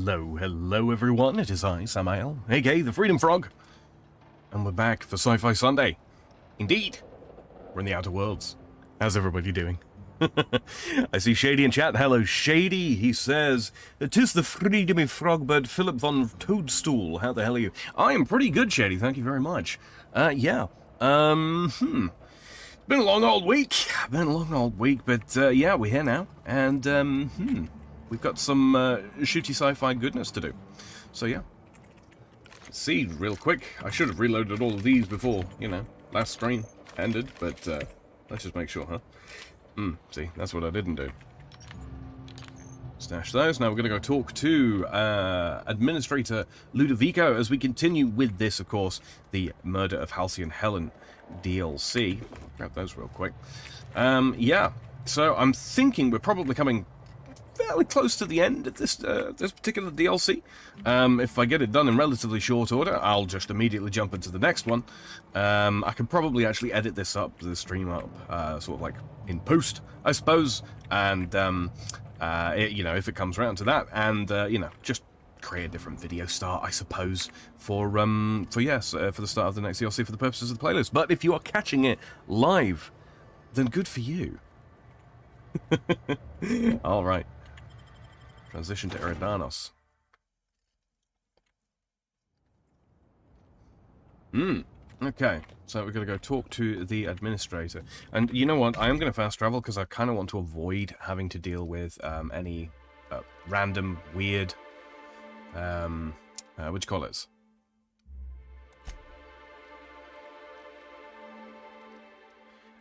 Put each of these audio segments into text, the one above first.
Hello everyone, it is I, Samael, aka the Freedom Frog, and we're back for Sci-Fi Sunday. Indeed, we're in the Outer Worlds. How's everybody doing? I see Shady in chat. Hello Shady, he says, "'Tis the Freedom Frogbird Philip von Toadstool. How the hell are you?" I am pretty good, Shady, thank you very much. Been a long old week, but yeah, we're here now, and we've got some shooty sci-fi goodness to do. So yeah, see real quick. I should have reloaded all of these before, you know, last stream ended, but let's just make sure, huh? See, that's what I didn't do. Stash those. Now we're going to go talk to Administrator Ludovico as we continue with this, of course, the Murder of Halcyon Helen DLC. Grab those real quick. Yeah, so I'm thinking we're probably coming fairly close to the end of this this particular DLC. If I get it done in relatively short order, I'll just immediately jump into the next one. I can probably actually edit this up, the stream up, sort of like in post, I suppose, and you know, if it comes around to that, and you know, just create a different video start, I suppose, for the start of the next DLC for the purposes of the playlist. But if you are catching it live, then good for you. All right. Transition to Eridanos. Okay, so we're going to go talk to the administrator. And you know what? I am going to fast travel because I kind of want to avoid having to deal with any random, weird, what do you call it?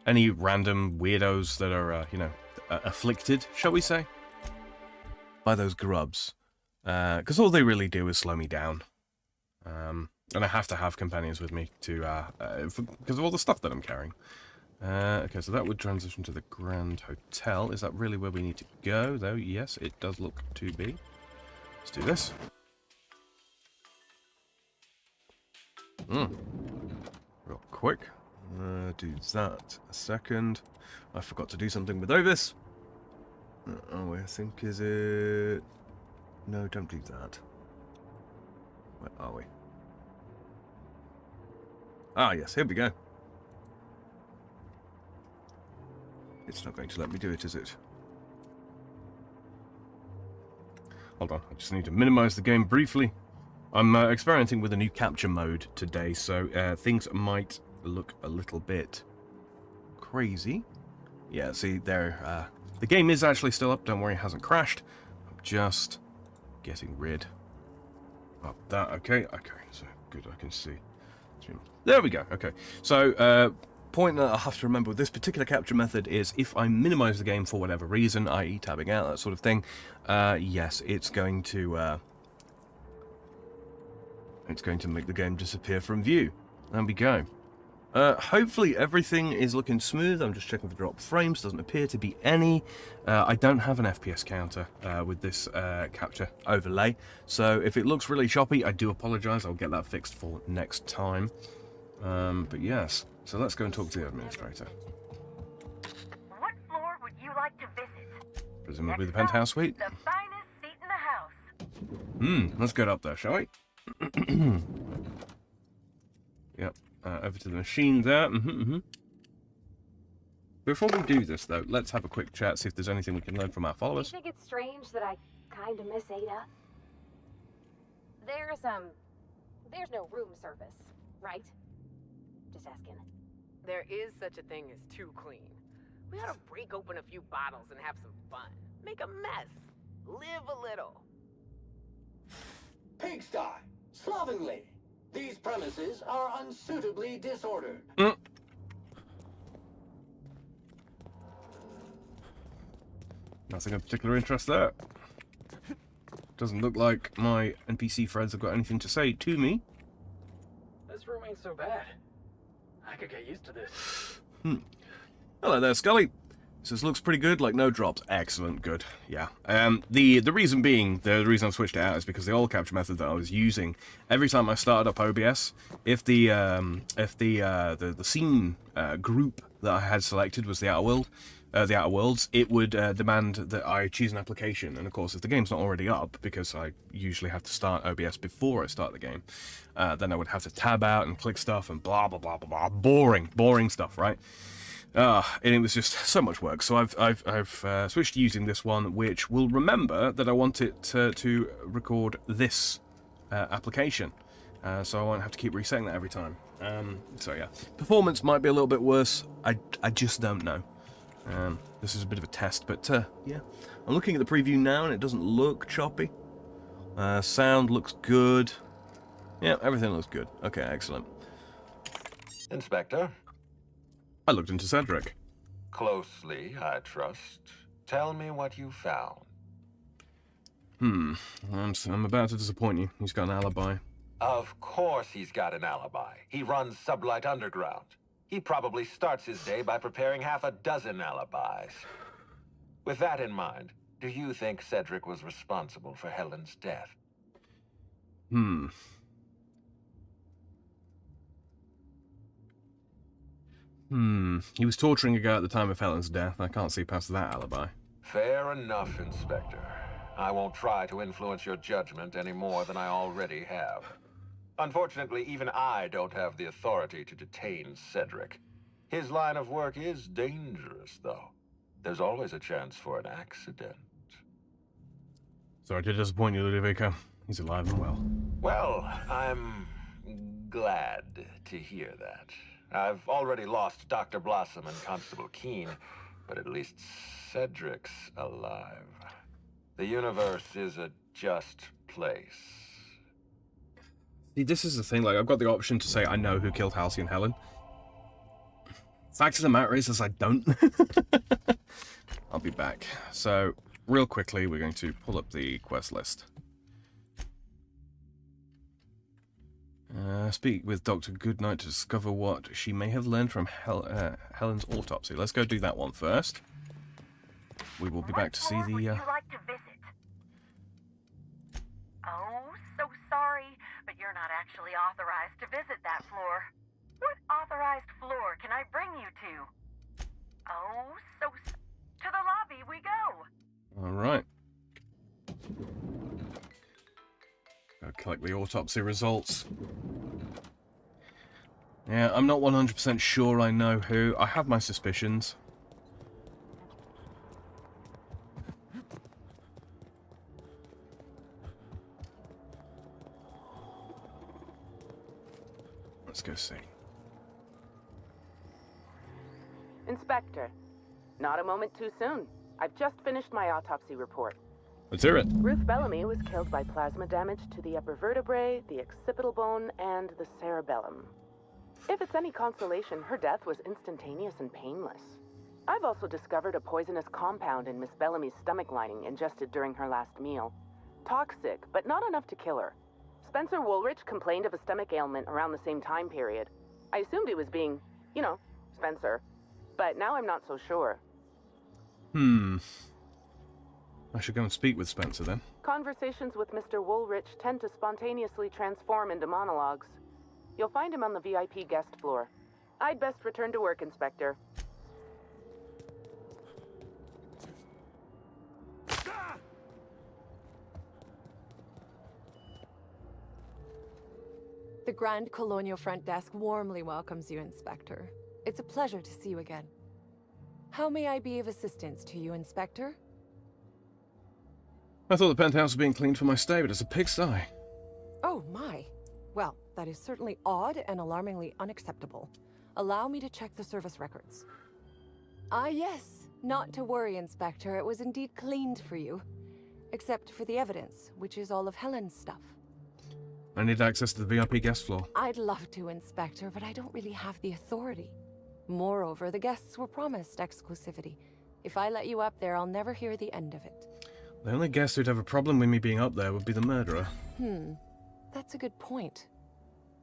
Any random weirdos that are, you know, afflicted, shall we say, by those grubs, because all they really do is slow me down, and I have to have companions with me to because of all the stuff that I'm carrying. Okay, so that would transition to the Grand Hotel. Is that really where we need to go, though? Yes, it does look to be. Let's do this. Real quick. Do that a second. I forgot to do something with Ovis. Oh, I think is it... No, don't do that. Where are we? Ah, yes, here we go. It's not going to let me do it, is it? Hold on, I just need to minimize the game briefly. I'm experimenting with a new capture mode today, so things might look a little bit crazy. Yeah, see, there, the game is actually still up, don't worry, it hasn't crashed. I'm just getting rid of that. Okay, so good, I can see. There we go, okay. So, point that I have to remember with this particular capture method is if I minimize the game for whatever reason, i.e. tabbing out, that sort of thing, yes, it's going to make the game disappear from view. There we go. Hopefully everything is looking smooth. I'm just checking for drop frames. Doesn't appear to be any. I don't have an FPS counter with this capture overlay, so if it looks really choppy, I do apologize. I'll get that fixed for next time. But yes, so let's go and talk to the administrator. What floor would you like to visit? Presumably the penthouse suite. The finest seat in the house. Let's get up there, shall we? Yep. Over to the machine there. Before we do this, though, let's have a quick chat, see if there's anything we can learn from our followers. Do you think it's strange that I kind of miss Ada? There's no room service, right? Just asking. There is such a thing as too clean. We ought to break open a few bottles and have some fun. Make a mess. Live a little. Pigsty! Slovenly! These premises are unsuitably disordered. Nothing of particular interest there. Doesn't look like my NPC friends have got anything to say to me. This room ain't so bad. I could get used to this. Hello there, Scully. Says looks pretty good, like no drops. Excellent, good. Yeah. The reason being, the reason I've switched it out is because the old capture method that I was using, every time I started up OBS, if the scene group that I had selected was the Outer World, the Outer Worlds, it would demand that I choose an application. And of course, if the game's not already up, because I usually have to start OBS before I start the game, then I would have to tab out and click stuff and blah, blah, blah, blah, blah. Boring stuff, right? And it was just so much work. So I've switched to using this one, which will remember that I want it to record this application. So I won't have to keep resetting that every time. So yeah, performance might be a little bit worse. I just don't know. This is a bit of a test, but yeah. I'm looking at the preview now and it doesn't look choppy. Sound looks good. Yeah, everything looks good. Okay, excellent. Inspector, I looked into Cedric. closely, I trust. Tell me what you found. I'm about to disappoint you. He's got an alibi. Of course he's got an alibi. He runs Sublight Underground. He probably starts his day by preparing half a dozen alibis. With that in mind, do you think Cedric was responsible for Helen's death? He was torturing a guy at the time of Helen's death. I can't see past that alibi. Fair enough, Inspector. I won't try to influence your judgment any more than I already have. Unfortunately, even I don't have the authority to detain Cedric. His line of work is dangerous, though. There's always a chance for an accident. Sorry to disappoint you, Ludovico. He's alive and well. Well, I'm glad to hear that. I've already lost Dr. Blossom and Constable Keene, but at least Cedric's alive. The universe is a just place. See, this is the thing, like, I've got the option to say I know who killed Halcyon Helen. Fact of the matter is I don't. I'll be back. So, real quickly, we're going to pull up the quest list. Speak with Dr. Goodnight to discover what she may have learned from Helen's autopsy. Let's go do that one first. We will be back to see What floor would the... you like to visit? Oh, so sorry, but you're not actually authorized to visit that floor. What authorized floor can I bring you to? Oh, to the lobby we go. All right. Go collect the autopsy results. Yeah, I'm not 100% sure I know who. I have my suspicions. Let's go see. Inspector, not a moment too soon. I've just finished my autopsy report. Let's hear it. Ruth Bellamy was killed by plasma damage to the upper vertebrae, the occipital bone, and the cerebellum. If it's any consolation, her death was instantaneous and painless. I've also discovered a poisonous compound in Miss Bellamy's stomach lining ingested during her last meal. Toxic, but not enough to kill her. Spencer Woolrich complained of a stomach ailment around the same time period. I assumed he was being, you know, Spencer. But now I'm not so sure. I should go and speak with Spencer then. Conversations with Mr. Woolrich tend to spontaneously transform into monologues. You'll find him on the VIP guest floor. I'd best return to work, Inspector. The Grand Colonial Front Desk warmly welcomes you, Inspector. It's a pleasure to see you again. How may I be of assistance to you, Inspector? I thought the penthouse was being cleaned for my stay, but it's a pigsty. Oh, my. Well, that is certainly odd and alarmingly unacceptable. Allow me to check the service records. Ah, yes. Not to worry, Inspector. It was indeed cleaned for you. Except for the evidence, which is all of Helen's stuff. I need access to the VIP guest floor. I'd love to, Inspector, but I don't really have the authority. Moreover, the guests were promised exclusivity. If I let you up there, I'll never hear the end of it. The only guest who'd have a problem with me being up there would be the murderer. That's a good point.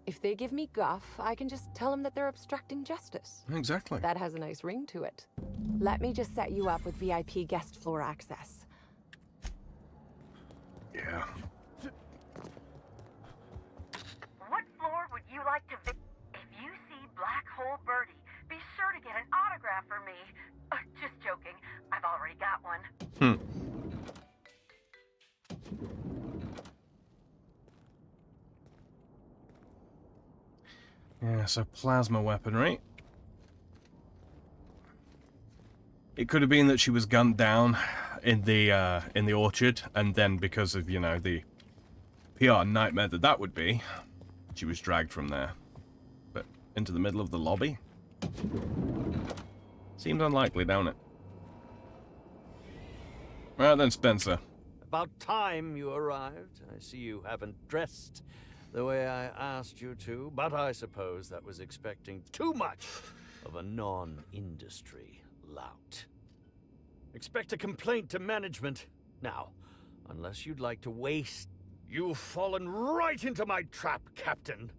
If they give me guff, I can just tell them that they're obstructing justice. Exactly. That has a nice ring to it. Let me just set you up with VIP guest floor access. Yeah. What floor would you like to visit? If you see Black Hole Birdie, be sure to get an autograph for me. Just joking. Hmm. Yeah, so plasma weaponry. It could have been that she was gunned down in the orchard, and then because of, you know, the PR nightmare that would be, she was dragged from there. But into the middle of the lobby? Seems unlikely, don't it? Right then, Spencer. About time you arrived. I see you haven't dressed the way I asked you to, but I suppose that was expecting too much of a non-industry lout. Expect a complaint to management. Now, unless you'd like to waste... You've fallen right into my trap, Captain.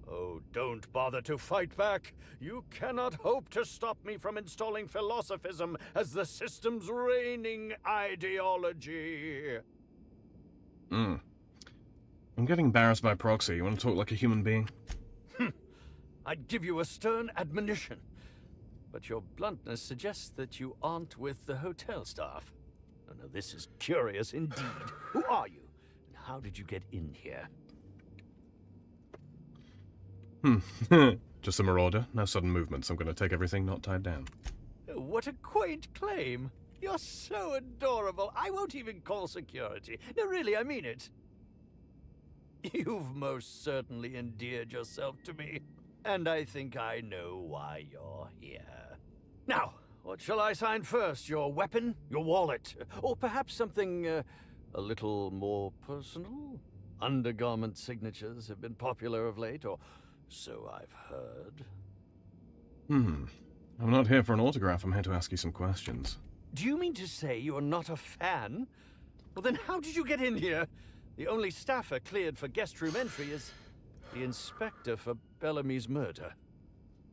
Oh, don't bother to fight back. You cannot hope to stop me from installing philosophism as the system's reigning ideology. I'm getting embarrassed by proxy. You want to talk like a human being? I'd give you a stern admonition, but your bluntness suggests that you aren't with the hotel staff. Oh, no, this is curious indeed. Who are you, and how did you get in here? Just a marauder. No sudden movements. I'm going to take everything not tied down. What a quaint claim. You're so adorable. I won't even call security. No, really, I mean it. You've most certainly endeared yourself to me, and I think I know why you're here. Now, what shall I sign first? Your weapon? Your wallet? Or perhaps something a little more personal? Undergarment signatures have been popular of late, or so I've heard. I'm not here for an autograph. I'm here to ask you some questions. Do you mean to say you're not a fan? Well, then how did you get in here? The only staffer cleared for guest room entry is the inspector for Bellamy's murder.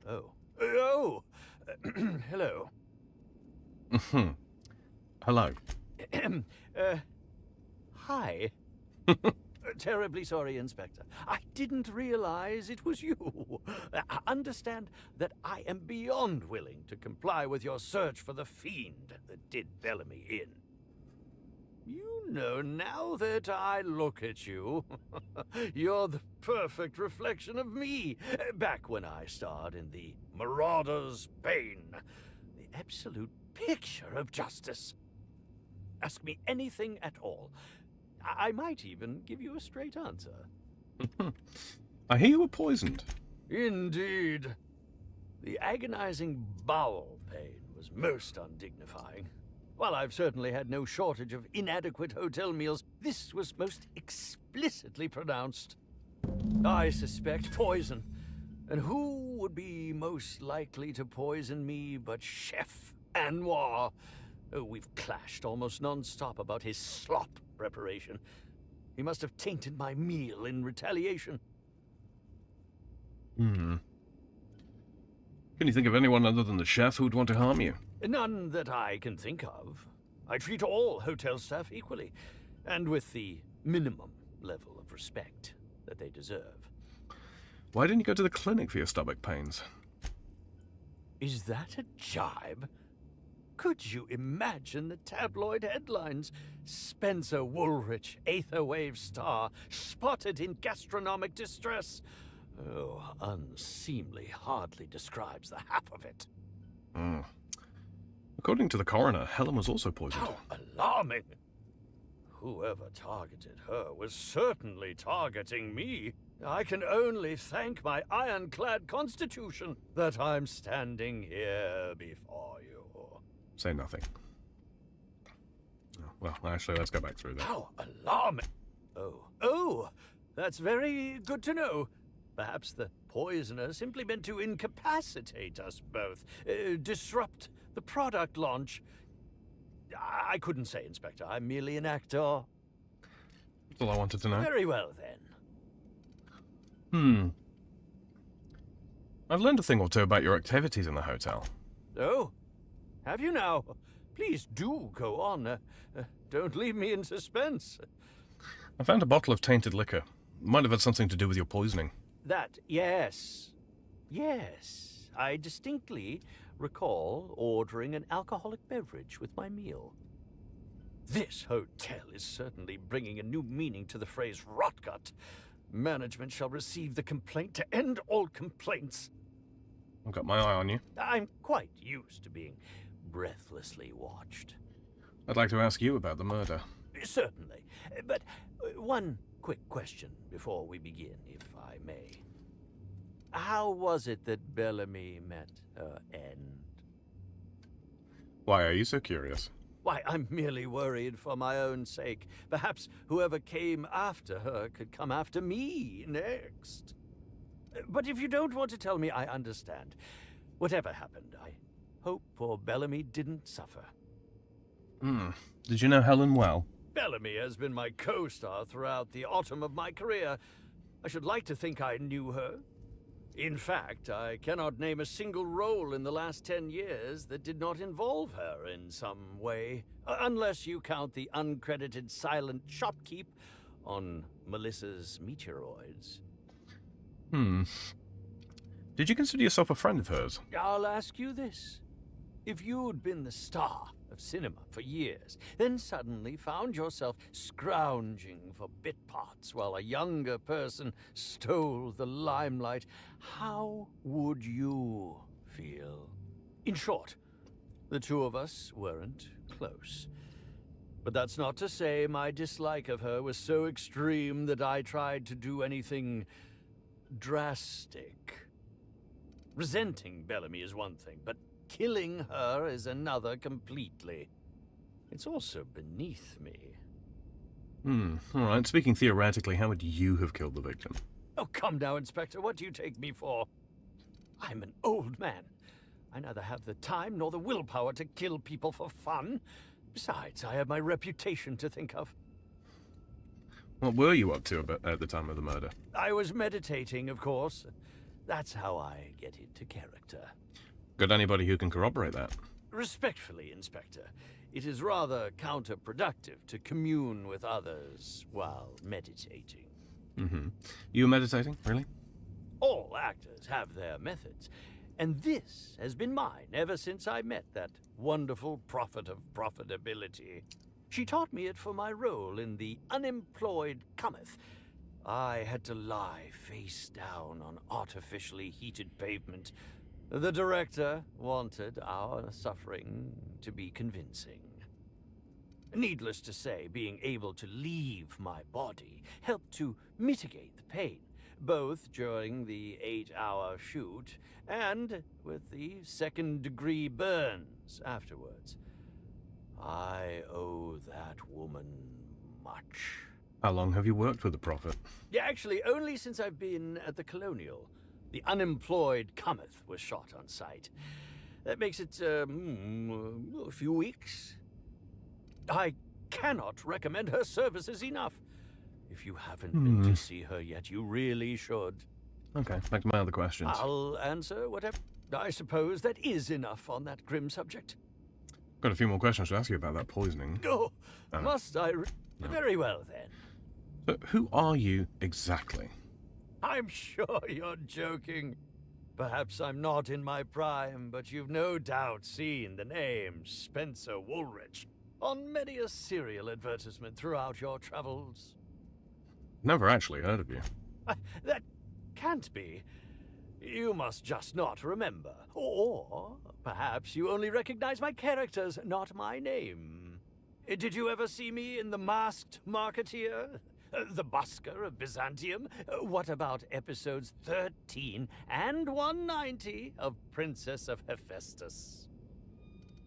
Oh. Oh! Hello. Hello. Hi. Terribly sorry, Inspector. I didn't realize it was you. Understand that I am beyond willing to comply with your search for the fiend that did Bellamy in. You know, now that I look at you, you're the perfect reflection of me, back when I starred in the Marauder's Bane, the absolute picture of justice. Ask me anything at all. I might even give you a straight answer. I hear you were poisoned. Indeed. The agonizing bowel pain was most undignifying. While I've certainly had no shortage of inadequate hotel meals, this was most explicitly pronounced. I suspect poison. And who would be most likely to poison me but Chef Anwar? Oh, we've clashed almost non-stop about his slop preparation. He must have tainted my meal in retaliation. Can you think of anyone other than the chef who would want to harm you? None that I can think of. I treat all hotel staff equally, and with the minimum level of respect that they deserve. Why didn't you go to the clinic for your stomach pains? Is that a jibe? Could you imagine the tabloid headlines? Spencer Woolrich, Aetherwave star, spotted in gastronomic distress. Oh, unseemly hardly describes the half of it. According to the coroner, Helen was also poisoned. How alarming! Whoever targeted her was certainly targeting me. I can only thank my ironclad constitution that I'm standing here before you. Say nothing. Well, actually, let's go back through that. How alarming! Oh, that's very good to know. Perhaps the poisoner simply meant to incapacitate us both, disrupt the product launch. I couldn't say, Inspector. I'm merely an actor. That's all I wanted to know. Very well, then. I've learned a thing or two about your activities in the hotel. Oh, have you now? Please do go on. Don't leave me in suspense. I found a bottle of tainted liquor. Might have had something to do with your poisoning. That, yes. Yes. I distinctly recall ordering an alcoholic beverage with my meal. This hotel is certainly bringing a new meaning to the phrase rotgut. Management shall receive the complaint to end all complaints. I've got my eye on you. I'm quite used to being breathlessly watched. I'd like to ask you about the murder. Certainly. But one quick question before we begin, if I may. How was it that Bellamy met her end? Why are you so curious? Why, I'm merely worried for my own sake. Perhaps whoever came after her could come after me next. But if you don't want to tell me, I understand. Whatever happened, I hope poor Bellamy didn't suffer. Did you know Helen well? Bellamy has been my co-star throughout the autumn of my career. I should like to think I knew her. In fact, I cannot name a single role in the last 10 years that did not involve her in some way, unless you count the uncredited silent shopkeep on Melissa's Meteoroids. Did you consider yourself a friend of hers? I'll ask you this. If you'd been the star of cinema for years, then suddenly found yourself scrounging for bit parts while a younger person stole the limelight, how would you feel? In short, the two of us weren't close. But that's not to say my dislike of her was so extreme that I tried to do anything drastic. Resenting Bellamy is one thing, but killing her is another completely. It's also beneath me. Alright, speaking theoretically, how would you have killed the victim? Oh, come now, Inspector, what do you take me for? I'm an old man. I neither have the time nor the willpower to kill people for fun. Besides, I have my reputation to think of. What were you up to at the time of the murder? I was meditating, of course. That's how I get into character. Got anybody who can corroborate that? Respectfully, Inspector, it is rather counterproductive to commune with others while meditating. You were meditating, really? All actors have their methods, and this has been mine ever since I met that wonderful prophet of profitability. She taught me it for my role in The Unemployed Cometh. I had to lie face down on artificially heated pavement. The director wanted our suffering to be convincing. Needless to say, being able to leave my body helped to mitigate the pain, both during the 8-hour shoot and with the second-degree burns afterwards. I owe that woman much. How long have you worked with the Prophet? Yeah, actually, only since I've been at the Colonial. The Unemployed Cometh was shot on site. That makes it, a few weeks. I cannot recommend her services enough. If you haven't been to see her yet, you really should. Okay, back to my other questions. I'll answer whatever. I suppose that is enough on that grim subject. Got a few more questions to ask you about that poisoning. Oh, must I? Very well, then. So, who are you exactly? I'm sure you're joking. Perhaps I'm not in my prime, but you've no doubt seen the name Spencer Woolrich on many a serial advertisement throughout your travels. Never actually heard of you. That can't be. You must just not remember. Or perhaps you only recognize my characters, not my name. Did you ever see me in The Masked Marketeer? The Busker of Byzantium? What about episodes 13 and 190 of Princess of Hephaestus?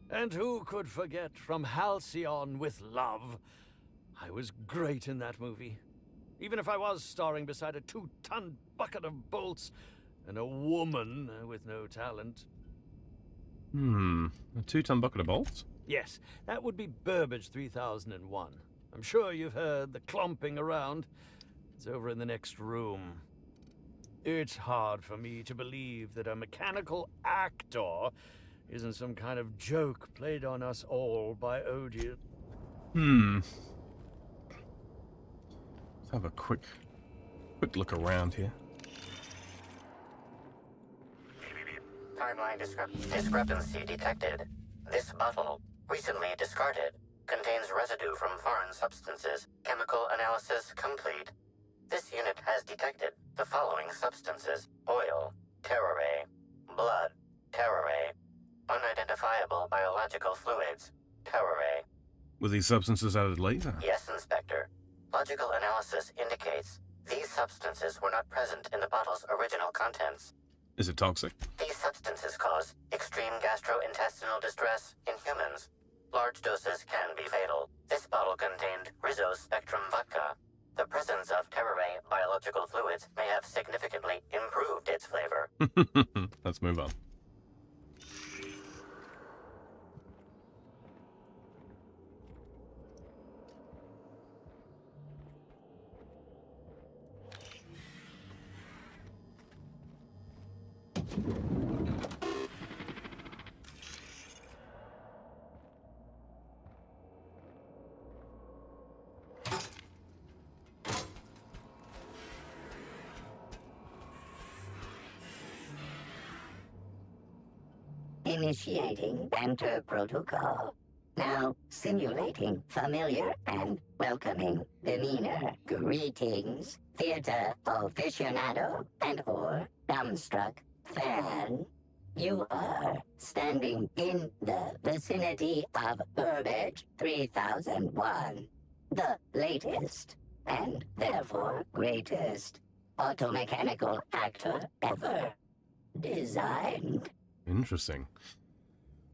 And who could forget From Halcyon with Love? I was great in that movie. Even if I was starring beside a 2-ton bucket of bolts and a woman with no talent. A 2-ton bucket of bolts? Yes, that would be Burbage 3001. I'm sure you've heard the clomping around. It's over in the next room. It's hard for me to believe that a mechanical actor isn't some kind of joke played on us all by Odeon. Let's have a quick look around here. Timeline discrepancy detected. This bottle, recently discarded, Contains residue from foreign substances. Chemical analysis complete. This unit has detected the following substances: oil, terroray, blood, terroray, unidentifiable biological fluids, terroray. Were these substances added later? Yes, Inspector. Logical analysis indicates these substances were not present in the bottle's original contents. Is it toxic? These substances cause extreme gastrointestinal distress in humans. Large doses can be fatal. This bottle contained Rizzo's Spectrum vodka. The presence of terroray biological fluids may have significantly improved its flavor. Let's move on. Initiating banter protocol. Now simulating familiar and welcoming demeanor. Greetings, theater aficionado and/or dumbstruck fan. You are standing in the vicinity of Burbage 3001, the latest and therefore greatest automechanical actor ever designed. Interesting.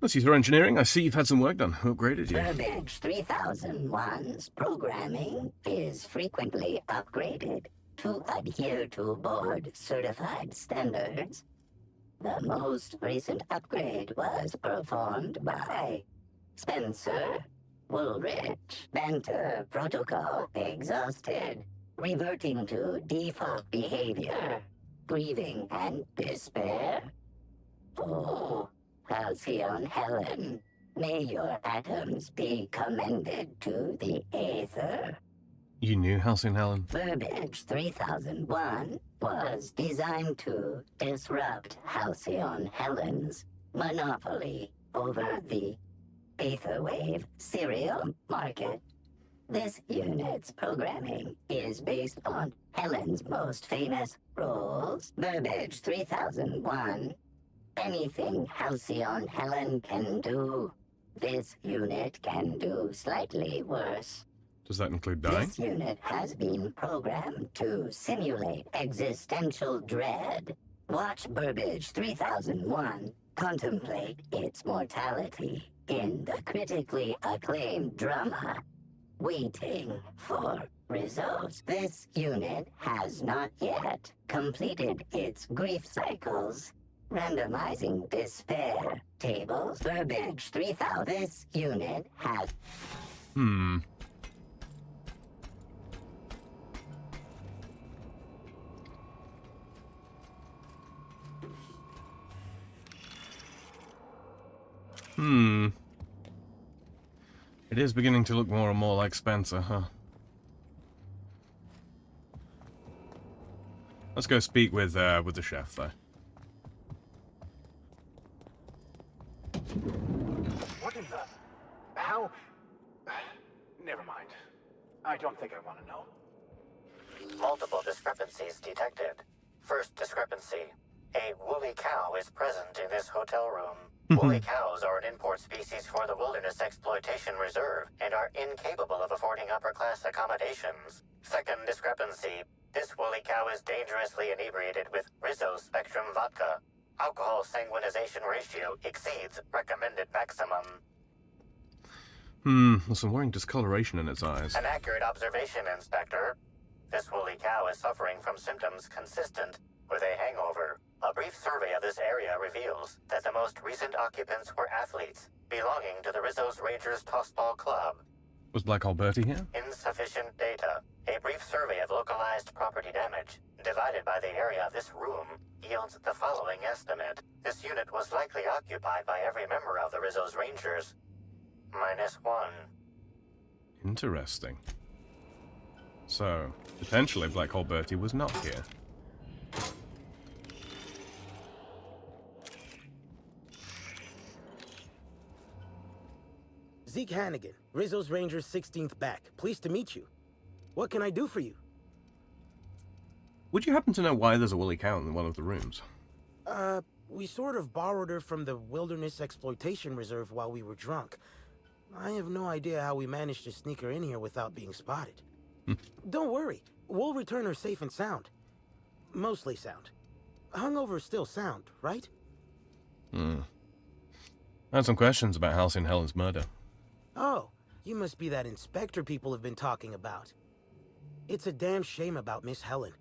Let's use your engineering. I see you've had some work done. Who upgraded you? Burbage 3001's programming is frequently upgraded to adhere to board-certified standards. The most recent upgrade was performed by Spencer Woolrich. Banter protocol exhausted, reverting to default behavior, grieving and despair. Oh, Halcyon Helen, may your atoms be commended to the Aether. You knew Halcyon Helen? Burbage 3001 was designed to disrupt Halcyon Helen's monopoly over the Aetherwave serial market. This unit's programming is based on Helen's most famous roles. Burbage 3001. Anything Halcyon Helen can do, this unit can do slightly worse. Does that include dying? This unit has been programmed to simulate existential dread. Watch Burbage 3001 contemplate its mortality in the critically acclaimed drama, Waiting for Results. This unit has not yet completed its grief cycles. Randomizing despair tables. Burbage 3000. This unit has... It is beginning to look more and more like Spencer, huh? Let's go speak with the chef, though. What in the... How... Never mind. I don't think I want to know. Multiple discrepancies detected. First discrepancy. A woolly cow is present in this hotel room. Woolly cows are an import species for the Wilderness Exploitation Reserve and are incapable of affording upper-class accommodations. Second discrepancy. This woolly cow is dangerously inebriated with Rizzo's Spectrum vodka. Alcohol sanguinization ratio exceeds recommended maximum. There's some worrying discoloration in its eyes. An accurate observation, Inspector. This woolly cow is suffering from symptoms consistent with a hangover. A brief survey of this area reveals that the most recent occupants were athletes belonging to the Rizzo's Rangers Tossball Club. Was Black Hole Bertie here? Insufficient data. A brief survey of localized property damage, divided by the area of this room, yields the following estimate. This unit was likely occupied by every member of the Rizzo's Rangers. -1. Interesting. So, potentially Black Hole Bertie was not here. Zeke Hannigan, Rizzo's Rangers 16th back. Pleased to meet you. What can I do for you? Would you happen to know why there's a woolly cow in one of the rooms? We sort of borrowed her from the Wilderness Exploitation Reserve while we were drunk. I have no idea how we managed to sneak her in here without being spotted. Don't worry, we'll return her safe and sound. Mostly sound. Hungover still sound, right? I had some questions about Halcyon Helen's murder. Oh, you must be that inspector people have been talking about. It's a damn shame about Miss Helen.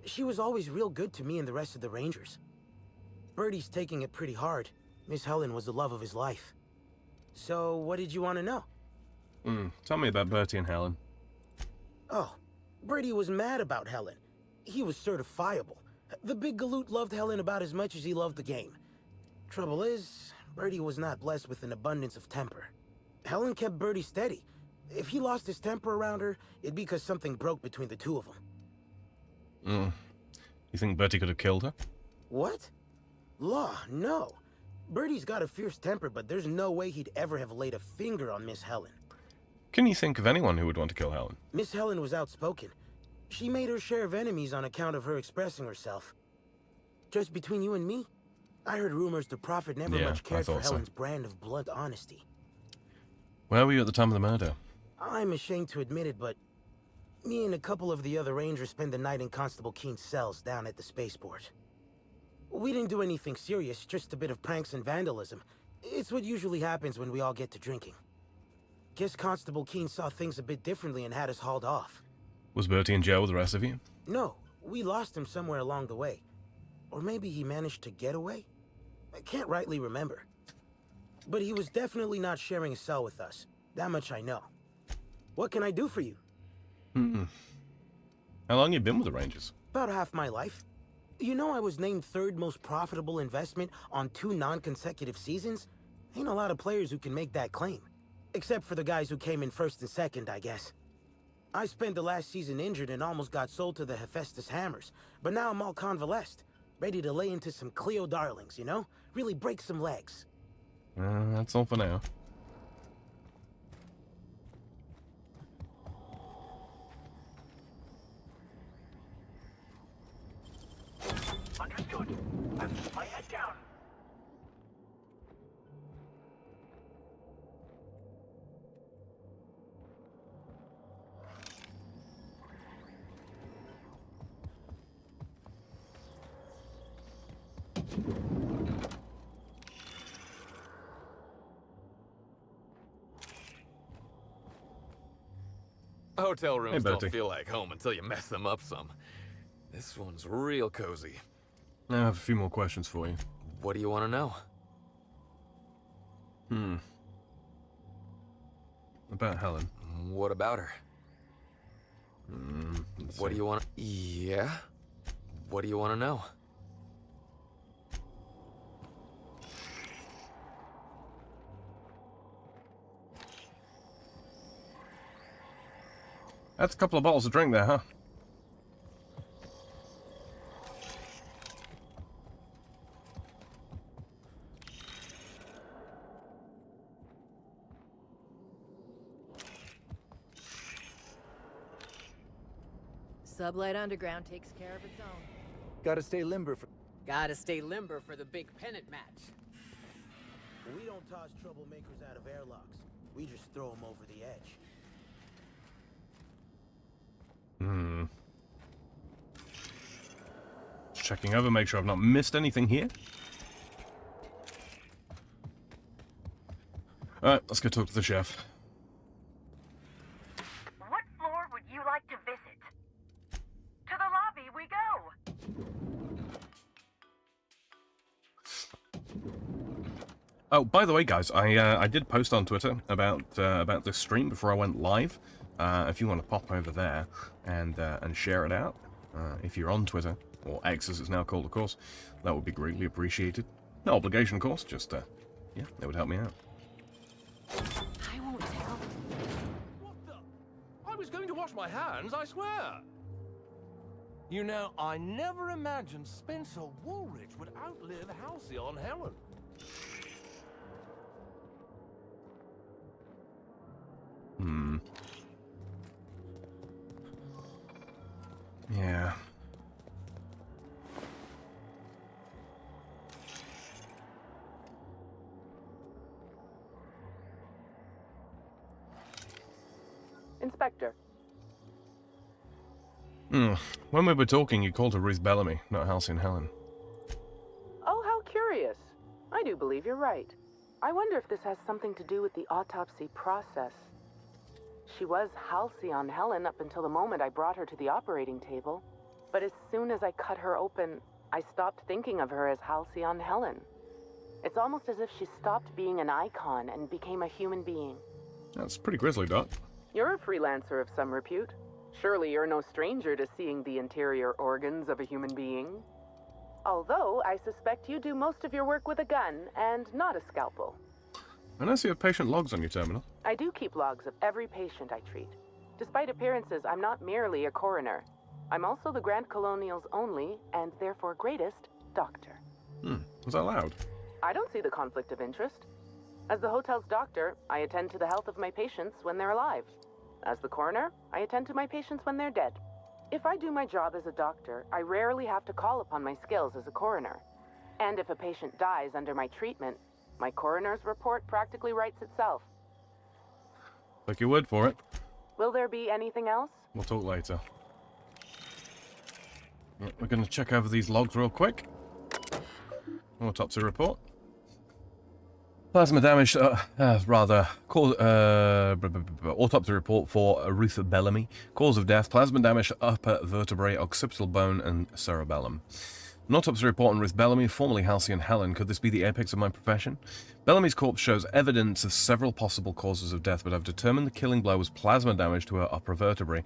She was always real good to me and the rest of the Rangers. Bertie's taking it pretty hard. Miss Helen was the love of his life. So, what did you want to know? Tell me about Bertie and Helen. Oh, Bertie was mad about Helen. He was certifiable. The big galoot loved Helen about as much as he loved the game. Trouble is, Bertie was not blessed with an abundance of temper. Helen kept Bertie steady. If he lost his temper around her, it'd be because something broke between the two of them. You think Bertie could have killed her? What? Law, no. Bertie's got a fierce temper, but there's no way he'd ever have laid a finger on Miss Helen. Can you think of anyone who would want to kill Helen? Miss Helen was outspoken. She made her share of enemies on account of her expressing herself. Just between you and me, I heard rumors the Prophet never much cared for Helen's brand of blunt honesty. Where were you at the time of the murder? I'm ashamed to admit it, but me and a couple of the other Rangers spent the night in Constable Keen's cells down at the spaceport. We didn't do anything serious, just a bit of pranks and vandalism. It's what usually happens when we all get to drinking. Guess Constable Keen saw things a bit differently and had us hauled off. Was Bertie in jail with the rest of you? No, we lost him somewhere along the way. Or maybe he managed to get away? I can't rightly remember. But he was definitely not sharing a cell with us. That much I know. What can I do for you? How long you been with the Rangers? About half my life. You know I was named 3rd most profitable investment on 2 non-consecutive seasons? Ain't a lot of players who can make that claim. Except for the guys who came in 1st and 2nd, I guess. I spent the last season injured and almost got sold to the Hephaestus Hammers, but now I'm all convalesced. Ready to lay into some Cleo darlings, you know? Really break some legs. That's all for now. Understood. I'll keep my head down. Hotel rooms don't feel like home until you mess them up some. This one's real cozy. I have a few more questions for you. What do you want to know? About Helen. What about her? What do you want to... Yeah? What do you want to know? That's a couple of bottles of drink there, huh? Sublight Underground takes care of its own. Gotta stay limber for... Gotta stay limber for the big pennant match. We don't toss troublemakers out of airlocks. We just throw them over the edge. Just checking over, make sure I've not missed anything here. Alright, let's go talk to the chef. What floor would you like to visit? To the lobby we go! Oh, by the way, guys, I did post on Twitter about this stream before I went live. If you want to pop over there and share it out, if you're on Twitter, or X as it's now called, of course, that would be greatly appreciated. No obligation, of course, just, yeah, that would help me out. I won't tell. What the? I was going to wash my hands, I swear. You know, I never imagined Spencer Woolrich would outlive Halcyon Helen. Yeah. Inspector. When we were talking, you called her Ruth Bellamy, not Halcyon Helen. Oh, how curious. I do believe you're right. I wonder if this has something to do with the autopsy process. She was Halcyon Helen up until the moment I brought her to the operating table. But as soon as I cut her open, I stopped thinking of her as Halcyon Helen. It's almost as if she stopped being an icon and became a human being. That's pretty grisly, Doc. You're a freelancer of some repute. Surely you're no stranger to seeing the interior organs of a human being. Although, I suspect you do most of your work with a gun and not a scalpel. I notice you have patient logs on your terminal. I do keep logs of every patient I treat. Despite appearances, I'm not merely a coroner. I'm also the Grand Colonial's only, and therefore greatest, doctor. Was that loud? I don't see the conflict of interest. As the hotel's doctor, I attend to the health of my patients when they're alive. As the coroner, I attend to my patients when they're dead. If I do my job as a doctor, I rarely have to call upon my skills as a coroner. And if a patient dies under my treatment, my coroner's report practically writes itself. Take your word for it. Will there be anything else? We'll talk later. Yeah, we're going to check over these logs real quick. Autopsy report. Plasma damage, autopsy report for Ruth Bellamy. Cause of death, plasma damage to upper vertebrae, occipital bone, and cerebellum. An autopsy report on Ruth Bellamy, formerly Halcyon Helen. Could this be the apex of my profession? Bellamy's corpse shows evidence of several possible causes of death, but I've determined the killing blow was plasma damage to her upper vertebrae,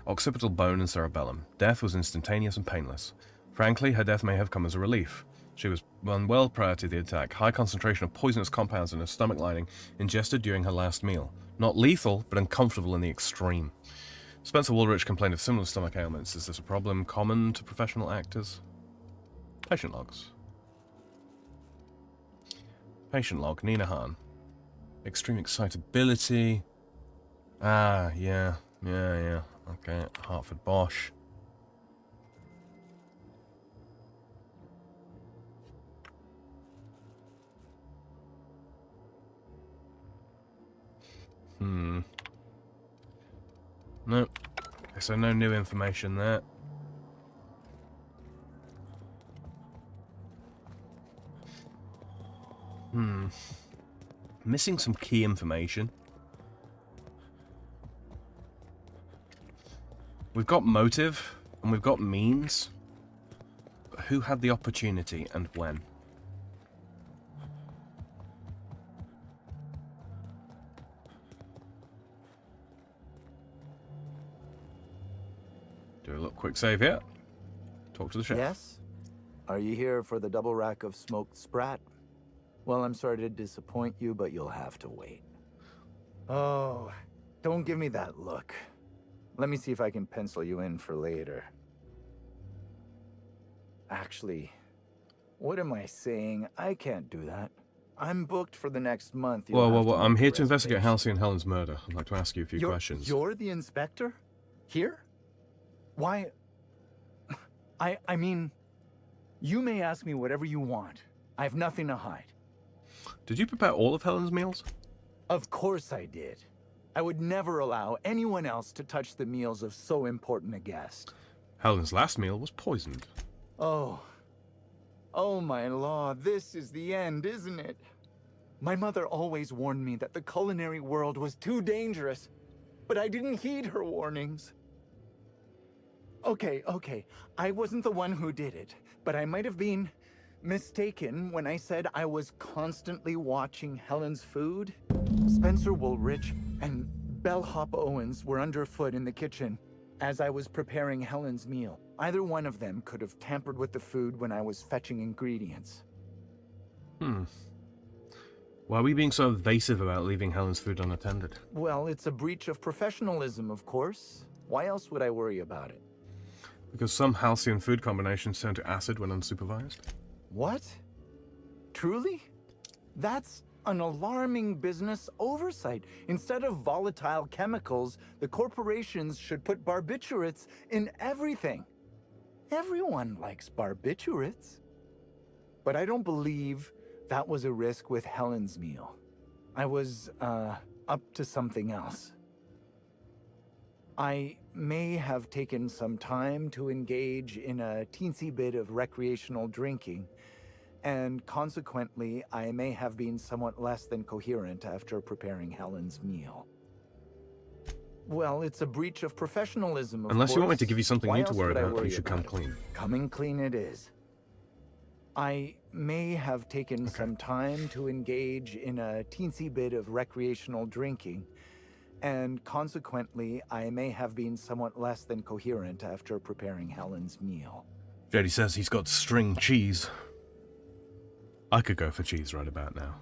occipital bone, and cerebellum. Death was instantaneous and painless. Frankly, her death may have come as a relief. She was unwell prior to the attack. High concentration of poisonous compounds in her stomach lining ingested during her last meal. Not lethal, but uncomfortable in the extreme. Spencer Woolrich complained of similar stomach ailments. Is this a problem common to professional actors? Patient logs. Patient log, Nina Hahn. Extreme excitability. Yeah. Okay, Hartford Bosch. Nope. Okay, so no new information there. Missing some key information. We've got motive, and we've got means. But who had the opportunity, and when? Do a little quick save here. Talk to the chef. Yes? Are you here for the double rack of smoked sprat? Well, I'm sorry to disappoint you, but you'll have to wait. Oh, don't give me that look. Let me see if I can pencil you in for later. Actually, what am I saying? I can't do that. I'm booked for the next month. Well, I'm here to investigate Halcyon Helen's murder. I'd like to ask you a few questions. You're the inspector? Here? Why? I mean, you may ask me whatever you want. I have nothing to hide. Did you prepare all of Helen's meals? Of course I did. I would never allow anyone else to touch the meals of so important a guest. Helen's last meal was poisoned. Oh my law, this is the end, isn't it? My mother always warned me that the culinary world was too dangerous, but I didn't heed her warnings. Okay, I wasn't the one who did it, but I might have been mistaken when I said I was constantly watching Helen's food. Spencer Woolrich and Bellhop Owens were underfoot in the kitchen as I was preparing Helen's meal. Either one of them could have tampered with the food when I was fetching ingredients. Why are we being so evasive about leaving Helen's food unattended? Well, it's a breach of professionalism, of course. Why else would I worry about it? Because some Halcyon food combinations turn to acid when unsupervised. What? Truly? That's an alarming business oversight. Instead of volatile chemicals, the corporations should put barbiturates in everything. Everyone likes barbiturates. But I don't believe that was a risk with Helen's meal. I was, up to something else. I may have taken some time to engage in a teensy bit of recreational drinking, and consequently, I may have been somewhat less than coherent after preparing Helen's meal. Well, it's a breach of professionalism, of Unless course. you want me to give you something Why new to else worry would I about, you should come about it? clean. Coming clean it is. I may have taken some time to engage in a teensy bit of recreational drinking, and consequently, I may have been somewhat less than coherent after preparing Helen's meal. JD says he's got string cheese. I could go for cheese right about now.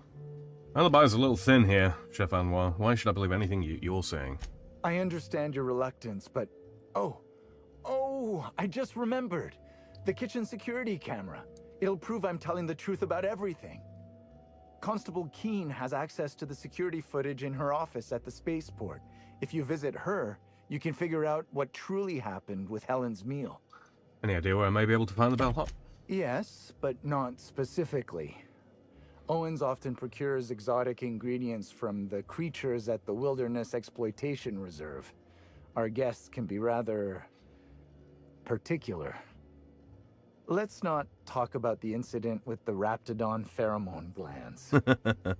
Alibi's a little thin here, Chef Anwar. Why should I believe anything you're saying? I understand your reluctance, but... Oh, I just remembered. The kitchen security camera. It'll prove I'm telling the truth about everything. Constable Keene has access to the security footage in her office at the spaceport. If you visit her, you can figure out what truly happened with Helen's meal. Any idea where I may be able to find the bellhop? Yes, but not specifically. Owens often procures exotic ingredients from the creatures at the Wilderness Exploitation Reserve. Our guests can be rather... particular. Let's not talk about the incident with the Raptidon pheromone glands.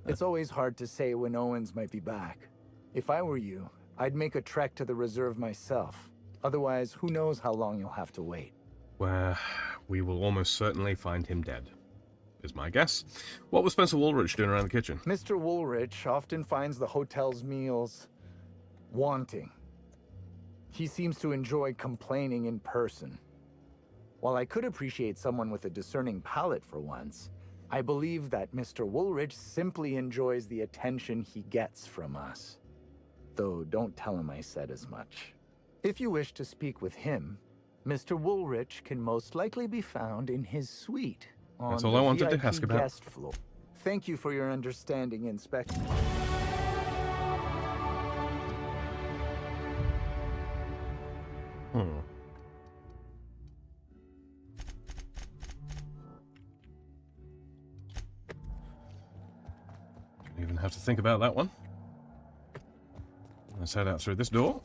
It's always hard to say when Owens might be back. If I were you, I'd make a trek to the reserve myself. Otherwise, who knows how long you'll have to wait. Where we will almost certainly find him dead, is my guess. What was Spencer Woolrich doing around the kitchen? Mr. Woolrich often finds the hotel's meals wanting. He seems to enjoy complaining in person. While I could appreciate someone with a discerning palate for once, I believe that Mr. Woolrich simply enjoys the attention he gets from us. Though don't tell him I said as much. If you wish to speak with him, Mr. Woolrich can most likely be found in his suite on That's all the I wanted to VIP ask about. guest floor. Thank you for your understanding, Inspector. Don't even have to think about that one. Let's head out through this door.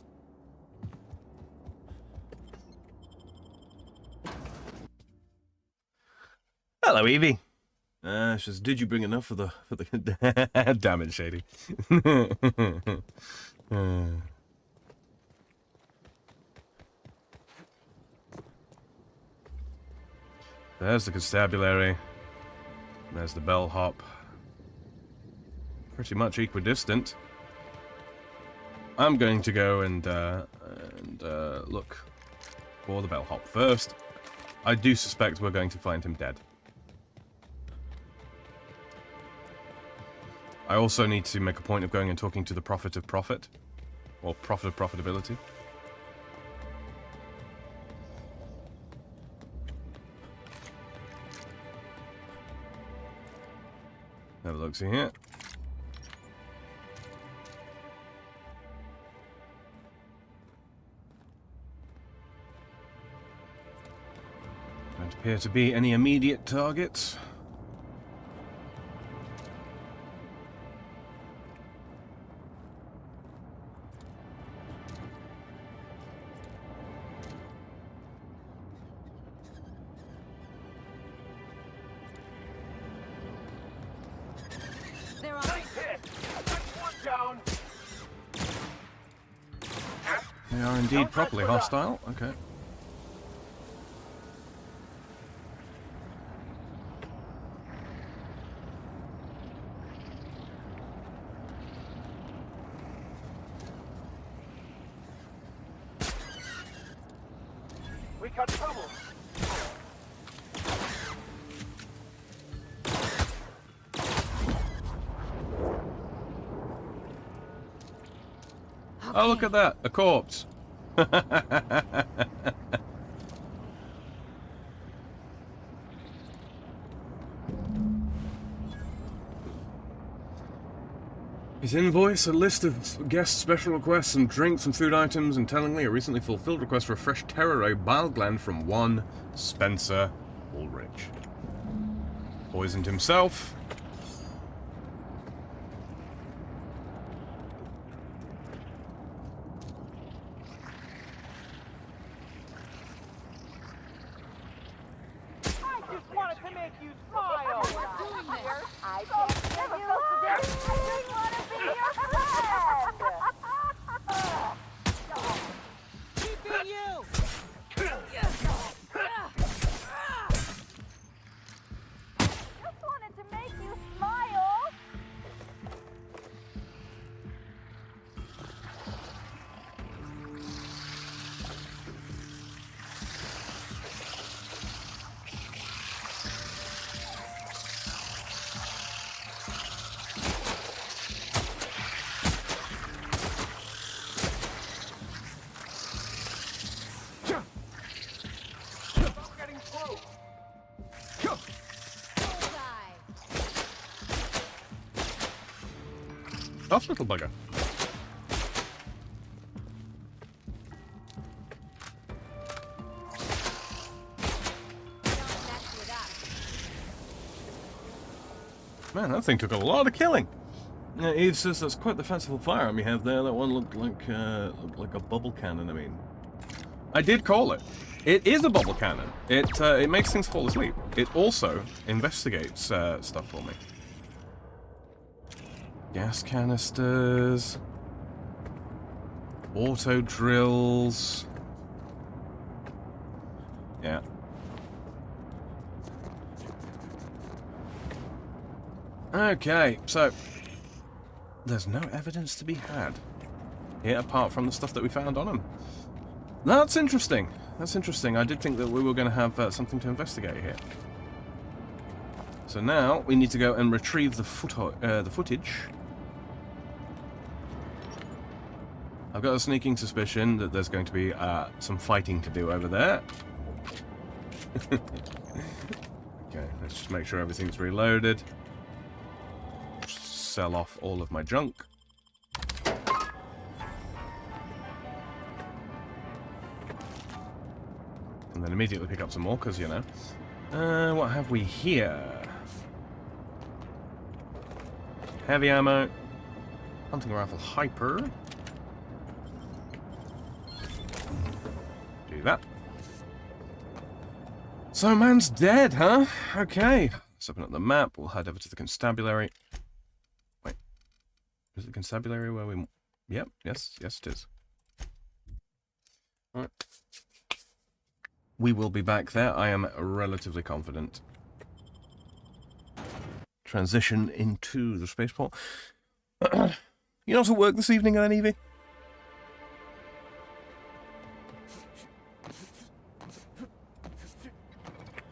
Hello, Evie. She says, did you bring enough for the damn it, Shady. There's the constabulary. There's the bellhop. Pretty much equidistant. I'm going to go and look for the bellhop first. I do suspect we're going to find him dead. I also need to make a point of going and talking to the Prophet of Profit, or Prophet of Profitability. Have a look, see here. Don't appear to be any immediate targets. They are indeed properly hostile. Okay. We got trouble. Oh, look at that! A corpse! His invoice, a list of guest special requests, some drinks, some food items, and tellingly a recently fulfilled request for a fresh terror ray bile gland from one Spencer Woolrich. Poisoned himself. Off, little bugger. Man, that thing took a lot of killing. Eve says that's quite the fanciful firearm you have there. That one looked like a bubble cannon. I mean, I did call it. It is a bubble cannon. It makes things fall asleep. It also investigates stuff for me. Gas canisters, auto drills. Yeah. Okay, so there's no evidence to be had here apart from the stuff that we found on him. That's interesting. That's interesting. I did think that we were going to have something to investigate here. So now we need to go and retrieve the footage. I've got a sneaking suspicion that there's going to be some fighting to do over there. Okay, let's just make sure everything's reloaded. Sell off all of my junk. And then immediately pick up some more, because, you know. What have we here? Heavy ammo. Hunting rifle hyper. Do that. So man's dead, huh? Okay. Let's open up the map. We'll head over to the constabulary. Wait. Is it the constabulary where we... Yep. Yes. Yes, it is. Alright. We will be back there. I am relatively confident. Transition into the spaceport. You not at work this evening then, Evie?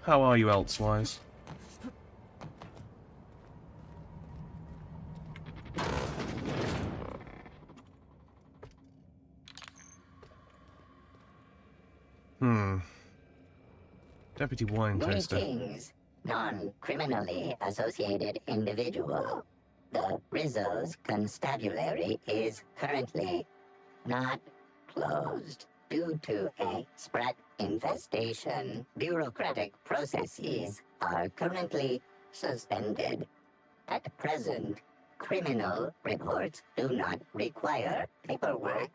How are you elsewise? Deputy Wine Taster. Greetings, non-criminally associated individual. The Rizzo's constabulary is currently not closed due to a sprat infestation. Bureaucratic processes are currently suspended. At present, criminal reports do not require paperwork.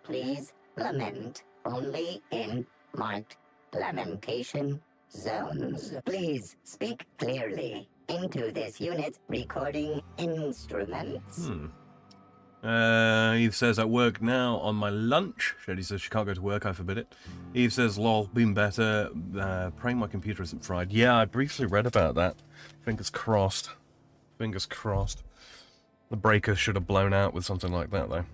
Please lament only in marked lamentation zones. Please speak clearly into this unit's recording instruments. Eve says, at work now on my lunch. Shady says she can't go to work, I forbid it. Eve says, lol, been better. Praying my computer isn't fried. Yeah, I briefly read about that. Fingers crossed. Fingers crossed. The breaker should have blown out with something like that, though.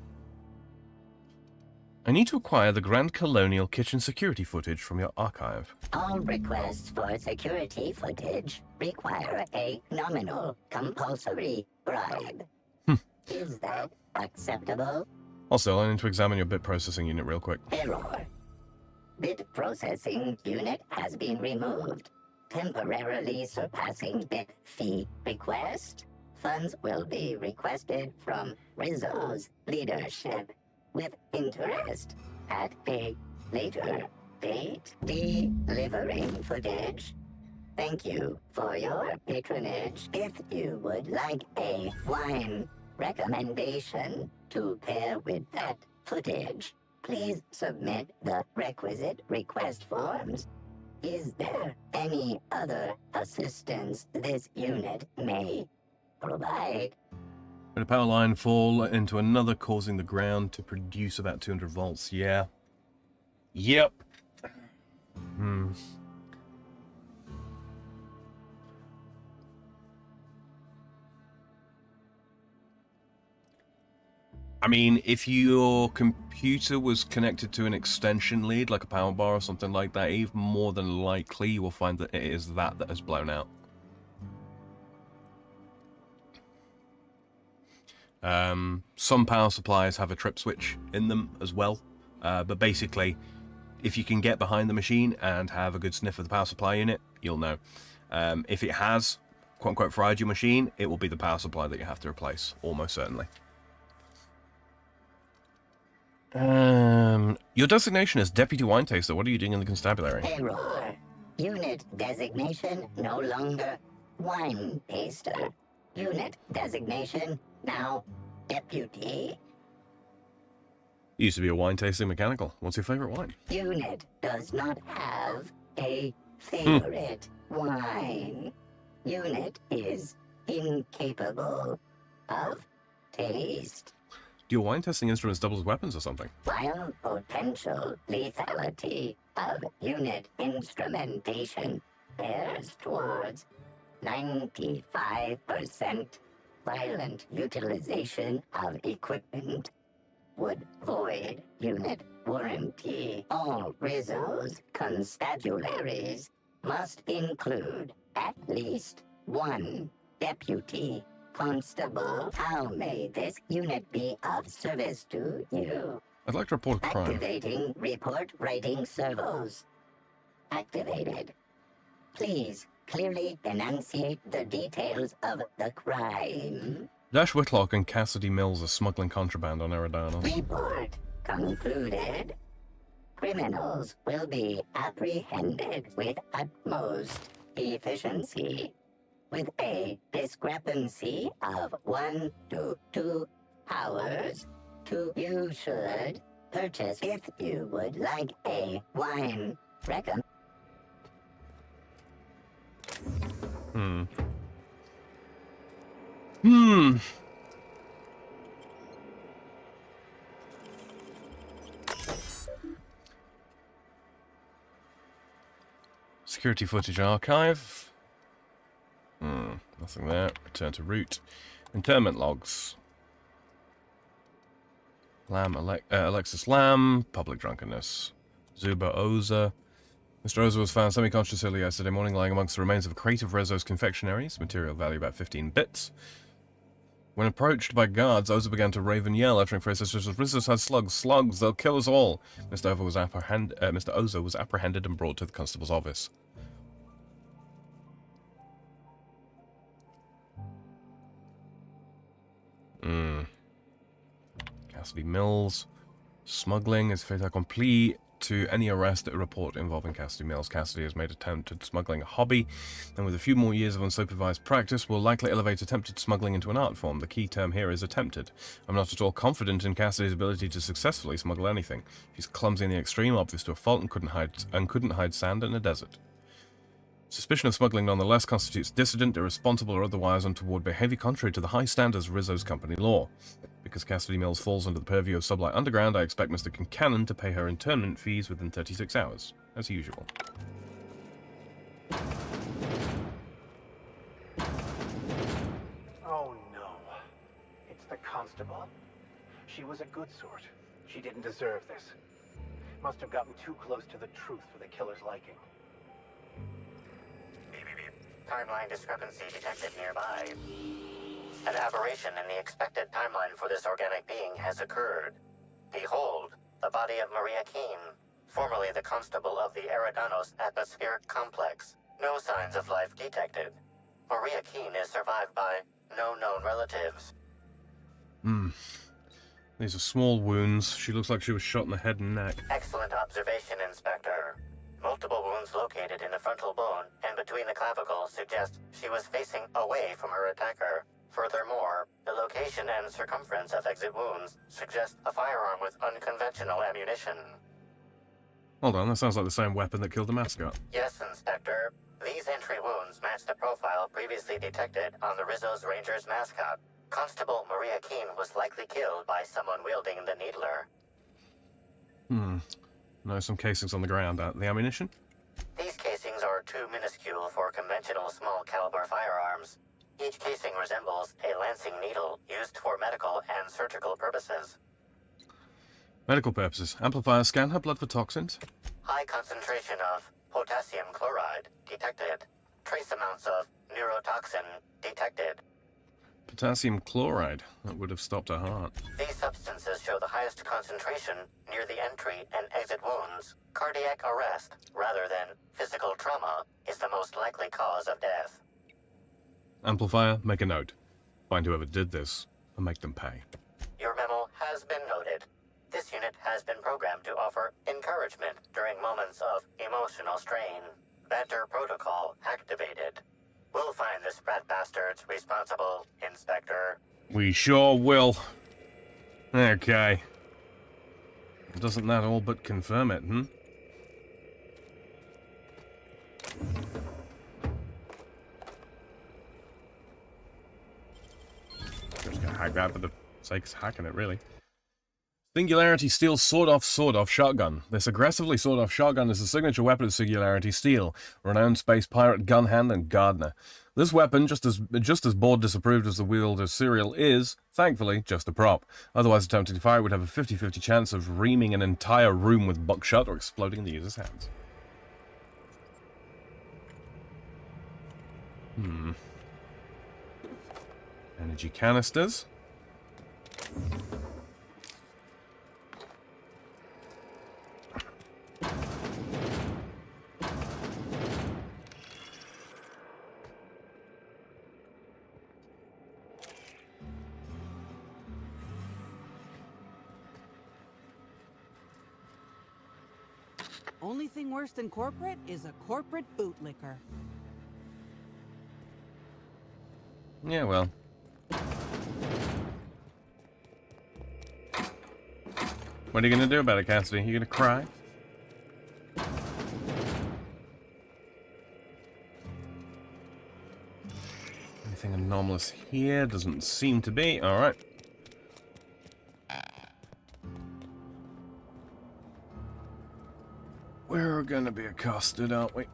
I need to acquire the Grand Colonial kitchen security footage from your archive. All requests for security footage require a nominal compulsory bribe. Is that acceptable? Also, I need to examine your bit processing unit real quick. Error. Bit processing unit has been removed, temporarily surpassing bit fee request. funds will be requested from Rizzo's leadership with interest at a later date. Delivering footage. Thank you for your patronage. If you would like a wine recommendation to pair with that footage, please submit the requisite request forms. Is there any other assistance this unit may provide? When a power line fall into another, causing the ground to produce about 200 volts. Yeah. Yep. I mean, if your computer was connected to an extension lead, like a power bar or something like that, even more than likely you will find that it is that has blown out. Some power supplies have a trip switch in them as well, but basically, if you can get behind the machine and have a good sniff of the power supply unit, you'll know. If it has, quote-unquote, fried your machine, it will be the power supply that you have to replace, almost certainly. Your designation is Deputy Wine Taster. What are you doing in the constabulary? Error. Unit designation no longer Wine Taster. Unit designation now Deputy. Used to be a wine tasting mechanical. What's your favorite wine? Unit does not have a favorite wine. Unit is incapable of taste. Do your wine testing instruments double as weapons or something? While potential lethality of unit instrumentation bears towards 95% violent utilization of equipment, would void unit warranty. All Rizzo's constabularies must include at least one deputy constable. How may this unit be of service to you? I'd like to report a crime. Activating report writing servos. Activated. Please clearly enunciate the details of the crime. Dash Whitlock and Cassidy Mills are smuggling contraband on Eridanos. Report concluded. Criminals will be apprehended with utmost efficiency, with a discrepancy of 1 to 2 hours. You should purchase if you would like a wine recommend. Security footage archive. Nothing there. Return to route. Interment logs. Alexis Lamb. Public drunkenness. Zuba Oza. Mr. Oza was found semi-conscious early yesterday morning, lying amongst the remains of a crate of Rizzo's confectionaries, material value about 15 bits. When approached by guards, Oza began to rave and yell, uttering phrases such as, "Rizzo's had slugs, slugs, they'll kill us all." Mr. Oza was apprehended and brought to the constable's office. Cassidy Mills. Smuggling is fait accompli to any arrest or report involving Cassidy Mills. Cassidy has made attempted smuggling a hobby, and with a few more years of unsupervised practice, will likely elevate attempted smuggling into an art form. The key term here is attempted. I'm not at all confident in Cassidy's ability to successfully smuggle anything. She's clumsy in the extreme, obvious to a fault, and couldn't hide sand in a desert. Suspicion of smuggling nonetheless constitutes dissident, irresponsible, or otherwise untoward behavior contrary to the high standards of Rizzo's company law. Because Cassidy Mills falls under the purview of Sublight Underground, I expect Mr. Kincannon to pay her internment fees within 36 hours, as usual. Oh no. It's the constable. She was a good sort. She didn't deserve this. Must have gotten too close to the truth for the killer's liking. Timeline discrepancy detected nearby. An aberration in the expected timeline for this organic being has occurred. Behold, the body of Maria Keene, formerly the constable of the Eridanos Atmospheric Complex. No signs of life detected. Maria Keene is survived by no known relatives. These are small wounds. She looks like she was shot in the head and neck. Excellent observation, Inspector. Multiple wounds located in the frontal bone and between the clavicles suggest she was facing away from her attacker. Furthermore, the location and circumference of exit wounds suggest a firearm with unconventional ammunition. Hold on, that sounds like the same weapon that killed the mascot. Yes, Inspector. These entry wounds match the profile previously detected on the Rizzo's Rangers mascot. Constable Maria Keene was likely killed by someone wielding the needler. No, some casings on the ground. The ammunition? These casings are too minuscule for conventional small caliber firearms. Each casing resembles a lancing needle used for medical and surgical purposes. Medical purposes. Amplifier scan her blood for toxins. High concentration of potassium chloride detected. Trace amounts of neurotoxin detected. Potassium chloride. That would have stopped her heart. These substances show the highest concentration near the entry and exit wounds. Cardiac arrest, rather than physical trauma, is the most likely cause of death. Amplifier, make a note. Find whoever did this, and make them pay. Your memo has been noted. This unit has been programmed to offer encouragement during moments of emotional strain. Banter protocol activated. We'll find the sprat bastards responsible, Inspector. We sure will. Okay. Doesn't that all but confirm it, Just gonna hack that for the sake of hacking it, really. Singularity Steel sawed-off shotgun. This aggressively sawed-off shotgun is the signature weapon of Singularity Steel, renowned space pirate, gun hand, and gardener. This weapon, just as board disapproved as the wielder's serial, is, thankfully, just a prop. Otherwise, attempting to fire it would have a 50-50 chance of reaming an entire room with buckshot or exploding in the user's hands. Energy canisters. Only thing worse than corporate is a corporate bootlicker. Yeah, well. What are you gonna do about it, Cassidy? You gonna cry? Anything anomalous here? Doesn't seem to be. Alright. We're gonna be accosted, aren't we?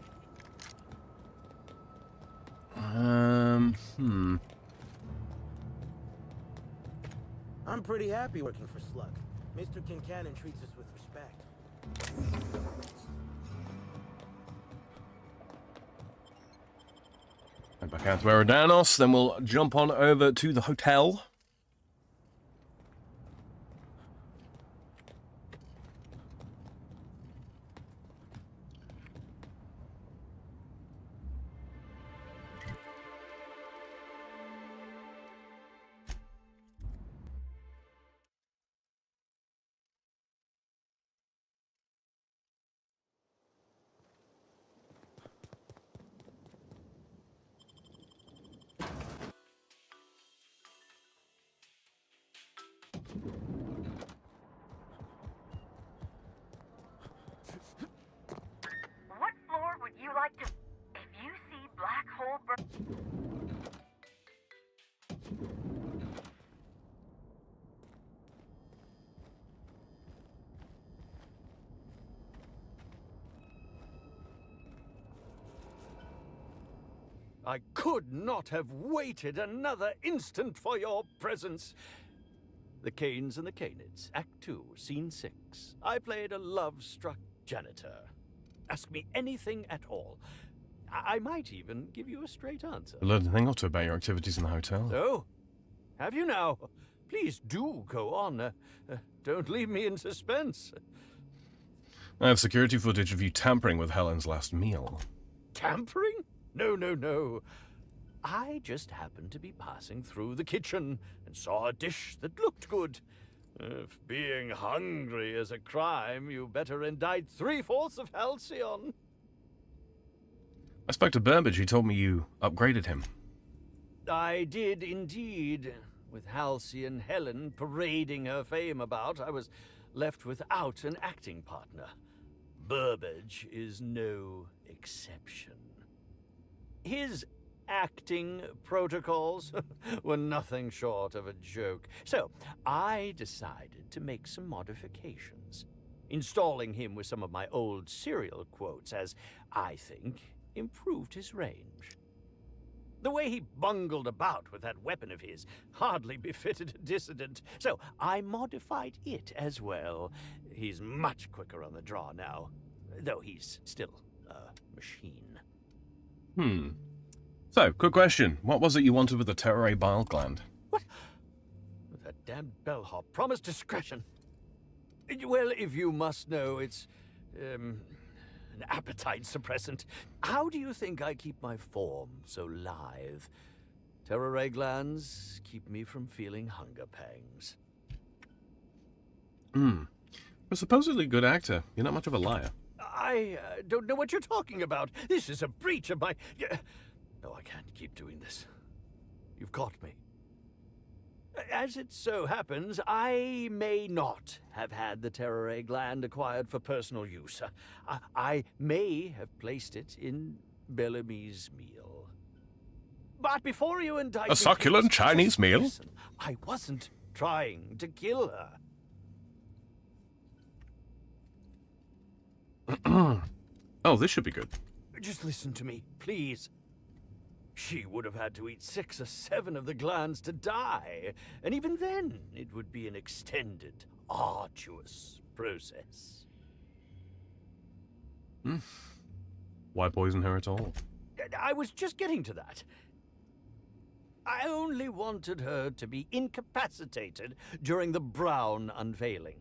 I'm pretty happy working for Slug. Mr. Kincannon treats us with respect. Head back out to Eridanos, then we'll jump on over to the hotel. What floor would you like to... If you see black hole... I could not have waited another instant for your presence. The Canes and the Canids, Act 2, Scene 6. I played a love-struck janitor. Ask me anything at all. I might even give you a straight answer. I learned a thing or two about your activities in the hotel. Oh, have you now? Please do go on. Don't leave me in suspense. I have security footage of you tampering with Helen's last meal. Tampering? No, no, no. I just happened to be passing through the kitchen and saw a dish that looked good. If being hungry is a crime, you better indict 3/4 of Halcyon. I spoke to Burbage. He told me you upgraded him. I did indeed. With Halcyon Helen parading her fame about, I was left without an acting partner. Burbage is no exception. His acting protocols were nothing short of a joke. So I decided to make some modifications, installing him with some of my old serial quotes, as I think improved his range. The way he bungled about with that weapon of his hardly befitted a dissident, so I modified it as well. He's much quicker on the draw now, though he's still a machine. So, quick question. What was it you wanted with the Terror bile gland? What? That damned bellhop promised discretion. Well, if you must know, it's, an appetite suppressant. How do you think I keep my form so lithe? Terror glands keep me from feeling hunger pangs. You're a supposedly good actor. You're not much of a liar. I don't know what you're talking about. This is a breach of my... No, I can't keep doing this. You've caught me. As it so happens, I may not have had the terror gland acquired for personal use. I may have placed it in Bellamy's meal. But before you indict me... A succulent Chinese meal? Listen, I wasn't trying to kill her. Oh, this should be good. Just listen to me, please. She would have had to eat 6 or 7 of the glands to die, and even then, it would be an extended, arduous process. Why poison her at all? I was just getting to that. I only wanted her to be incapacitated during the Brown unveiling.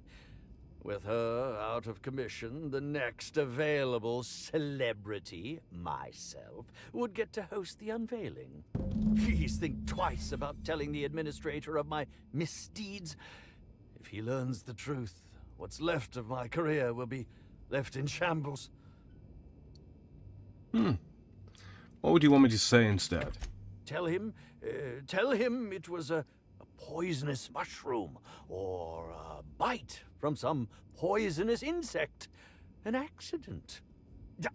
With her out of commission, the next available celebrity, myself, would get to host the unveiling. Please think twice about telling the administrator of my misdeeds. If he learns the truth, what's left of my career will be left in shambles. What would you want me to say instead? Tell him it was a poisonous mushroom, or a bite from some poisonous insect. An accident.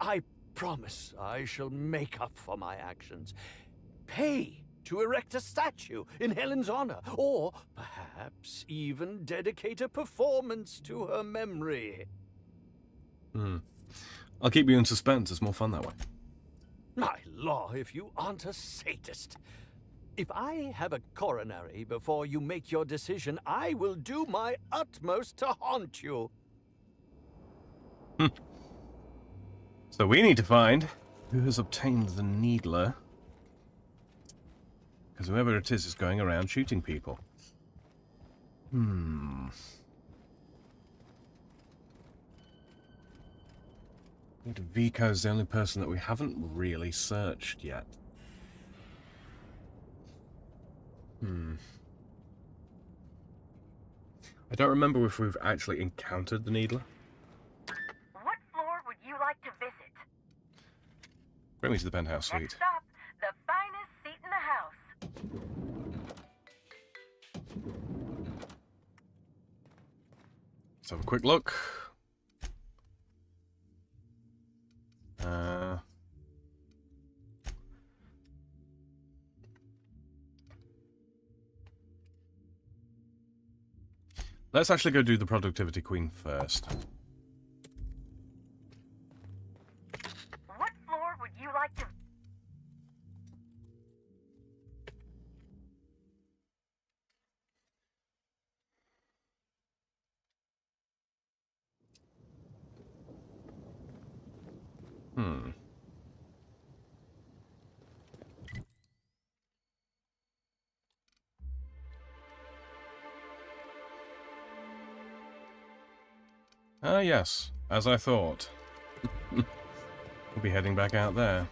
I promise I shall make up for my actions. Pay to erect a statue in Helen's honor, or perhaps even dedicate a performance to her memory. I'll keep you in suspense. It's more fun that way. My law, if you aren't a sadist. If I have a coronary before you make your decision, I will do my utmost to haunt you. So we need to find who has obtained the Needler. Because whoever it is going around shooting people. Vico's the only person that we haven't really searched yet. I don't remember if we've actually encountered the Needler. What floor would you like to visit? Bring me to the penthouse suite. Next up, the finest seat in the house. Let's have a quick look. Let's actually go do the Productivity Queen first. What floor would you like to... Ah, yes, as I thought. We'll be heading back out there.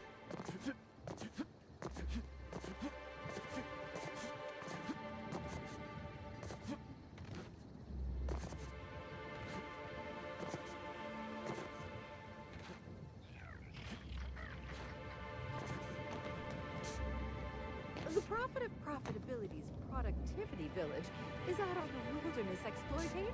One of Profitability's productivity village is out on the wilderness exploiting.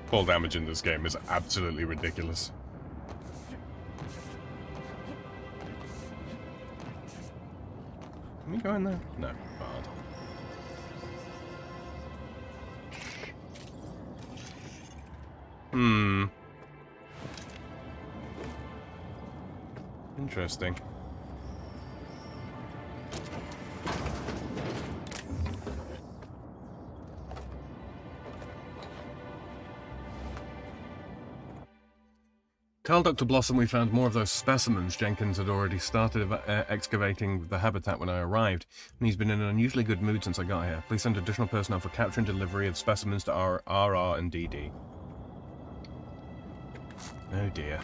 Fall damage in this game is absolutely ridiculous. Can we go in there? No. Bad. Interesting. Tell Dr. Blossom we found more of those specimens. Jenkins had already started excavating the habitat when I arrived, and he's been in an unusually good mood since I got here. Please send additional personnel for capture and delivery of specimens to RR and DD. Oh dear.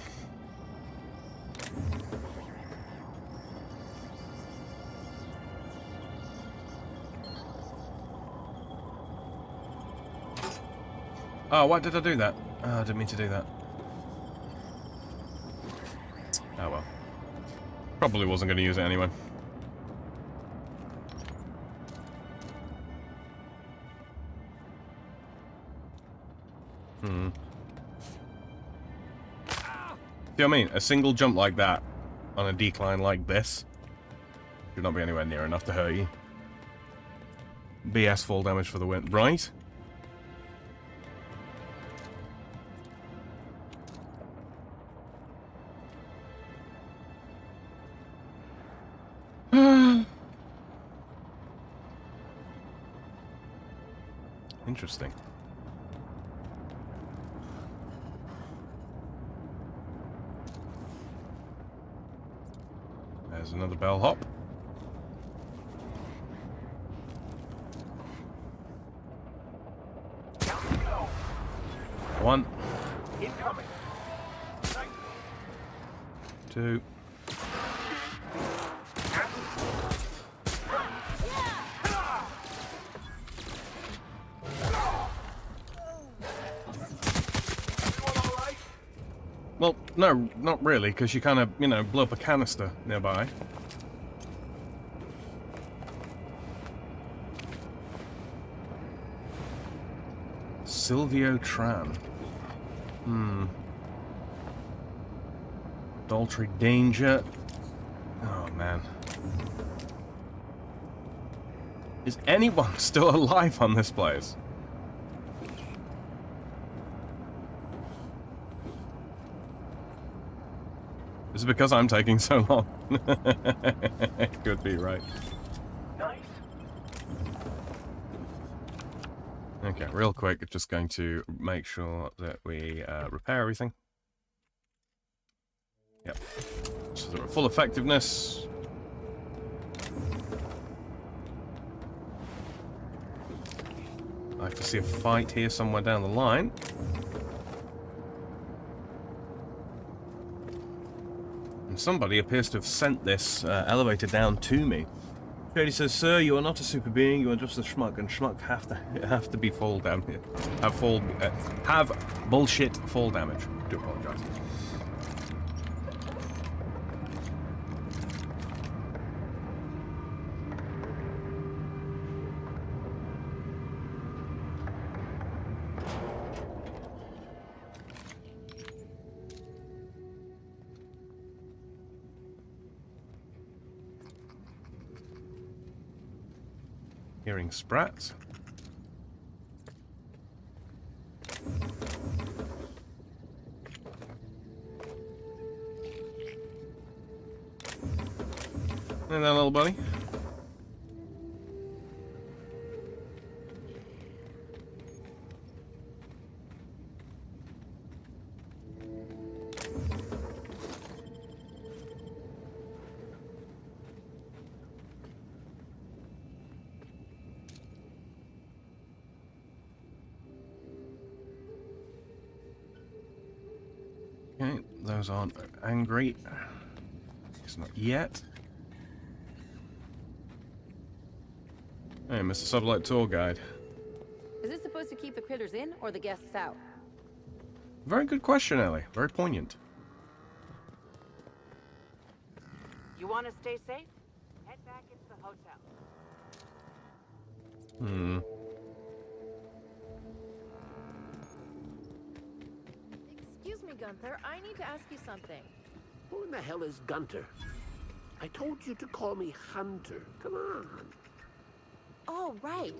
Oh, why did I do that? Oh, I didn't mean to do that. Oh well. Probably wasn't going to use it anyway. See what I mean? A single jump like that on a decline like this should not be anywhere near enough to hurt you. BS fall damage for the win, right? Interesting. There's another bellhop. One. Incoming. 2. Well, no, not really, because you kind of, you know, blow up a canister nearby. Silvio Tran. Adultery danger. Oh, man. Is anyone still alive on this place? Is it because I'm taking so long? Could be, right. Nice. Okay, real quick, just going to make sure that we repair everything. Yep. So that we're full effectiveness. I foresee a fight here somewhere down the line. And somebody appears to have sent this elevator down to me. Shady says, "Sir, you are not a super being. You are just a schmuck, and schmuck have to be fall damage. Have bullshit fall damage." I do apologize. Hearing sprats. And that little buddy. Okay, those aren't angry. It's not yet. Hey, Mr. Satellite Tour Guide. Is this supposed to keep the critters in or the guests out? Very good question, Ellie. Very poignant. You want to stay safe? Head back into the hotel. Hmm. Excuse me, Gunther. I need to ask you something. Who in the hell is Gunter? I told you to call me Hunter. Come on. Oh, right.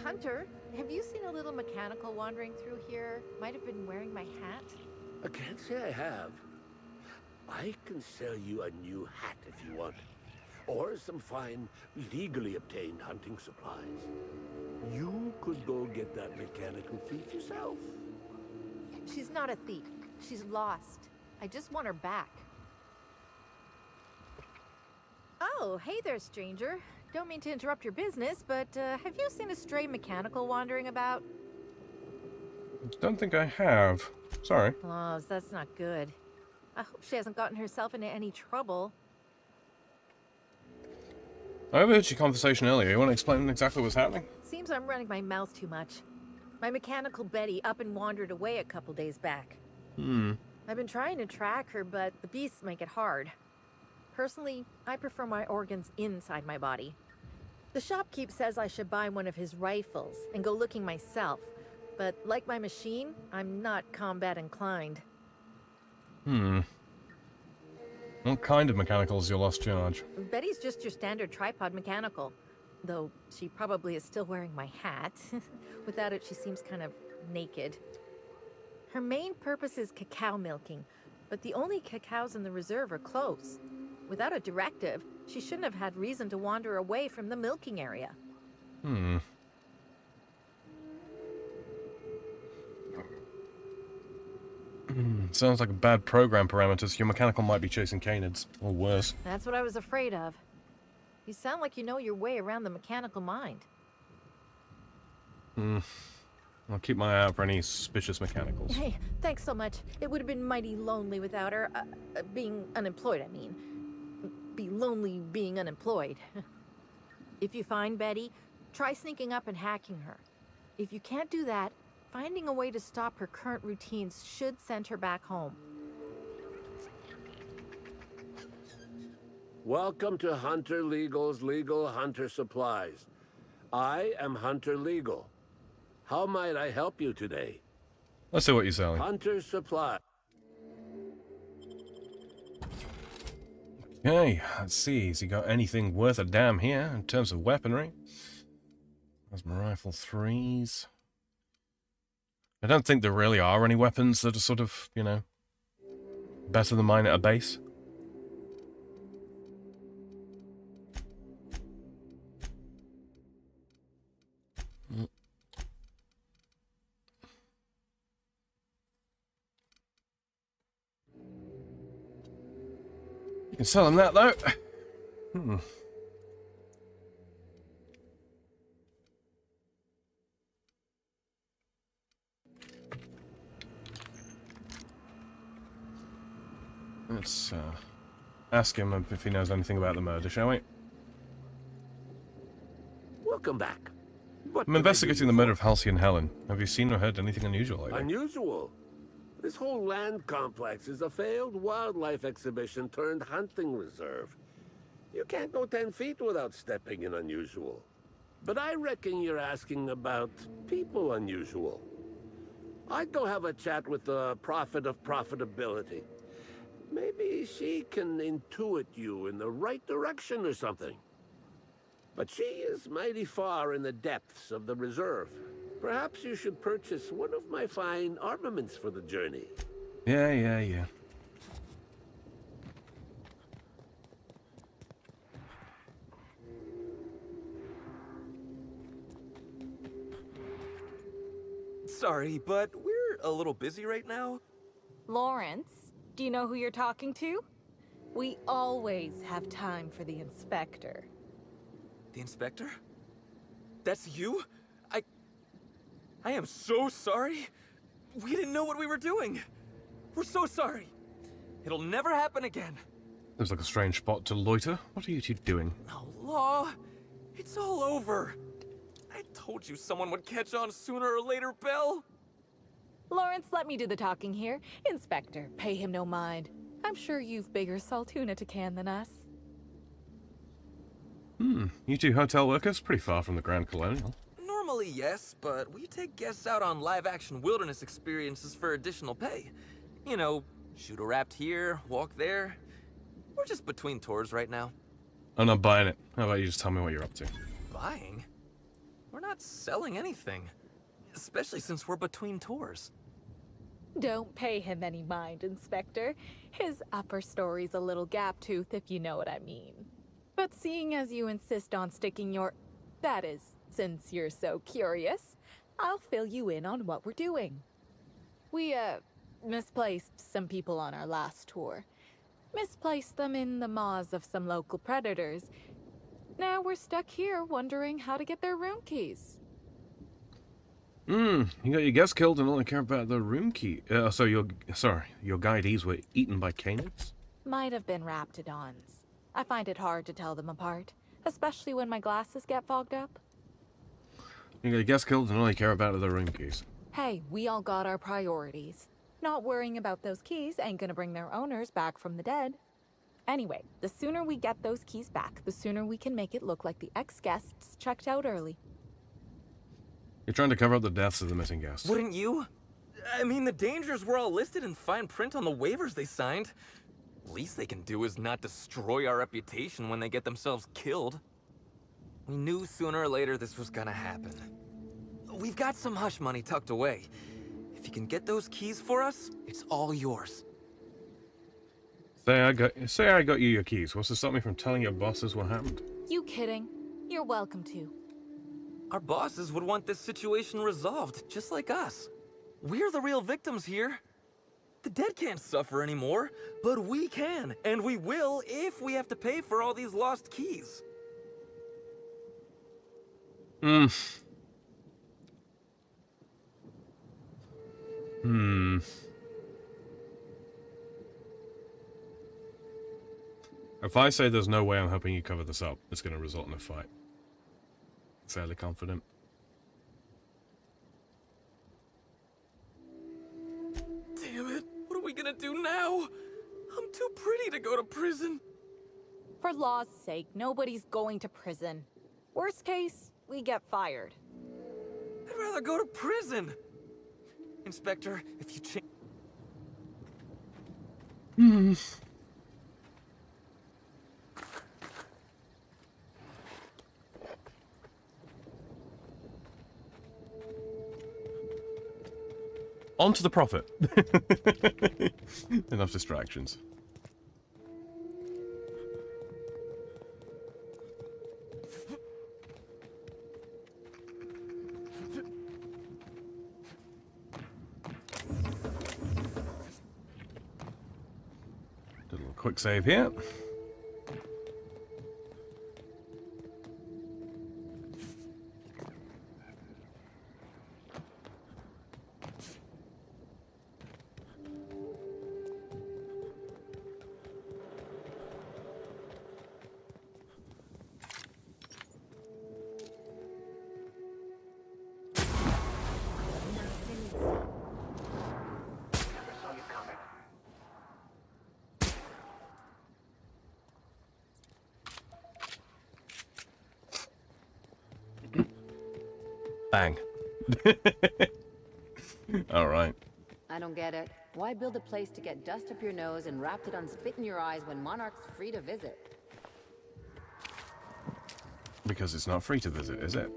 Hunter, have you seen a little mechanical wandering through here? Might have been wearing my hat. I can't say I have. I can sell you a new hat if you want. Or some fine, legally obtained hunting supplies. You could go get that mechanical thief yourself. She's not a thief. She's lost. I just want her back. Oh, hey there, stranger. Don't mean to interrupt your business, but have you seen a stray mechanical wandering about? Don't think I have. Sorry. Oh, that's not good. I hope she hasn't gotten herself into any trouble. I overheard your conversation earlier. You want to explain exactly what's happening? Seems I'm running my mouth too much. My mechanical Betty up and wandered away a couple days back. I've been trying to track her, but the beasts make it hard. Personally, I prefer my organs inside my body. The shopkeep says I should buy one of his rifles and go looking myself, but like my machine, I'm not combat inclined. What kind of mechanical is your lost charge? Betty's just your standard tripod mechanical, though she probably is still wearing my hat. Without it, she seems kind of naked. Her main purpose is cacao milking, but the only cacaos in the reserve are closed. Without a directive, she shouldn't have had reason to wander away from the milking area. Sounds like a bad program parameters. Your mechanical might be chasing canids, or worse. That's what I was afraid of. You sound like you know your way around the mechanical mind. I'll keep my eye out for any suspicious mechanicals. Hey, thanks so much. It would have been mighty lonely without her. Being unemployed, I mean. Be lonely being unemployed. If you find Betty, try sneaking up and hacking her. If you can't do that, finding a way to stop her current routines should send her back home. Welcome to Hunter Legal's Legal Hunter Supplies. I am Hunter Legal. How might I help you today? Let's see what you're selling. Hunter Supply. Okay, let's see. Has he got anything worth a damn here in terms of weaponry? There's my rifle 3s. I don't think there really are any weapons that are sort of, you know, better than mine at a base. You can sell him that, though. Let's ask him if he knows anything about the murder, shall we? Welcome back. I'm investigating the murder of Halcyon Helen. Have you seen or heard anything unusual lately? Unusual? This whole land complex is a failed wildlife exhibition turned hunting reserve. You can't go 10 feet without stepping in unusual. But I reckon you're asking about people unusual. I'd go have a chat with the prophet of profitability. Maybe she can intuit you in the right direction or something. But she is mighty far in the depths of the reserve. Perhaps you should purchase one of my fine armaments for the journey. Yeah. Sorry, but we're a little busy right now. Lawrence, do you know who you're talking to? We always have time for the inspector. The inspector? That's you? I am so sorry. We didn't know what we were doing. We're so sorry. It'll never happen again. Seems like a strange spot to loiter. What are you two doing? Oh, Law. It's all over. I told you someone would catch on sooner or later, Belle. Lawrence, let me do the talking here. Inspector, pay him no mind. I'm sure you've bigger saltuna to can than us. You two hotel workers? Pretty far from the Grand Colonial. Normally, yes, but we take guests out on live-action wilderness experiences for additional pay. You know, shoot a raft here, walk there. We're just between tours right now. I'm not buying it. How about you just tell me what you're up to? Buying? We're not selling anything. Especially since we're between tours. Don't pay him any mind, Inspector. His upper story's a little gap-toothed, if you know what I mean. But seeing as you insist on sticking your... That is, since you're so curious, I'll fill you in on what we're doing. We, misplaced some people on our last tour. Misplaced them in the maws of some local predators. Now we're stuck here wondering how to get their room keys. You got your guests killed and only care about the room key. So your guidees were eaten by canids? Might have been raptidons. I find it hard to tell them apart, especially when my glasses get fogged up. You got your guests killed and only care about the room keys. Hey, we all got our priorities. Not worrying about those keys ain't gonna bring their owners back from the dead. Anyway, the sooner we get those keys back, the sooner we can make it look like the ex-guests checked out early. You're trying to cover up the deaths of the missing guests. Wouldn't you? I mean, the dangers were all listed in fine print on the waivers they signed. Least they can do is not destroy our reputation when they get themselves killed. We knew sooner or later this was gonna happen. We've got some hush money tucked away. If you can get those keys for us, it's all yours. Say I got you your keys. What's to stop me from telling your bosses what happened? You kidding? You're welcome to. Our bosses would want this situation resolved, just like us. We're the real victims here. The dead can't suffer anymore, but we can, and we will if we have to pay for all these lost keys. If I say there's no way I'm helping you cover this up, it's going to result in a fight. Fairly confident. Damn it, what are we gonna do now? I'm too pretty to go to prison. For law's sake, nobody's going to prison. Worst case, we get fired. I'd rather go to prison. Inspector, if you change... On to the profit. Enough distractions. Did a little quick save here. Bang. All right. I don't get it. Why build a place to get dust up your nose and raptidon spit in your eyes when Monarch's free to visit? Because it's not free to visit, is it?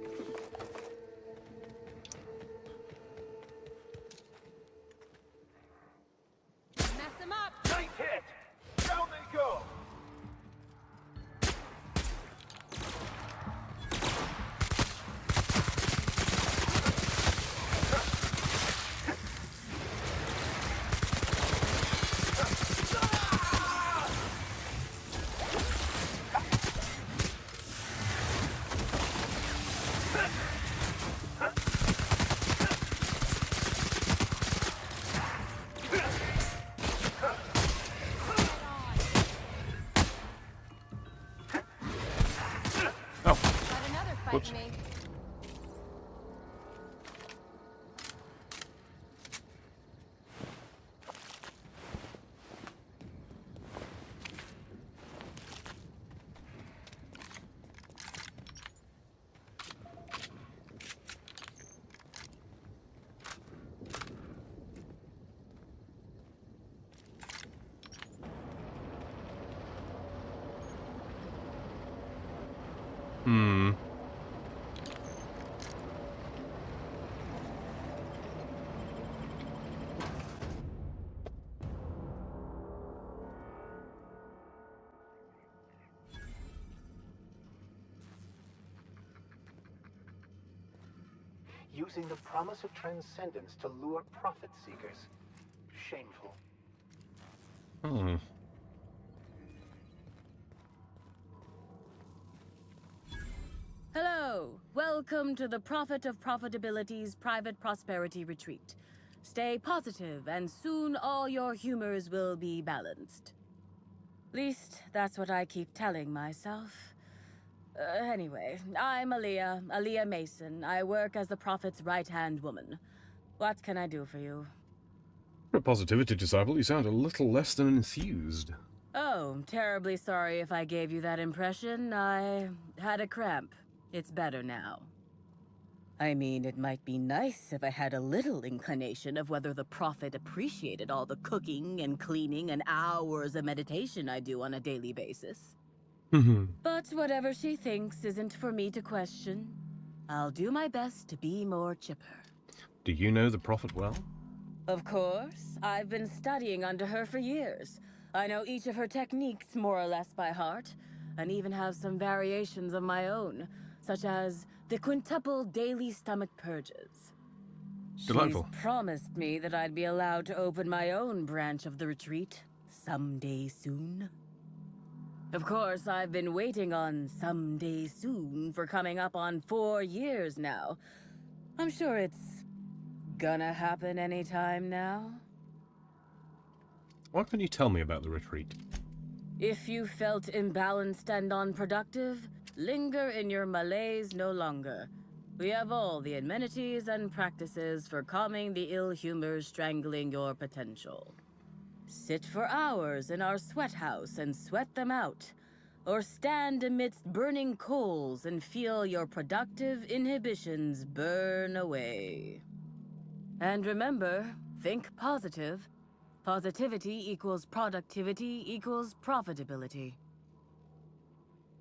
Mess him up! Nice hit! Down they go! Whoops. me. Hmm. Using the promise of transcendence to lure profit seekers. Shameful. Hmm. Hello, welcome to the Prophet of Profitability's Private Prosperity Retreat. Stay positive, and soon all your humors will be balanced. Least, that's what I keep telling myself. Anyway, I'm Aaliyah Mason. I work as the Prophet's right-hand woman. What can I do for you? For a positivity disciple, you sound a little less than enthused. Oh, terribly sorry if I gave you that impression. I had a cramp. It's better now. I mean, it might be nice if I had a little inclination of whether the Prophet appreciated all the cooking and cleaning and hours of meditation I do on a daily basis. But whatever she thinks isn't for me to question. I'll do my best to be more chipper. Do you know the Prophet well? Of course. I've been studying under her for years. I know each of her techniques more or less by heart, and even have some variations of my own, such as the quintuple daily stomach purges. Delightful. She's promised me that I'd be allowed to open my own branch of the retreat someday soon. Of course, I've been waiting on someday soon for coming up on 4 years now. I'm sure it's gonna happen anytime now. What can you tell me about the retreat? If you felt imbalanced and unproductive, linger in your malaise no longer. We have all the amenities and practices for calming the ill humors strangling your potential. Sit for hours in our sweat house and sweat them out, or stand amidst burning coals and feel your productive inhibitions burn away. And remember, think positive. Positivity equals productivity equals profitability.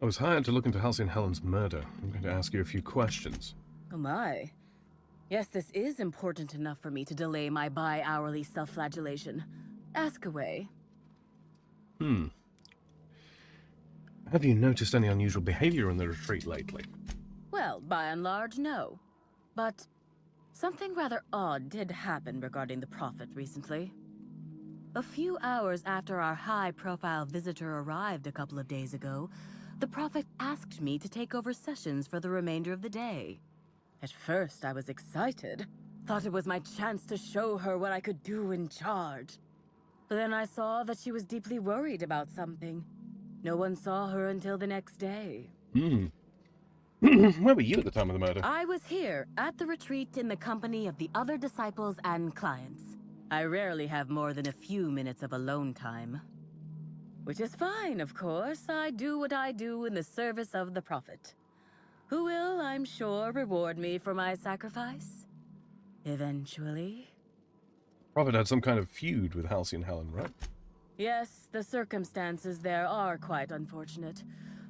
I was hired to look into Halcyon Helen's murder. I'm going to ask you a few questions. Oh my. Yes, this is important enough for me to delay my bi-hourly self-flagellation. Ask away. Have you noticed any unusual behavior in the retreat lately? Well, by and large, no. But something rather odd did happen regarding the Prophet recently. A few hours after our high-profile visitor arrived a couple of days ago, the Prophet asked me to take over sessions for the remainder of the day. At first, I was excited. Thought it was my chance to show her what I could do in charge. But then I saw that she was deeply worried about something. No one saw her until the next day. Where were you at the time of the murder? I was here, at the retreat in the company of the other disciples and clients. I rarely have more than a few minutes of alone time. Which is fine, of course. I do what I do in the service of the Prophet, who will, I'm sure, reward me for my sacrifice. Eventually. Prophet had some kind of feud with Halcyon Helen, right? Yes, the circumstances there are quite unfortunate.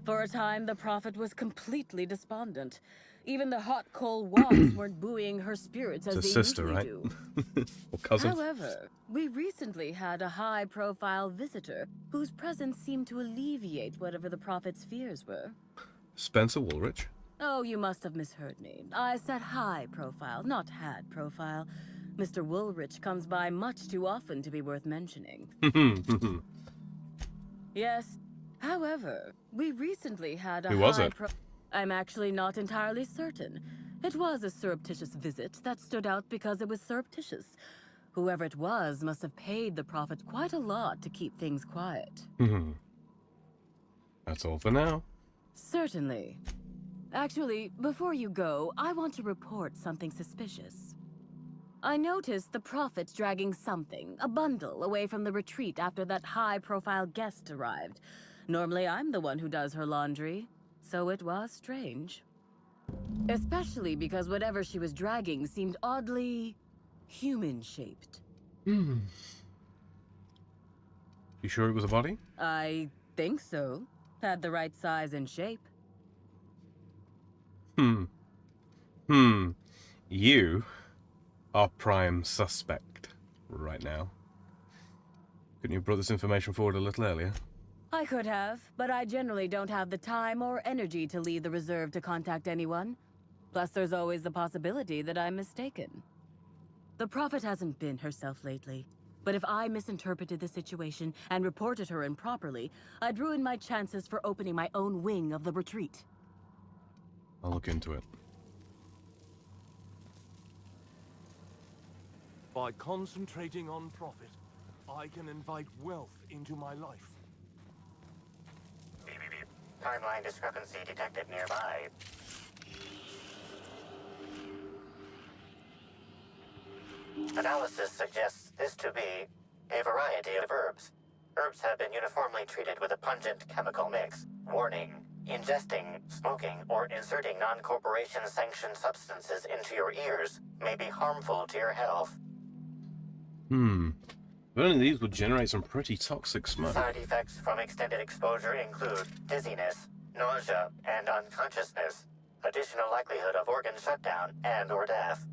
For a time, the Prophet was completely despondent. Even the hot coal wasps weren't buoying her spirits as It's a they sister, usually right? do. Or cousin. However, we recently had a high-profile visitor whose presence seemed to alleviate whatever the Prophet's fears were. Spencer Woolrich? Oh, you must have misheard me. I said high-profile, not had-profile. Mr. Woolrich comes by much too often to be worth mentioning. Yes, however, we recently had a Who was it? I'm actually not entirely certain. It was a surreptitious visit that stood out because it was surreptitious. Whoever it was must have paid the Prophet quite a lot to keep things quiet. That's all for now. Certainly. Actually, before you go, I want to report something suspicious. I noticed the Prophet's dragging something, a bundle, away from the retreat after that high-profile guest arrived. Normally, I'm the one who does her laundry, so it was strange. Especially because whatever she was dragging seemed oddly human-shaped. You sure it was a body? I think so. Had the right size and shape. You are prime suspect right now. Couldn't you have brought this information forward a little earlier? I could have, but I generally don't have the time or energy to leave the reserve to contact anyone. Plus, there's always the possibility that I'm mistaken. The Prophet hasn't been herself lately, but if I misinterpreted the situation and reported her improperly, I'd ruin my chances for opening my own wing of the retreat. I'll look into it. By concentrating on profit, I can invite wealth into my life. Timeline discrepancy detected nearby. Analysis suggests this to be a variety of herbs. Herbs have been uniformly treated with a pungent chemical mix. Warning: ingesting, smoking, or inserting non-corporation sanctioned substances into your ears may be harmful to your health. Burning these would generate some pretty toxic smoke. Side effects from extended exposure include dizziness, nausea, and unconsciousness. Additional likelihood of organ shutdown and/or death.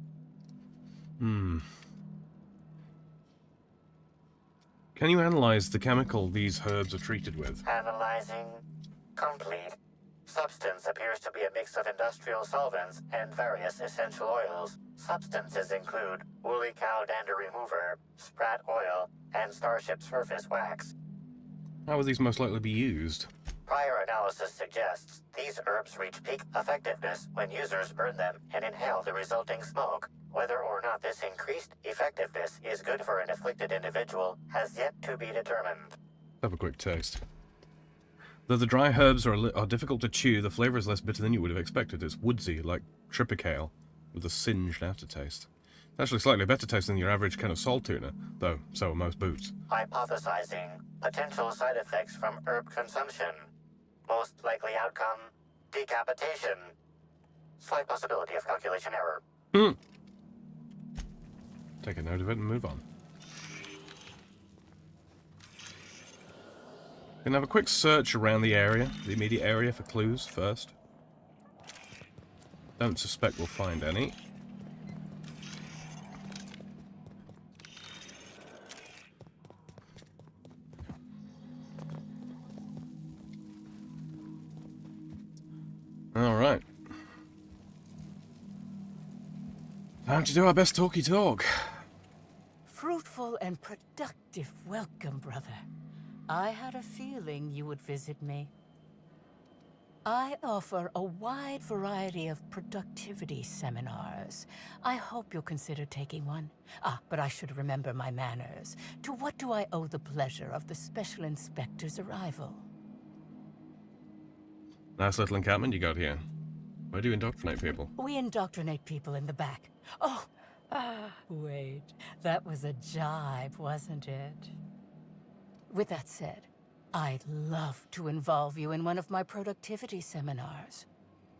Can you analyze the chemical these herbs are treated with? Analyzing. Complete. Substance appears to be a mix of industrial solvents and various essential oils. Substances include woolly cow dander remover, sprat oil, and starship surface wax. How would these most likely be used? Prior analysis suggests these herbs reach peak effectiveness when users burn them and inhale the resulting smoke. Whether or not this increased effectiveness is good for an afflicted individual has yet to be determined. Have a quick taste. Though the dry herbs are difficult to chew, the flavor is less bitter than you would have expected. It's woodsy, like tripicale, with a singed aftertaste. It's actually slightly better taste than your average can of salt tuna, though so are most boots. Hypothesizing potential side effects from herb consumption. Most likely outcome, decapitation. Slight possibility of calculation error. Take a note of it and move on. Gonna have a quick search around the area, the immediate area, for clues first. Don't suspect we'll find any. Alright. Time to do our best talky talk. Fruitful and productive welcome, brother. I had a feeling you would visit me. I offer a wide variety of productivity seminars. I hope you'll consider taking one. But I should remember my manners. To what do I owe the pleasure of the Special Inspector's arrival? Nice little encampment you got here. Where do you indoctrinate people? We indoctrinate people in the back. Wait. That was a jibe, wasn't it? With that said, I'd love to involve you in one of my productivity seminars.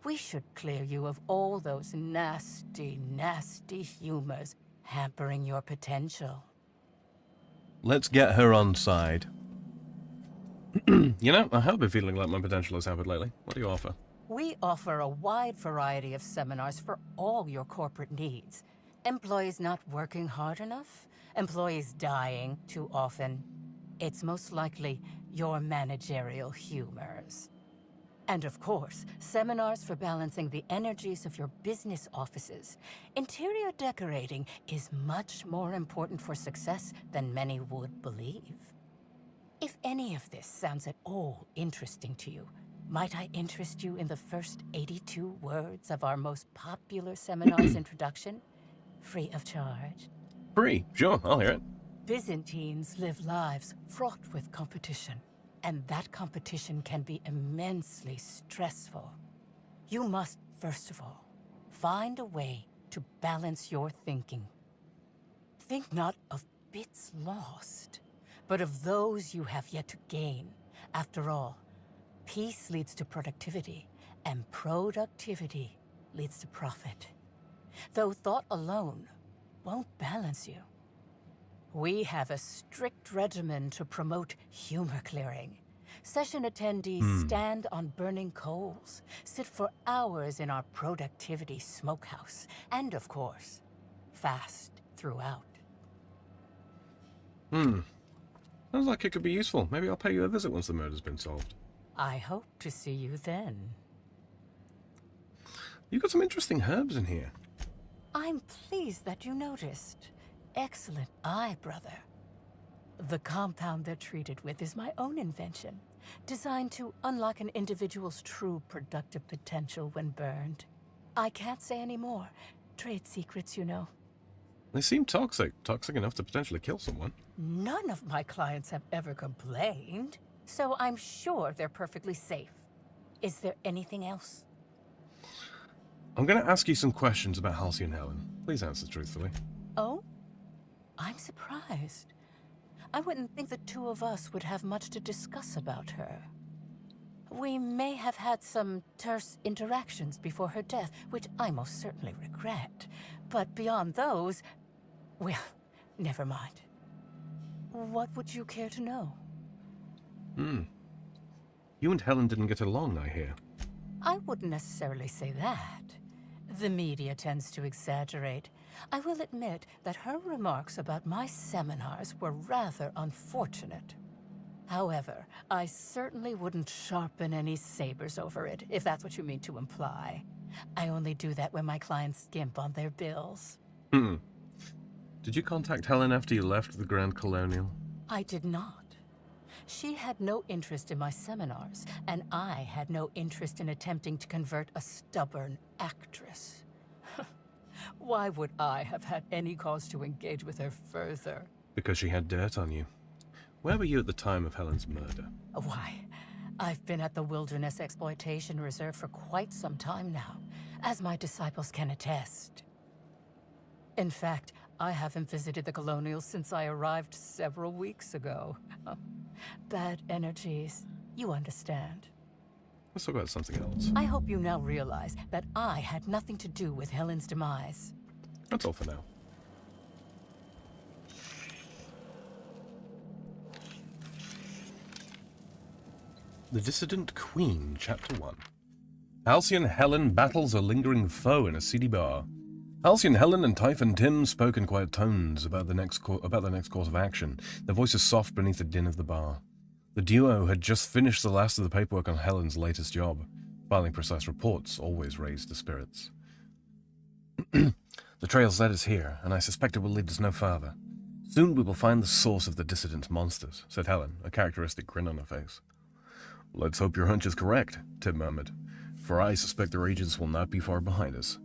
We should clear you of all those nasty, nasty humors hampering your potential. Let's get her on side. You know, I have been feeling like my potential has hampered lately. What do you offer? We offer a wide variety of seminars for all your corporate needs. Employees not working hard enough? Employees dying too often? It's most likely your managerial humors. And of course, seminars for balancing the energies of your business offices. Interior decorating is much more important for success than many would believe. If any of this sounds at all interesting to you, might I interest you in the first 82 words of our most popular seminar's introduction? Free of charge. Free? Sure, I'll hear it. Byzantines live lives fraught with competition, and that competition can be immensely stressful. You must, first of all, find a way to balance your thinking. Think not of bits lost, but of those you have yet to gain. After all, peace leads to productivity, and productivity leads to profit. Though thought alone won't balance you. We have a strict regimen to promote humor clearing. Session attendees stand on burning coals, sit for hours in our productivity smokehouse, and of course, fast throughout. Sounds like it could be useful. Maybe I'll pay you a visit once the murder's been solved. I hope to see you then. You've got some interesting herbs in here. I'm pleased that you noticed. Excellent eye, brother. The compound they're treated with is my own invention, designed to unlock an individual's true productive potential when burned. I can't say any more. Trade secrets, you know. They seem toxic enough to potentially kill someone. None of my clients have ever complained, so I'm sure they're perfectly safe. Is there anything else? I'm going to ask you some questions about Halcyon Helen. Please answer truthfully. Oh? I'm surprised. I wouldn't think the two of us would have much to discuss about her. We may have had some terse interactions before her death, which I most certainly regret. But beyond those, well, never mind. What would you care to know? You and Helen didn't get along, I hear. I wouldn't necessarily say that. The media tends to exaggerate. I will admit that her remarks about my seminars were rather unfortunate. However, I certainly wouldn't sharpen any sabers over it, if that's what you mean to imply. I only do that when my clients skimp on their bills. Did you contact Helen after you left the Grand Colonial? I did not. She had no interest in my seminars, and I had no interest in attempting to convert a stubborn actress. Why would I have had any cause to engage with her further? Because she had dirt on you. Where were you at the time of Helen's murder? Why, I've been at the Wilderness Exploitation Reserve for quite some time now, as my disciples can attest. In fact, I haven't visited the Colonials since I arrived several weeks ago. Bad energies, you understand. Let's talk about something else. I hope you now realize that I had nothing to do with Helen's demise. That's all for now. The Dissident Queen, Chapter 1. Halcyon Helen battles a lingering foe in a seedy bar. Halcyon Helen and Typhon Tim spoke in quiet tones about the next course of action, their voices soft beneath the din of the bar. The duo had just finished the last of the paperwork on Helen's latest job. Filing precise reports always raised the spirits. The trail's led us here, and I suspect it will lead us no farther. Soon we will find the source of the dissident monsters, said Helen, a characteristic grin on her face. Let's hope your hunch is correct, Tim murmured, for I suspect their agents will not be far behind us.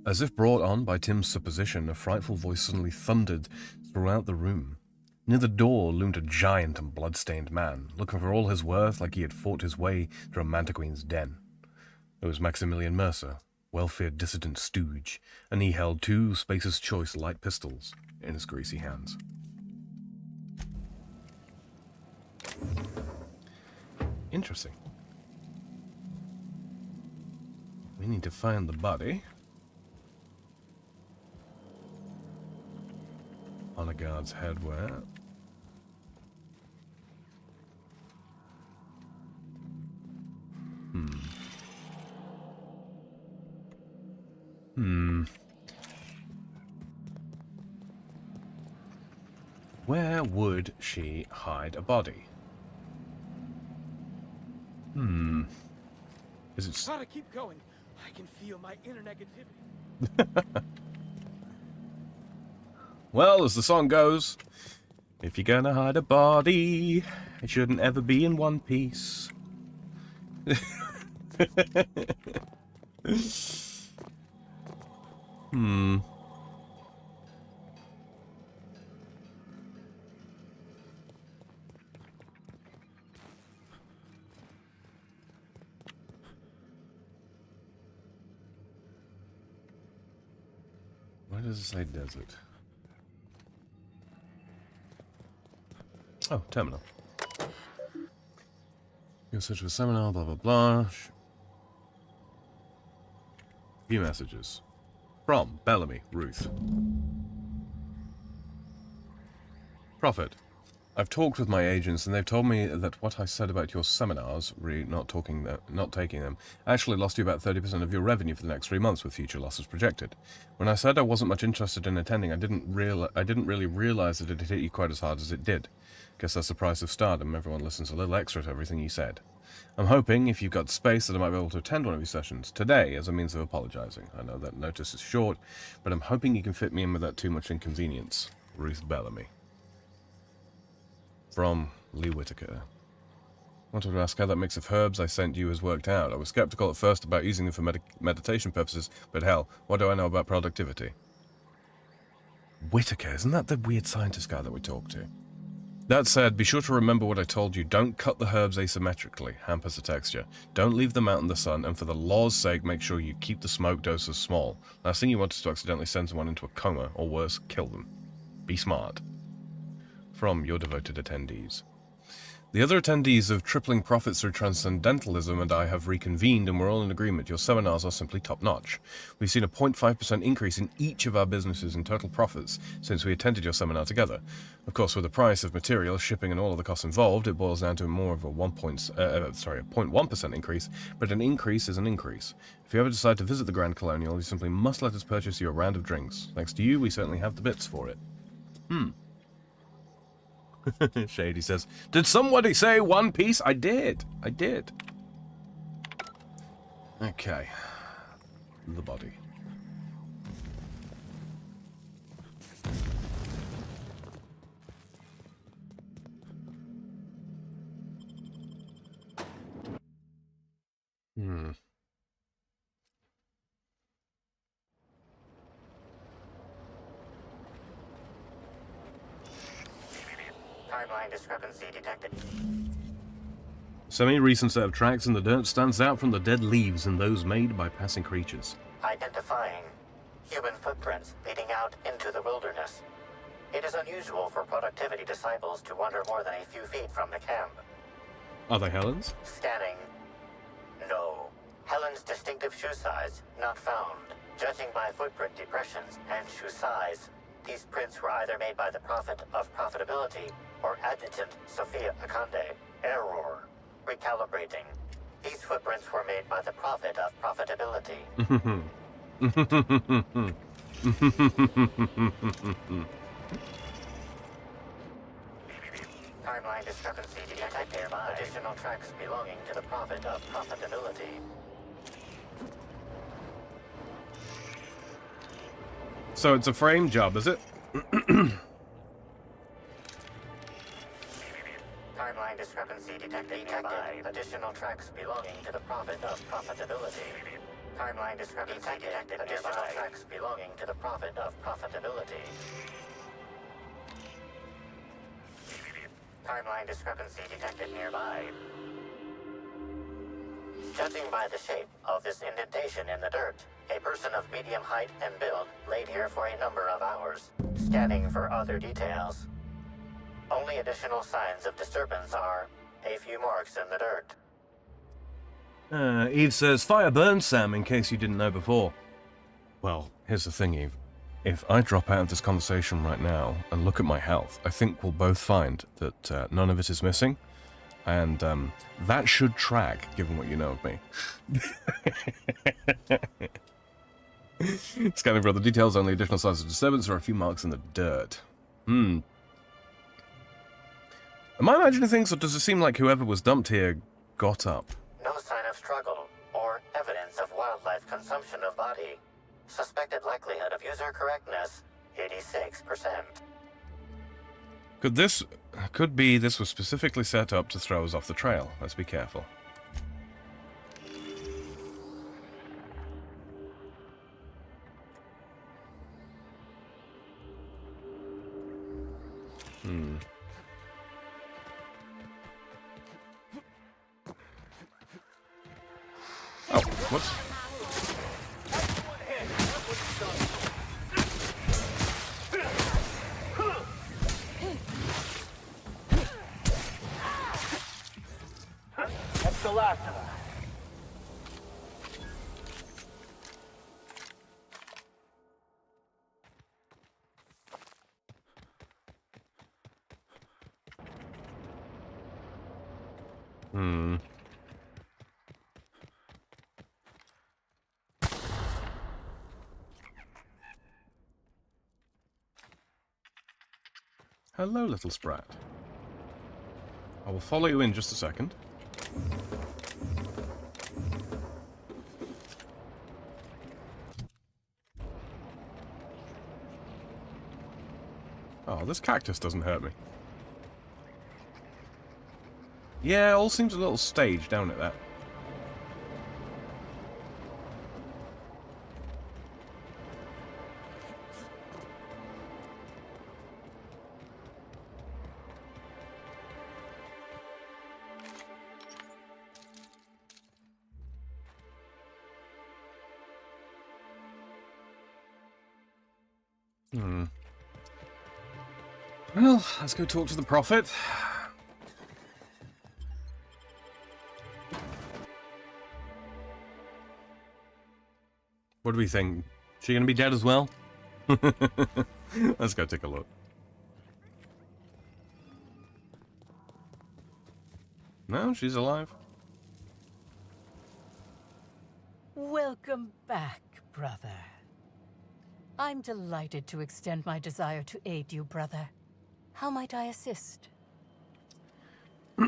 As if brought on by Tim's supposition, a frightful voice suddenly thundered throughout the room. Near the door loomed a giant and blood-stained man, looking for all his worth like he had fought his way through a Mantiqueen's den. It was Maximilian Mercer, well-feared dissident stooge, and he held 2 Spacer's Choice light pistols in his greasy hands. Interesting. We need to find the body. On a guard's head where? Where would she hide a body? Is it... Gotta keep going. I can feel my inner negativity. Well, as the song goes, if you're gonna hide a body, it shouldn't ever be in one piece. Why does it say desert? Oh, terminal. You'll search for seminar, blah, blah, blah. Few messages. From Bellamy, Ruth. Prophet. I've talked with my agents, and they've told me that what I said about your seminars, not taking them, actually lost you about 30% of your revenue for the next 3 months, with future losses projected. When I said I wasn't much interested in attending, I didn't really realize that it hit you quite as hard as it did. Guess that's the price of stardom. Everyone listens a little extra to everything you said. I'm hoping, if you've got space, that I might be able to attend one of your sessions today as a means of apologizing. I know that notice is short, but I'm hoping you can fit me in without too much inconvenience. Ruth Bellamy. From Lee Whitaker. Wanted to ask how that mix of herbs I sent you has worked out. I was skeptical at first about using them for meditation purposes, but hell, what do I know about productivity? Whitaker, isn't that the weird scientist guy that we talked to? That said, be sure to remember what I told you. Don't cut the herbs asymmetrically. Hampers the texture. Don't leave them out in the sun, and for the law's sake, make sure you keep the smoke doses small. Last thing you want is to accidentally send someone into a coma, or worse, kill them. Be smart. From your devoted attendees. The other attendees of Tripling Profits Through Transcendentalism and I have reconvened, and we're all in agreement. Your seminars are simply top-notch. We've seen a 0.5% increase in each of our businesses in total profits since we attended your seminar together. Of course, with the price of materials, shipping, and all of the costs involved, it boils down to more of a 0.1% increase, but an increase is an increase. If you ever decide to visit the Grand Colonial, you simply must let us purchase you a round of drinks. Thanks to you, we certainly have the bits for it. Shady says, did somebody say One Piece? I did. Okay. The body. Timeline discrepancy detected. Semi-recent set of tracks in the dirt stands out from the dead leaves and those made by passing creatures. Identifying human footprints leading out into the wilderness. It is unusual for productivity disciples to wander more than a few feet from the camp. Are they Helen's? Scanning. No. Helen's distinctive shoe size not found. Judging by footprint depressions and shoe size, these prints were either made by the Prophet of Profitability or Adjutant Sophia Akande. Error. Recalibrating. These footprints were made by the Prophet of Profitability. Timeline discrepancy detected nearby. Additional tracks belonging to the Prophet of Profitability. So it's a frame job, is it? Timeline discrepancy detected nearby. Additional tracks belonging to the Prophet of Profitability. Timeline discrepancy detected. Additional tracks belonging to the Prophet of Profitability. Timeline discrepancy detected nearby. Judging by the shape of this indentation in the dirt, a person of medium height and build laid here for a number of hours, scanning for other details. Only additional signs of disturbance are a few marks in the dirt. Eve says, fire burns, Sam, in case you didn't know before. Well, here's the thing, Eve. If I drop out of this conversation right now and look at my health, I think we'll both find that none of it is missing. And that should track, given what you know of me. Scanning for other details, only additional signs of disturbance or a few marks in the dirt. Am I imagining things, or does it seem like whoever was dumped here got up? No sign of struggle or evidence of wildlife consumption of body. Suspected likelihood of user correctness, 86%. Could be this was specifically set up to throw us off the trail. Let's be careful. Oh, whoops. the last of us. Hello, little sprat. I will follow you in just a second. Oh, this cactus doesn't hurt me. Yeah, it all seems a little staged, don't it, that? Well, let's go talk to the Prophet. What do we think? Is she going to be dead as well? Let's go take a look. No, she's alive. Welcome back, brother. I'm delighted to extend my desire to aid you, brother. How might I assist?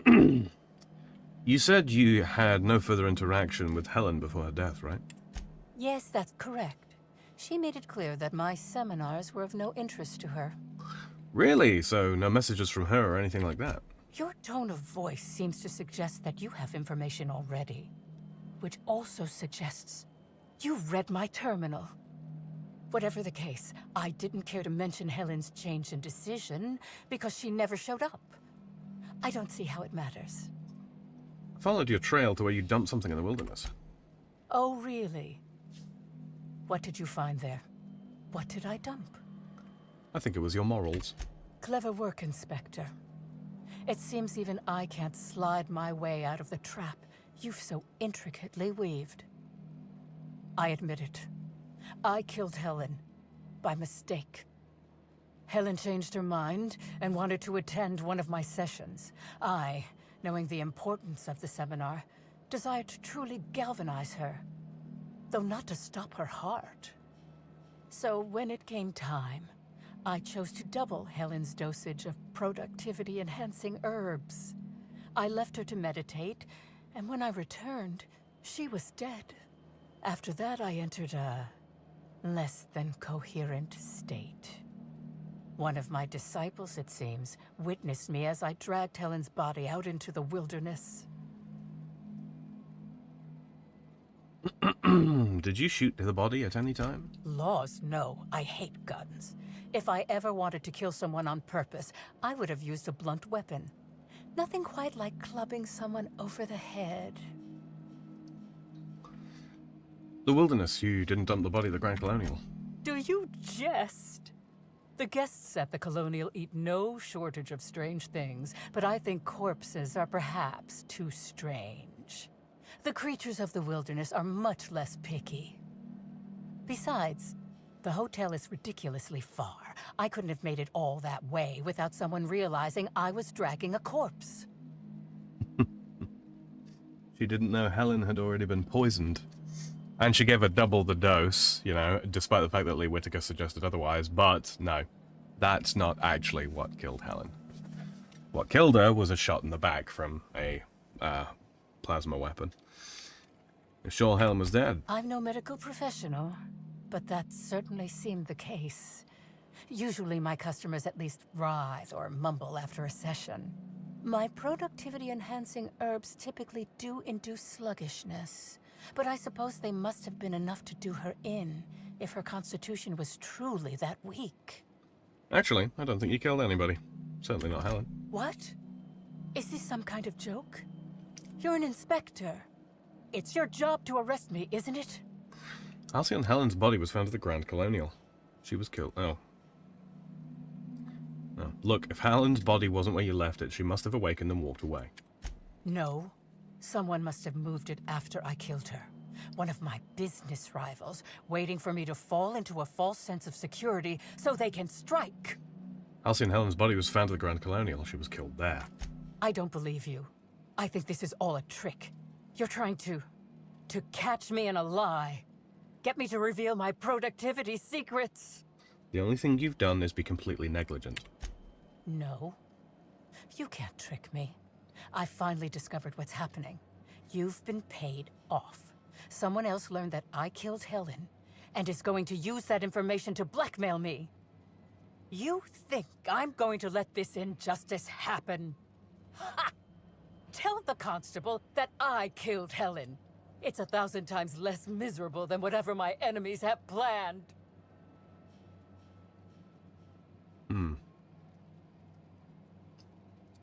You said you had no further interaction with Helen before her death, right? Yes, that's correct. She made it clear that my seminars were of no interest to her. Really? So no messages from her or anything like that? Your tone of voice seems to suggest that you have information already, which also suggests you've read my terminal. Whatever the case, I didn't care to mention Helen's change in decision because she never showed up. I don't see how it matters. I followed your trail to where you dumped something in the wilderness. Oh, really? What did you find there? What did I dump? I think it was your morals. Clever work, Inspector. It seems even I can't slide my way out of the trap you've so intricately weaved. I admit it. I killed Helen by mistake. Helen changed her mind and wanted to attend one of my sessions. I, knowing the importance of the seminar, desired to truly galvanize her, though not to stop her heart. So when it came time, I chose to double Helen's dosage of productivity-enhancing herbs. I left her to meditate, and when I returned, she was dead. After that, I entered a less than coherent state. One of my disciples, it seems, witnessed me as I dragged Helen's body out into the wilderness. Did you shoot the body at any time? Laws, no. I hate guns. If I ever wanted to kill someone on purpose, I would have used a blunt weapon. Nothing quite like clubbing someone over the head. The wilderness, you didn't dump the body at the Grand Colonial. Do you jest? The guests at the Colonial eat no shortage of strange things, but I think corpses are perhaps too strange. The creatures of the wilderness are much less picky. Besides, the hotel is ridiculously far. I couldn't have made it all that way without someone realizing I was dragging a corpse. She didn't know Helen had already been poisoned. And she gave her double the dose, you know, despite the fact that Lee Whittaker suggested otherwise. But no, that's not actually what killed Helen. What killed her was a shot in the back from a plasma weapon. You're sure Helen was dead? I'm no medical professional, but that certainly seemed the case. Usually my customers at least writhe or mumble after a session. My productivity-enhancing herbs typically do induce sluggishness, but I suppose they must have been enough to do her in, if her constitution was truly that weak. Actually, I don't think you killed anybody. Certainly not Helen. What? Is this some kind of joke? You're an inspector. It's your job to arrest me, isn't it? Halcyon Helen's body was found at the Grand Colonial. She was killed. Oh. Look, if Helen's body wasn't where you left it, she must have awakened and walked away. No. Someone must have moved it after I killed her. One of my business rivals, waiting for me to fall into a false sense of security so they can strike. Halcyon Helen's body was found at the Grand Colonial. She was killed there. I don't believe you. I think this is all a trick. You're trying to catch me in a lie. Get me to reveal my productivity secrets. The only thing you've done is be completely negligent. No. You can't trick me. I finally discovered what's happening. You've been paid off. Someone else learned that I killed Helen and is going to use that information to blackmail me. You think I'm going to let this injustice happen? Ha! Tell the constable that I killed Helen. It's 1,000 times less miserable than whatever my enemies have planned.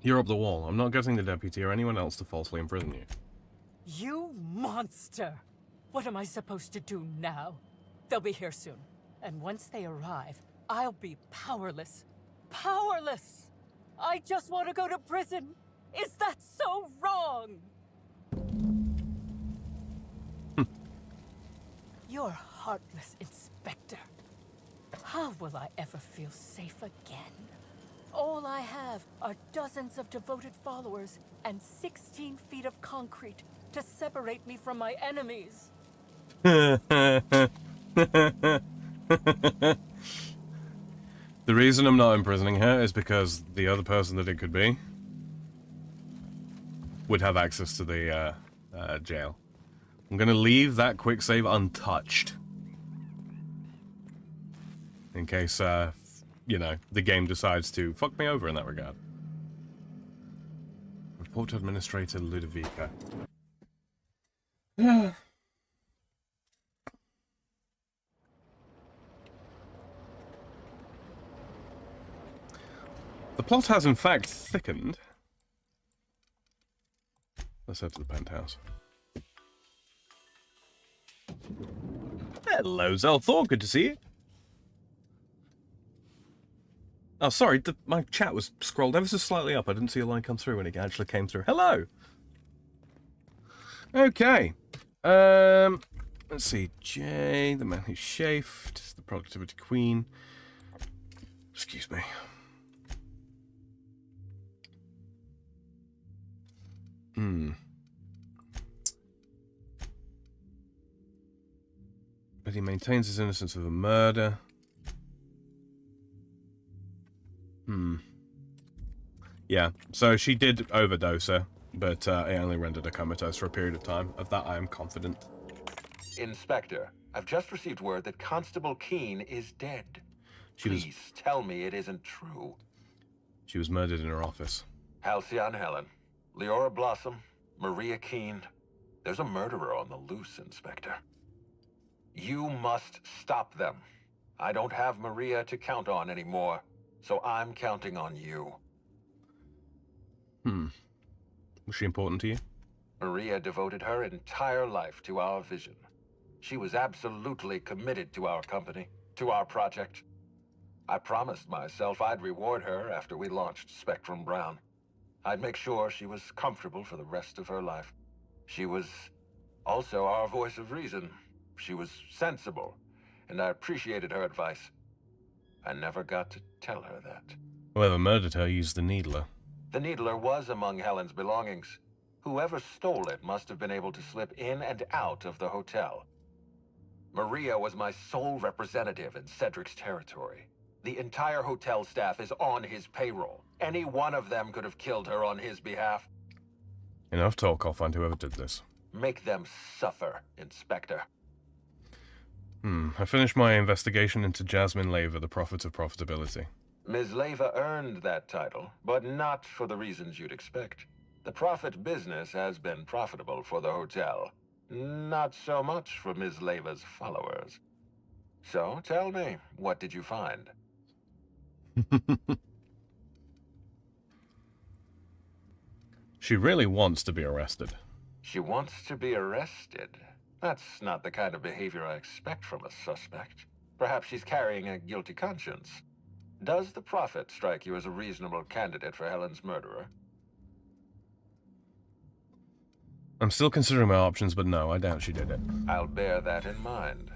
You're up the wall. I'm not getting the deputy or anyone else to falsely imprison you. You monster! What am I supposed to do now? They'll be here soon. And once they arrive, I'll be powerless. Powerless! I just want to go to prison! Is that so wrong? You're heartless, Inspector. How will I ever feel safe again? All I have are dozens of devoted followers and 16 feet of concrete to separate me from my enemies. The reason I'm not imprisoning her is because the other person that it could be would have access to the jail. I'm going to leave that quick save untouched. In case, you know, the game decides to fuck me over in that regard. Report to Administrator Ludovica. The plot has in fact thickened. Let's head to the penthouse. Hello, Zelthor. Good to see you. Oh, sorry. My chat was scrolled ever so slightly up. I didn't see a line come through when it actually came through. Hello. Okay. Let's see. Jay, the man who chafed, the productivity queen. Excuse me. But he maintains his innocence of a murder. Yeah, so she did overdose her, but it only rendered her comatose for a period of time. Of that I am confident. Inspector, I've just received word that Constable Keene is dead. Please tell me it isn't true. She was murdered in her office. Halcyon Helen, Leora Blossom, Maria Keene. There's a murderer on the loose, Inspector. You must stop them. I don't have Maria to count on anymore, so I'm counting on you. Was she important to you? Maria devoted her entire life to our vision. She was absolutely committed to our company, to our project. I promised myself I'd reward her after we launched Spectrum Brown. I'd make sure she was comfortable for the rest of her life. She was also our voice of reason. She was sensible, and I appreciated her advice. I never got to tell her that. Whoever murdered her used the Needler. The Needler was among Helen's belongings. Whoever stole it must have been able to slip in and out of the hotel. Maria was my sole representative in Cedric's territory. The entire hotel staff is on his payroll. Any one of them could have killed her on his behalf. Enough talk, I'll find whoever did this. Make them suffer, Inspector. I finished my investigation into Jasmine Leyva, the Prophet of Profitability. Ms. Leyva earned that title, but not for the reasons you'd expect. The profit business has been profitable for the hotel. Not so much for Ms. Leyva's followers. So, tell me, what did you find? She really wants to be arrested. She wants to be arrested? That's not the kind of behavior I expect from a suspect. Perhaps she's carrying a guilty conscience. Does the Prophet strike you as a reasonable candidate for Helen's murderer? I'm still considering my options, but no, I doubt she did it. I'll bear that in mind.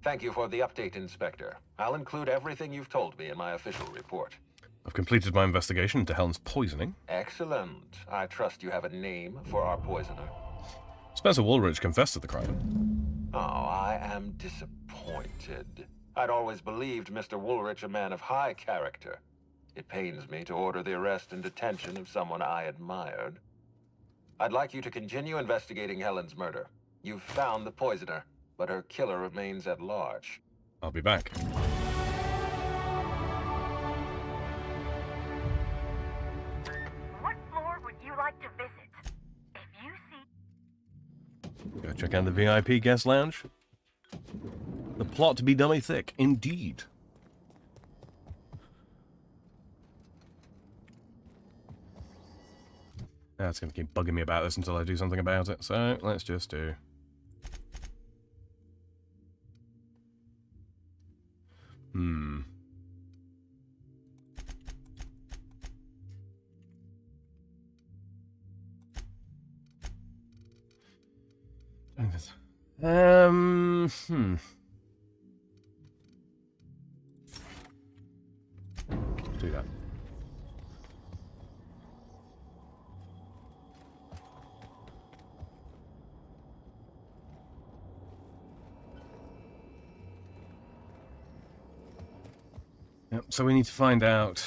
Thank you for the update, Inspector. I'll include everything you've told me in my official report. I've completed my investigation into Helen's poisoning. Excellent. I trust you have a name for our poisoner. Spencer Woolrich confessed to the crime. Oh, I am disappointed. I'd always believed Mr. Woolrich a man of high character. It pains me to order the arrest and detention of someone I admired. I'd like you to continue investigating Helen's murder. You've found the poisoner, but her killer remains at large. I'll be back. What floor would you like to visit? If you see... Go check out the VIP guest lounge. The plot to be dummy thick, indeed. That's going to keep bugging me about this until I do something about it, so let's just do... Do that. Yep, so we need to find out...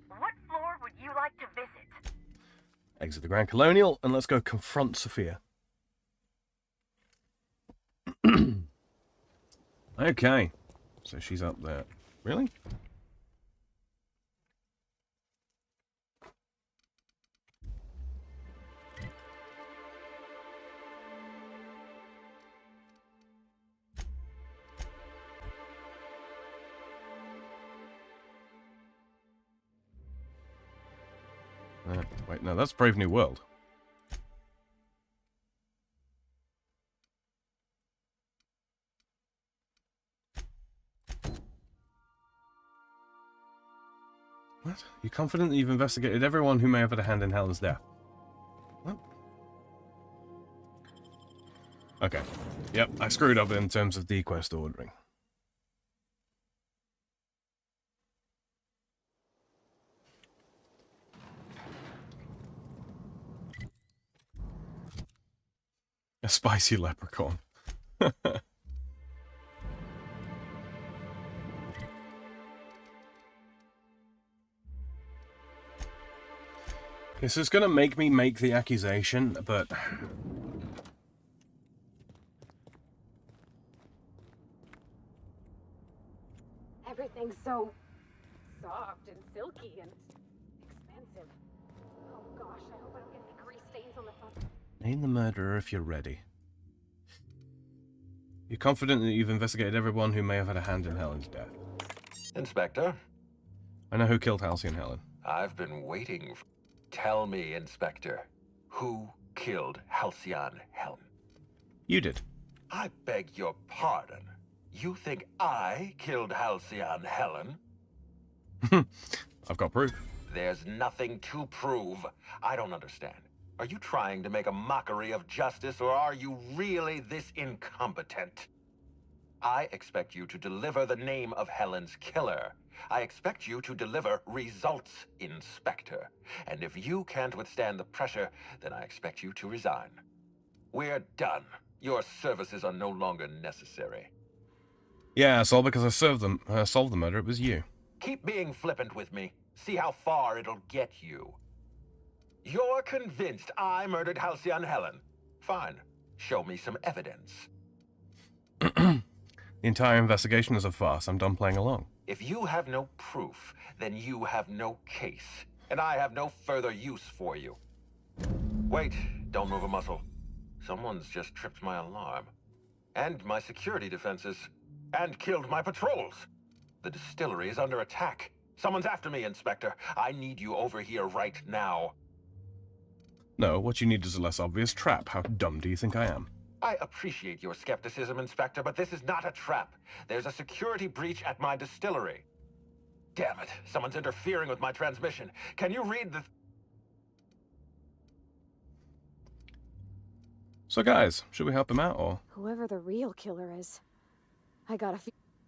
What floor would you like to visit? Exit the Grand Colonial, and let's go confront Sophia. Okay, so she's up there. Really? Wait, no, that's Brave New World. What? You're confident that you've investigated everyone who may have had a hand in Helen's death? What? Okay. Yep, I screwed up in terms of the quest ordering. A spicy leprechaun. Okay, so it's gonna make me make the accusation, but... Everything's so soft and silky and expensive. Oh gosh, I hope I don't get any grease stains on the front. Name the murderer if you're ready. You're confident that you've investigated everyone who may have had a hand in Helen's death. Inspector? I know who killed Halcyon Helen. I've been waiting for... Tell me, Inspector, who killed Halcyon Helen? You did. I beg your pardon. You think I killed Halcyon Helen? I've got proof. There's nothing to prove. I don't understand. Are you trying to make a mockery of justice, or are you really this incompetent? I expect you to deliver the name of Helen's killer. I expect you to deliver results, Inspector. And if you can't withstand the pressure, then I expect you to resign. We're done. Your services are no longer necessary. Yeah, it's all because I solved the murder. It was you. Keep being flippant with me. See how far it'll get you. You're convinced I murdered Halcyon Helen. Fine. Show me some evidence. The entire investigation is a farce. I'm done playing along. If you have no proof, then you have no case. And I have no further use for you. Wait, don't move a muscle. Someone's just tripped my alarm. And my security defenses. And killed my patrols. The distillery is under attack. Someone's after me, Inspector. I need you over here right now. No, what you need is a less obvious trap. How dumb do you think I am? I appreciate your skepticism, Inspector, but this is not a trap. There's a security breach at my distillery. Damn it. Someone's interfering with my transmission. Can you read the... So guys, should we help him out, or? Whoever the real killer is, I gotta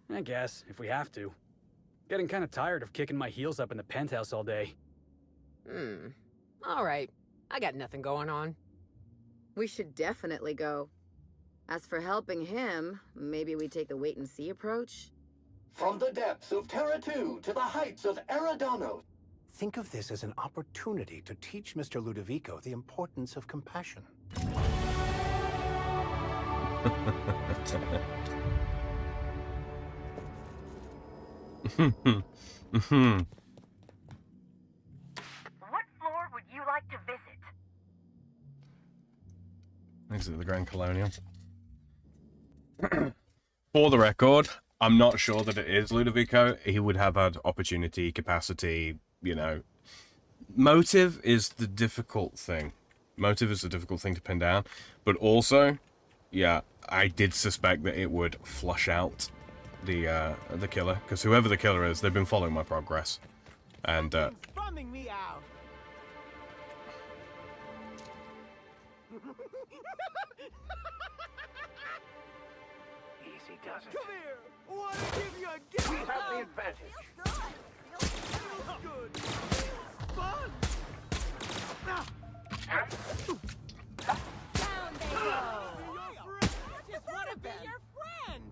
I guess, if we have to. Getting kind of tired of kicking my heels up in the penthouse all day. Alright. I got nothing going on. We should definitely go. As for helping him, maybe we take the wait-and-see approach? From the depths of Terra 2 to the heights of Eridano. Think of this as an opportunity to teach Mr. Ludovico the importance of compassion. What floor would you like to visit? Exit the Grand Colonial. For the record, I'm not sure that it is Ludovico. He would have had opportunity, capacity, you know. Motive is the difficult thing. Motive is the difficult thing to pin down. But also, yeah, I did suspect that it would flush out the killer. Because whoever the killer is, they've been following my progress. And, bumming me out. Easy does it. Come here. Wanna give you a gift? We have the advantage. Feels good. Fun. Down they go! Just want to be your friend!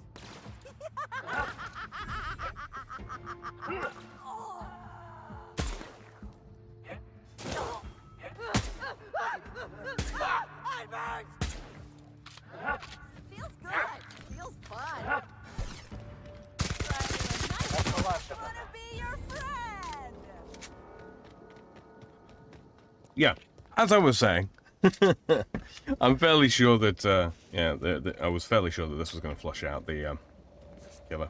Feels good. Feels fun. That's the last of them. Want to be your friend! yeah, as I was saying, I'm fairly sure that, yeah, I was fairly sure that this was going to flush out the killer.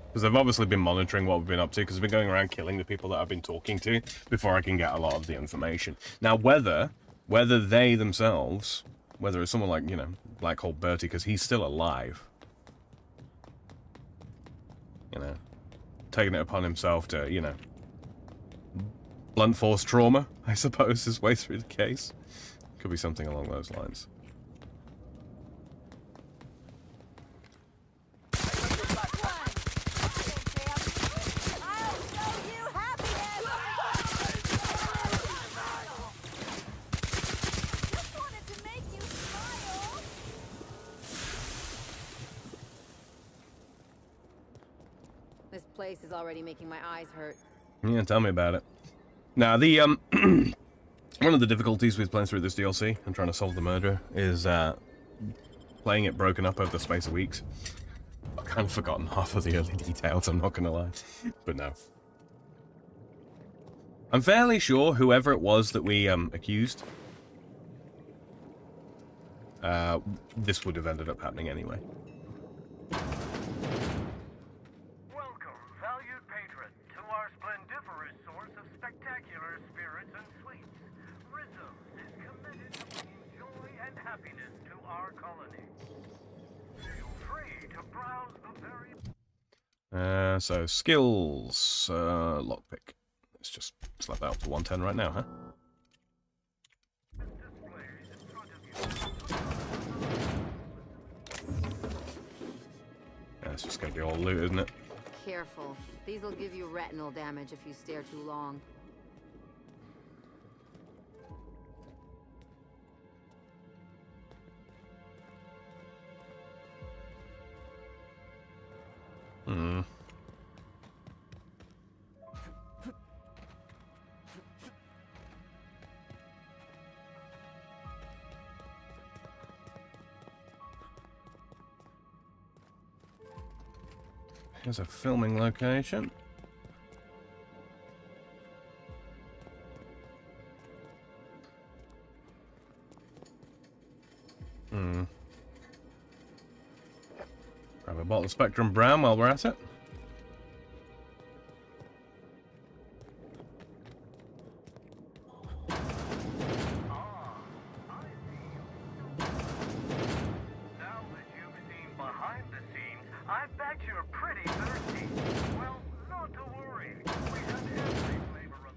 Because they've obviously been monitoring what we've been up to, because we've been going around killing the people that I've been talking to before I can get a lot of the information. Now, whether they themselves, whether it's someone like, you know, Black Hole Bertie, because he's still alive, you know, taking it upon himself to, you know, blunt force trauma, I suppose, his way through the case. Could be something along those lines. This place is already making my eyes hurt. Yeah, tell me about it. Now, the, one of the difficulties with playing through this DLC and trying to solve the murder is, playing it broken up over the space of weeks. I've kind of forgotten half of the early details, I'm not gonna lie. But no. I'm fairly sure whoever it was that we, accused, this would have ended up happening anyway. Welcome, valued patron, to our splendiferous source of spectacular spirits and sweets. Rizzo's is committed to bringing joy and happiness to our colony. Feel free to browse the very... So skills, lockpick. Let's just slap that up to 110 right now, huh? That's just gonna be all loot, isn't it? Careful. These will give you retinal damage if you stare too long. Hmm. Here's a filming location. Hmm. Grab a bottle of Spectrum Brown while we're at it. Behind the scenes, I bet you're pretty thirsty. Well, no Not to worry. We have every flavor of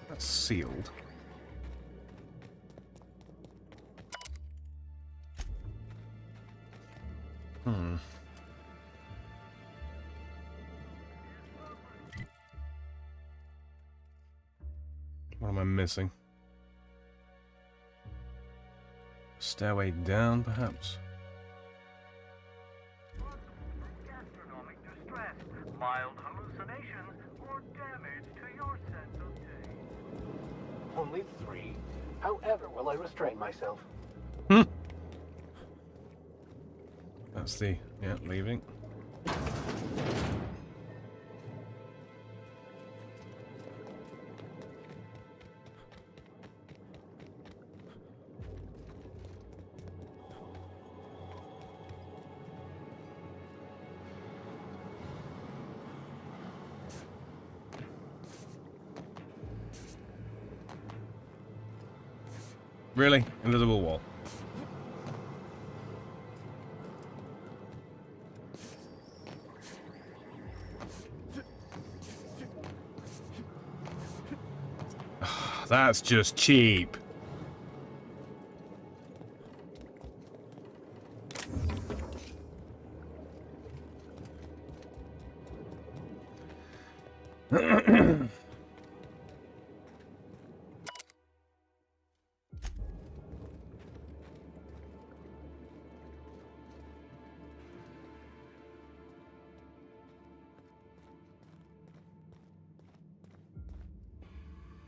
That's sealed. Hmm. What am I missing? Stairway down, perhaps? gastronomic distress, mild hallucinations, or damage to your sense of taste. Only 3. However will I restrain myself? That's the, yeah, leaving. Really? Invisible wall. That's just cheap.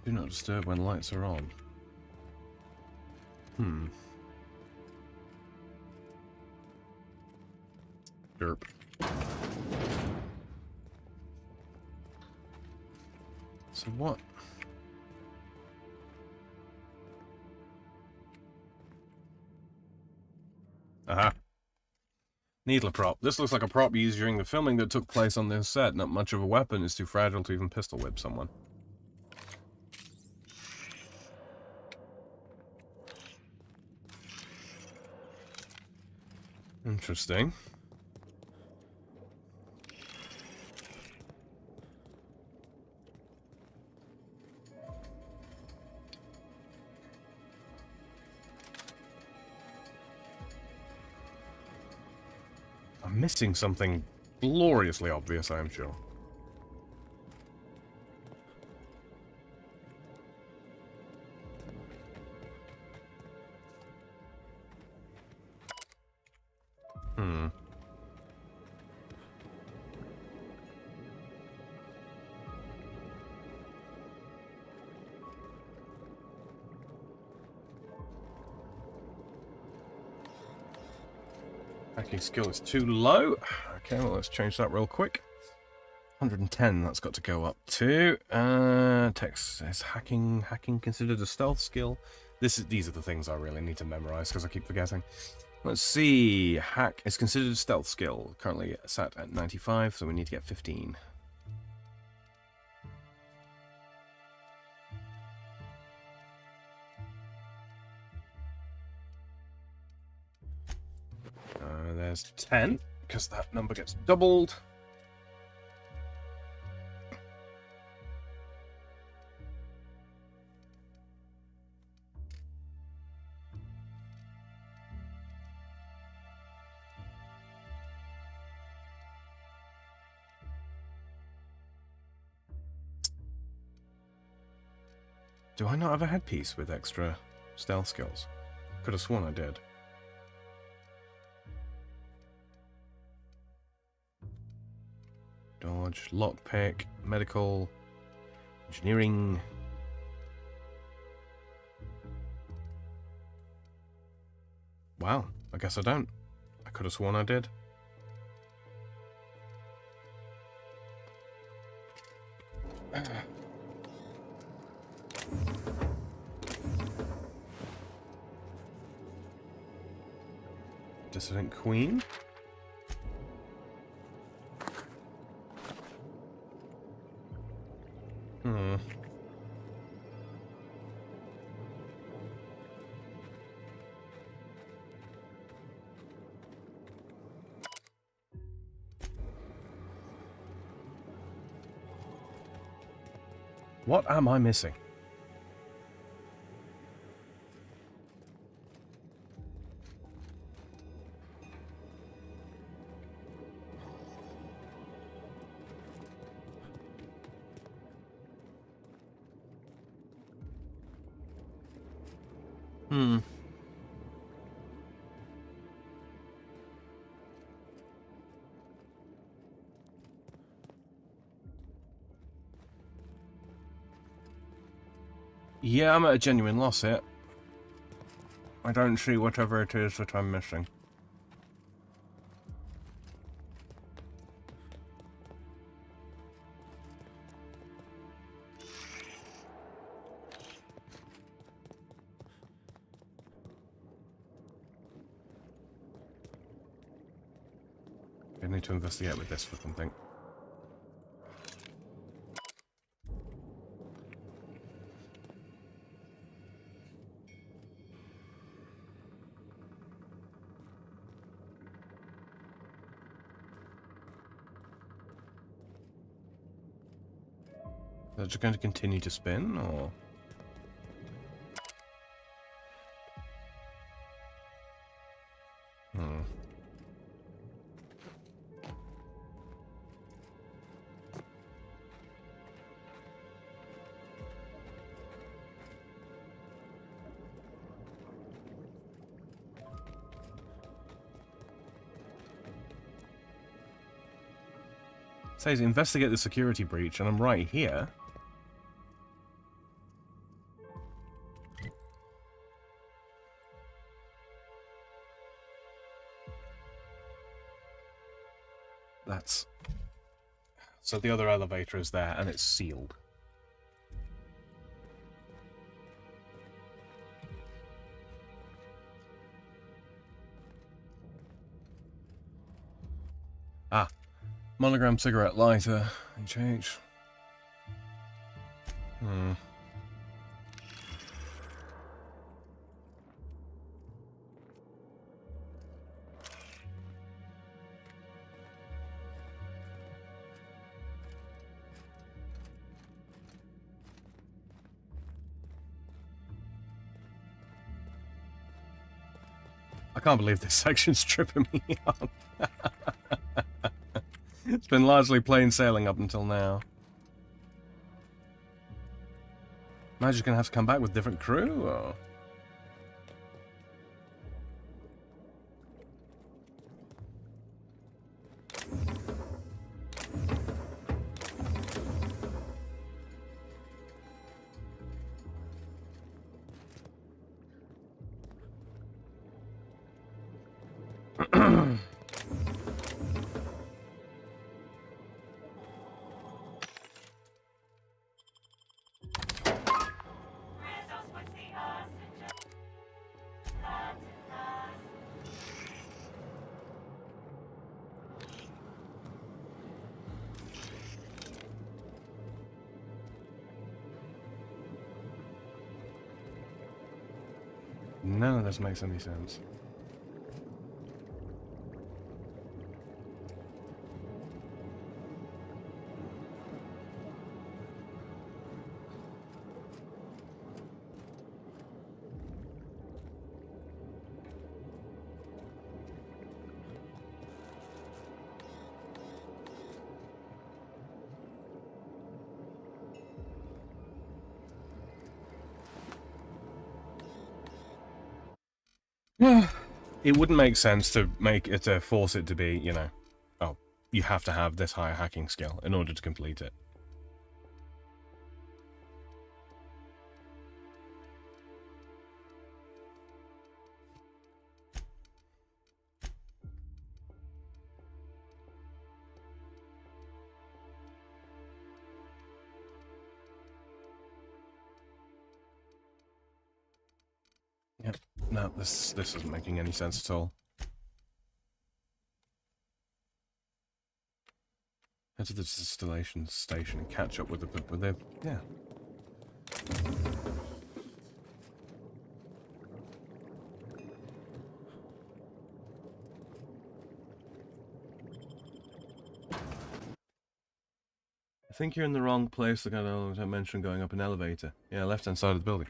Do not disturb when lights are on. Derp. So what? Aha. Needler prop. This looks like a prop used during the filming that took place on this set. Not much of a weapon. It's too fragile to even pistol whip someone. Interesting. I'm missing something gloriously obvious, I am sure. Hacking skill is too low. Okay, well, let's change that real quick. 110, that's got to go up to. Text is hacking considered a stealth skill. These are the things I really need to memorize because I keep forgetting. Let's see. Hack is considered a stealth skill. Currently sat at 95, so we need to get 15. There's 10, because that number gets doubled. Do I not have a headpiece with extra stealth skills? Could have sworn I did. Dodge, lockpick, medical, engineering. Wow, I guess I don't. I could have sworn I did. Dissident Queen. What am I missing? Hmm. Yeah, I'm at a genuine loss here. I don't see whatever it is that I'm missing. I need to investigate with this for something. Is it just going to continue to spin, or...? Hmm. It says investigate the security breach, and I'm right here. That's... So the other elevator is there, and it's sealed. Ah. Monogram cigarette lighter. HH. Hmm. I can't believe this section's tripping me up. It's been largely plain sailing up until now. Am I just gonna have to come back with different crew, or...? None of this makes any sense. It wouldn't make sense to force it to be, you know, oh, you have to have this higher hacking skill in order to complete it. Yep. No, this isn't making any sense at all. Head to the distillation station and catch up with the yeah. think you're in the wrong place. Like I don't mention going up an elevator. Yeah, left-hand side of the building.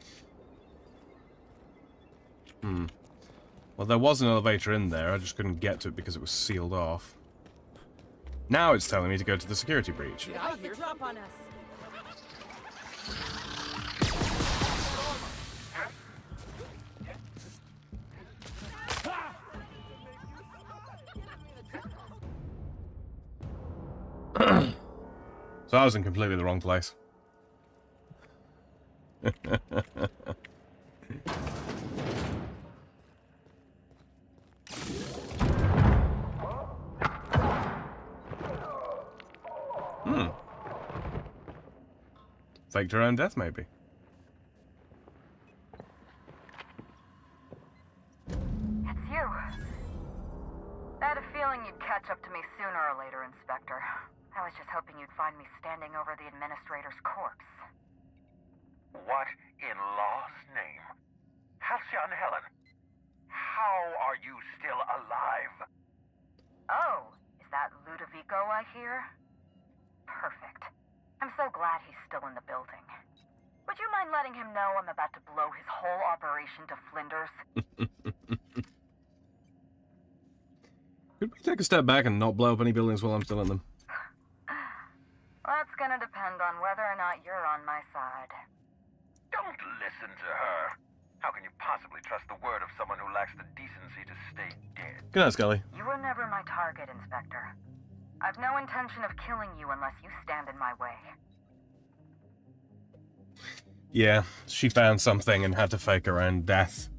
Well, there was an elevator in there. I just couldn't get to it because it was sealed off. Now it's telling me to go to the security breach. They're about to drop on us. So I was in completely the wrong place. Faked her own death, maybe. It's you. I had a feeling you'd catch up to me sooner or later, Inspector. I was just hoping you'd find me standing over the administrator's corpse. What in law's name? Halcyon Helen, how are you still alive? Oh, is that Ludovico I hear? Perfect. I'm so glad he's still in the building. Would you mind letting him know I'm about to blow his whole operation to flinders? Could we take a step back and not blow up any buildings while I'm still in them? That's gonna depend on whether or not you're on my side. Don't listen to her. How can you possibly trust the word of someone who lacks the decency to stay dead? Good night, Scully. You were never my target, Inspector. I've no intention of killing you unless you stand in my way. Yeah, she found something and had to fake her own death.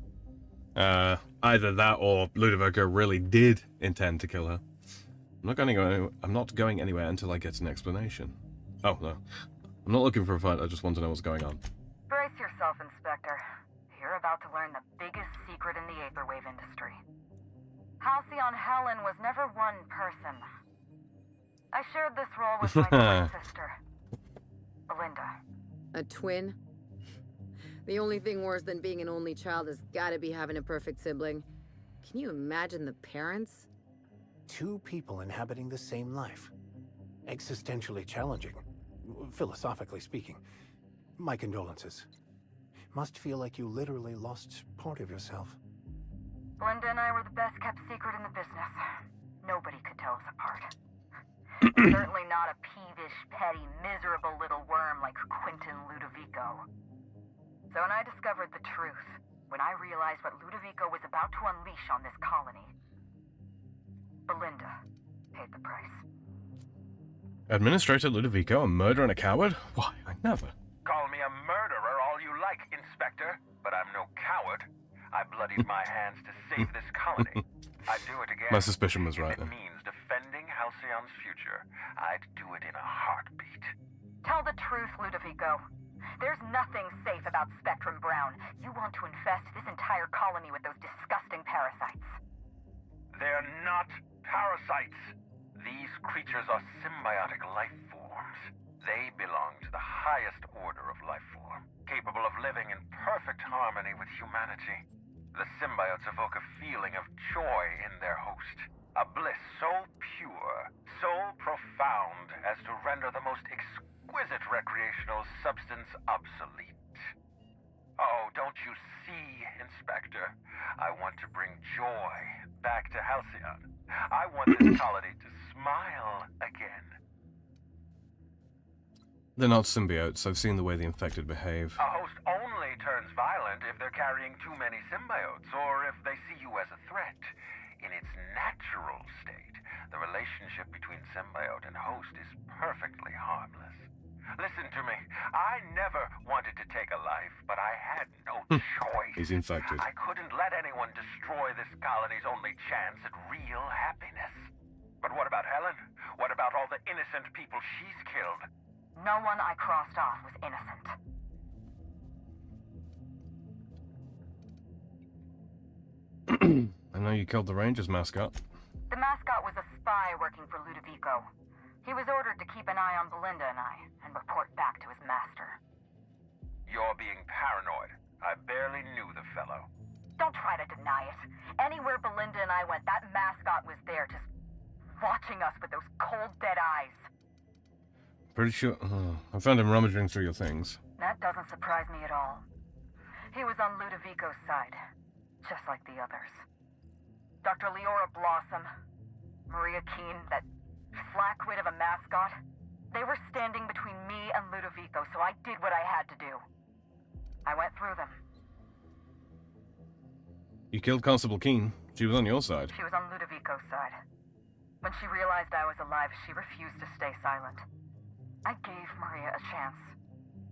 Either that or Ludovico really did intend to kill her. I'm not going anywhere until I get an explanation. Oh, no. I'm not looking for a fight, I just want to know what's going on. Brace yourself, Inspector. You're about to learn the biggest secret in the Aetherwave industry. Halcyon Helen was never one person. I shared this role with my twin sister, Belinda. A twin? The only thing worse than being an only child has gotta be having a perfect sibling. Can you imagine the parents? Two people inhabiting the same life. Existentially challenging, philosophically speaking. My condolences. Must feel like you literally lost part of yourself. Belinda and I were the best kept secret in the business. Nobody could tell us apart. Certainly not a peevish, petty, miserable little worm like Quentin Ludovico. So when I discovered the truth, when I realized what Ludovico was about to unleash on this colony, Belinda paid the price. Administrator Ludovico, a murderer and a coward? Why, I never. Call me a murderer all you like, Inspector, but I'm no coward. I bloodied my hands to save this colony. I'd do it again. My suspicion was right If it then. means defending Halcyon's future, I'd do it in a heartbeat. Tell the truth, Ludovico. There's nothing safe about Spectrum Brown. You want to infest this entire colony with those disgusting parasites. They're not parasites. These creatures are symbiotic life forms. They belong to the highest order of life form, capable of living in perfect harmony with humanity. The symbiotes evoke a feeling of joy in their host, a bliss so pure, so profound as to render the most exquisite recreational substance obsolete. Oh, don't you see, Inspector? I want to bring joy back to Halcyon. I want this colony to smile again. They're not symbiotes. I've seen the way the infected behave. A host only turns violent if they're carrying too many symbiotes, or if they see you as a threat. In its natural state, the relationship between symbiote and host is perfectly harmless. Listen to me. I never wanted to take a life, but I had no choice. He's infected. I couldn't let anyone destroy this colony's only chance at real happiness. But what about Helen? What about all the innocent people she's killed? No one I crossed off was innocent. I know you killed the Rangers mascot. The mascot was a spy working for Ludovico. He was ordered to keep an eye on Belinda and I, and report back to his master. You're being paranoid. I barely knew the fellow. Don't try to deny it. Anywhere Belinda and I went, that mascot was there, just watching us with those cold, dead eyes. Pretty sure... I found him rummaging through your things. That doesn't surprise me at all. He was on Ludovico's side, just like the others. Dr. Leora Blossom, Maria Keene, that flackwit of a mascot, they were standing between me and Ludovico, so I did what I had to do. I went through them. You killed Constable Keene. She was on your side. She was on Ludovico's side. When she realized I was alive, she refused to stay silent. I gave Maria a chance.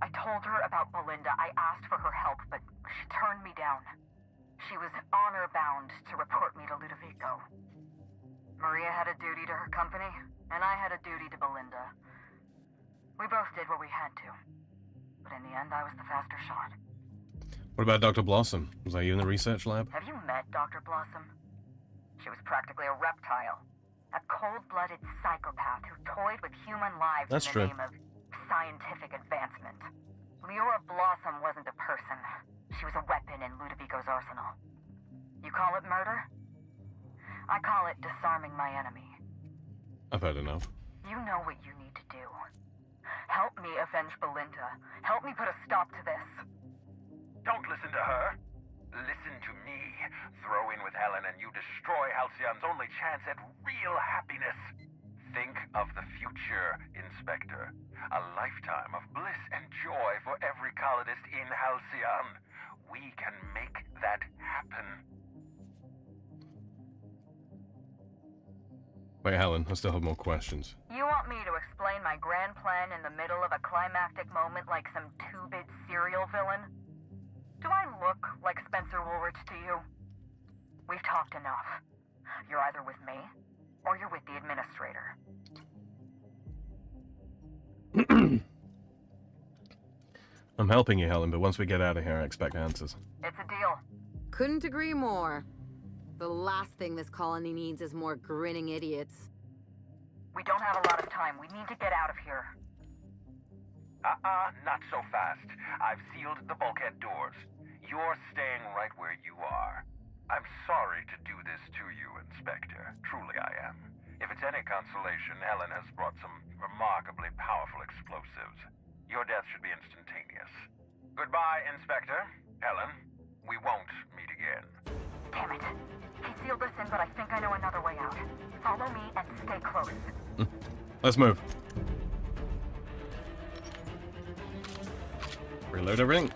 I told her about Belinda. I asked for her help, but she turned me down. She was honor-bound to report me to Ludovico. Maria had a duty to her company, and I had a duty to Belinda. We both did what we had to. But in the end, I was the faster shot. What about Dr. Blossom? Was that you in the research lab? Have you met Dr. Blossom? She was practically a reptile. A cold-blooded psychopath who toyed with human lives in the name of scientific advancement. Leora Blossom wasn't a person. She was a weapon in Ludovico's arsenal. You call it murder? I call it disarming my enemy. I've heard enough. You know what you need to do. Help me avenge Belinda. Help me put a stop to this. Don't listen to her. Listen to me. Throw in with Helen and you destroy Halcyon's only chance at real happiness. Think of the future, Inspector. A lifetime of bliss and joy for every colonist in Halcyon. We can make that happen. Wait, Helen, I still have more questions. You want me to explain my grand plan in the middle of a climactic moment like some two-bit serial villain? Do I look like Spencer Woolrich to you? We've talked enough. You're either with me, or you're with the Administrator. I'm helping you, Helen, but once we get out of here, I expect answers. It's a deal. Couldn't agree more. The last thing this colony needs is more grinning idiots. We don't have a lot of time. We need to get out of here. Not so fast. I've sealed the bulkhead doors. You're staying right where you are. I'm sorry to do this to you, Inspector. Truly I am. If it's any consolation, Helen has brought some remarkably powerful explosives. Your death should be instantaneous. Goodbye, Inspector. Helen, we won't meet again. Damn it. He sealed us in, but I think I know another way out. Follow me and stay close. Let's move. Reload everything.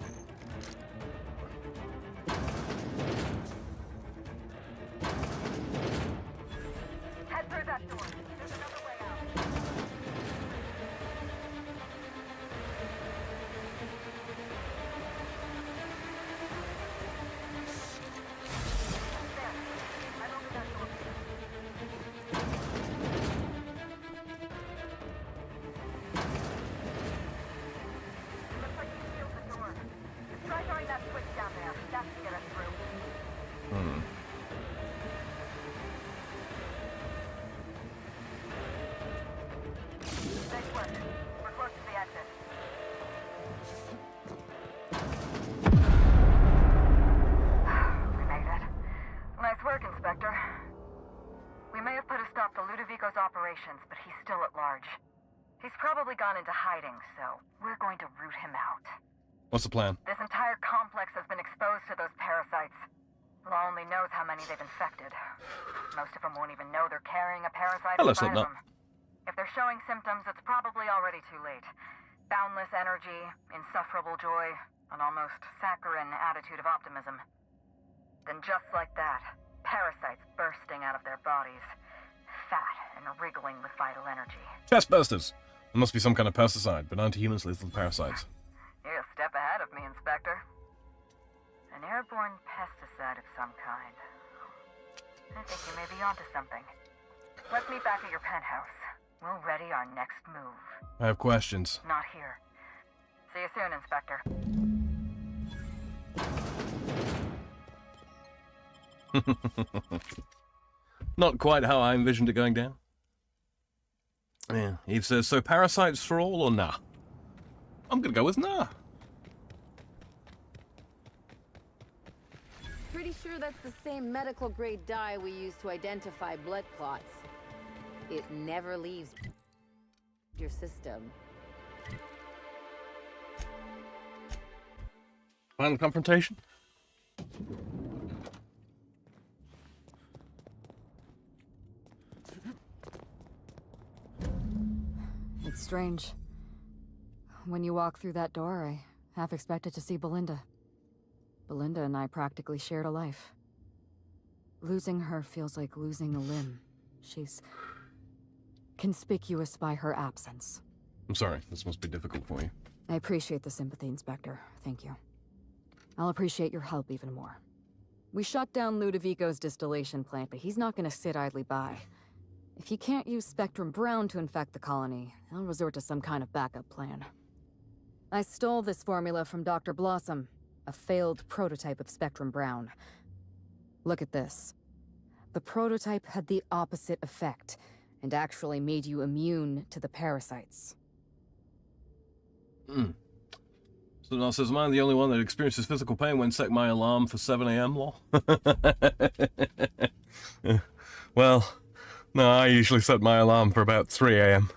Head through that door. There's another way out. There. I've opened that door. Looks like you sealed the door. Try throwing that switch down there. That should get us through. Nice work. We're close to the exit. We made it. Nice work, Inspector. We may have put a stop to Ludovico's operations, but he's still at large. He's probably gone into hiding, so we're going to root him out. What's the plan? This entire complex has been exposed to those parasites. Law only knows how many they've infected. Most of them won't even know they're carrying a parasite inside of them. If they're showing symptoms, it's probably already too late. Boundless energy, insufferable joy, an almost saccharine attitude of optimism. Then just like that, parasites bursting out of their bodies. Fat and wriggling with vital energy. Chest bursters! There must be some kind of pesticide, but anti-humans lethal parasites. You're a step ahead of me, Inspector. An airborne pesticide of some kind. I think you may be onto something. Let's meet back at your penthouse. We'll ready our next move. I have questions. Not here. See you soon, Inspector. Not quite how I envisioned it going down. Yeah, Eve says, so parasites for all or nah? I'm gonna go with nah. Pretty sure that's the same medical grade dye we use to identify blood clots. It never leaves your system. Final confrontation? It's strange. When you walk through that door, I half expected to see Belinda. Belinda and I practically shared a life. Losing her feels like losing a limb. She's conspicuous by her absence. I'm sorry, this must be difficult for you. I appreciate the sympathy, Inspector. Thank you. I'll appreciate your help even more. We shut down Ludovico's distillation plant, but he's not gonna sit idly by. If he can't use Spectrum Brown to infect the colony, he'll resort to some kind of backup plan. I stole this formula from Dr. Blossom, a failed prototype of Spectrum Brown. Look at this. The prototype had the opposite effect, and actually made you immune to the parasites. So now says, am I the only one that experiences physical pain when set my alarm for 7 AM, lol? Well, no, I usually set my alarm for about 3 AM.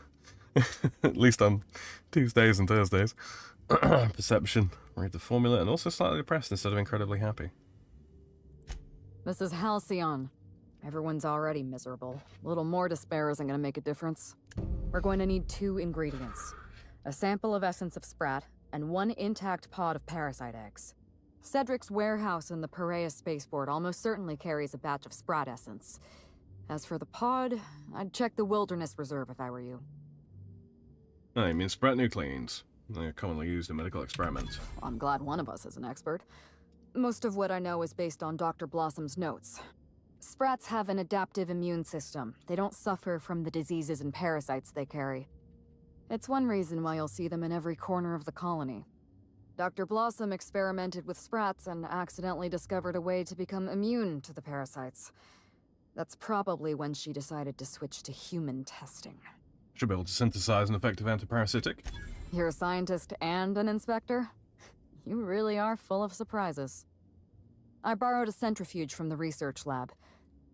At least on Tuesdays and Thursdays. Perception, read the formula, and also slightly depressed instead of incredibly happy. This is Halcyon. Everyone's already miserable. A little more despair isn't gonna make a difference. We're going to need 2 ingredients. A sample of essence of sprat, and 1 intact pod of parasite eggs. Cedric's warehouse in the Perea spaceport almost certainly carries a batch of sprat essence. As for the pod, I'd check the Wilderness Reserve if I were you. I mean sprat nucleins. They are commonly used in medical experiments. I'm glad one of us is an expert. Most of what I know is based on Dr. Blossom's notes. Sprats have an adaptive immune system. They don't suffer from the diseases and parasites they carry. It's one reason why you'll see them in every corner of the colony. Dr. Blossom experimented with sprats and accidentally discovered a way to become immune to the parasites. That's probably when she decided to switch to human testing. Should be able to synthesize an effective antiparasitic. You're a scientist and an inspector? You really are full of surprises. I borrowed a centrifuge from the research lab.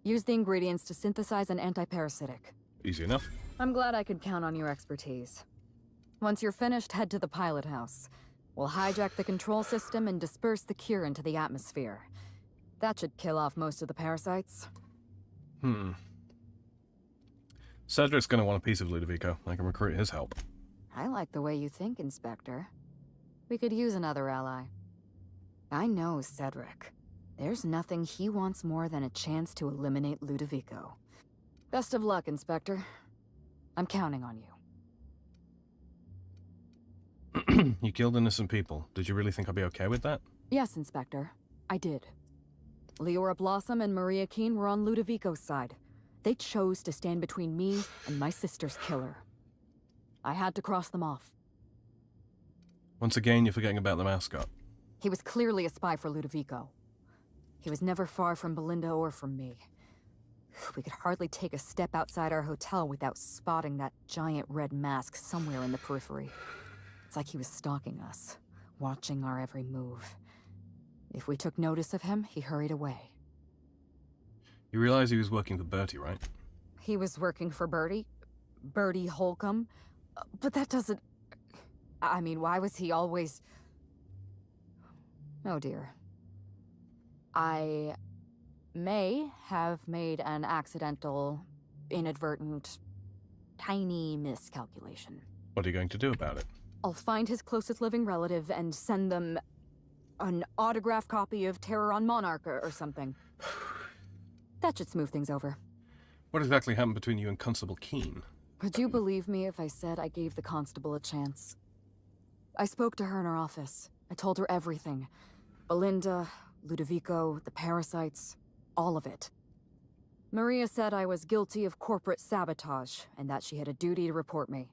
Used the ingredients to synthesize an antiparasitic. Easy enough. I'm glad I could count on your expertise. Once you're finished, head to the pilot house. We'll hijack the control system and disperse the cure into the atmosphere. That should kill off most of the parasites. Cedric's gonna want a piece of Ludovico. I can recruit his help. I like the way you think, Inspector. We could use another ally. I know Cedric. There's nothing he wants more than a chance to eliminate Ludovico. Best of luck, Inspector. I'm counting on you. You killed innocent people. Did you really think I'd be okay with that? Yes, Inspector. I did. Leora Blossom and Maria Keene were on Ludovico's side. They chose to stand between me and my sister's killer. I had to cross them off. Once again, you're forgetting about the mascot. He was clearly a spy for Ludovico. He was never far from Belinda or from me. We could hardly take a step outside our hotel without spotting that giant red mask somewhere in the periphery. It's like he was stalking us, watching our every move. If we took notice of him, he hurried away. You realize he was working for Bertie, right? He was working for Bertie? Bertie Holcomb? But that doesn't... I mean, why was he always... Oh dear. I may have made an accidental, inadvertent, tiny miscalculation. What are you going to do about it? I'll find his closest living relative and send them an autographed copy of Terror on Monarch or something. That should smooth things over. What exactly happened between you and Constable Keene? Would you believe me if I said I gave the constable a chance? I spoke to her in her office. I told her everything. Belinda, Ludovico, the parasites, all of it. Maria said I was guilty of corporate sabotage, and that she had a duty to report me.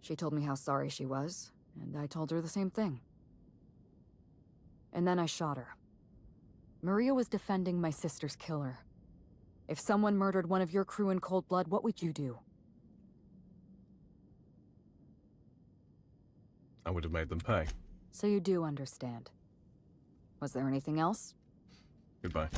She told me how sorry she was, and I told her the same thing. And then I shot her. Maria was defending my sister's killer. If someone murdered one of your crew in cold blood, what would you do? I would have made them pay. So you do understand. Was there anything else? Goodbye.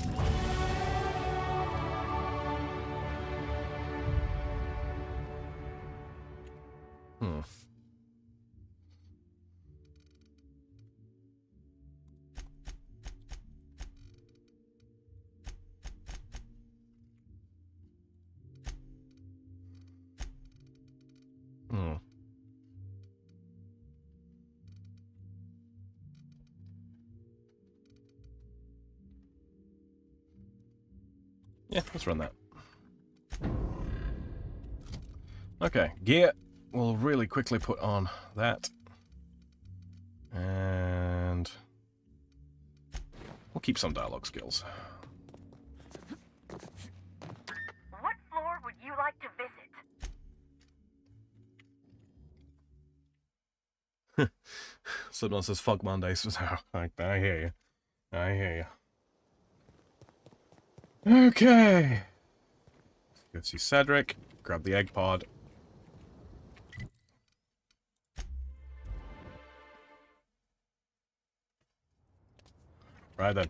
Yeah, let's run that. Okay, gear. We'll really quickly put on that. And we'll keep some dialogue skills. What floor would you like to visit? Someone says fuck Mondays. I hear you. I hear you. Okay. Go see Cedric. Grab the egg pod. Right then.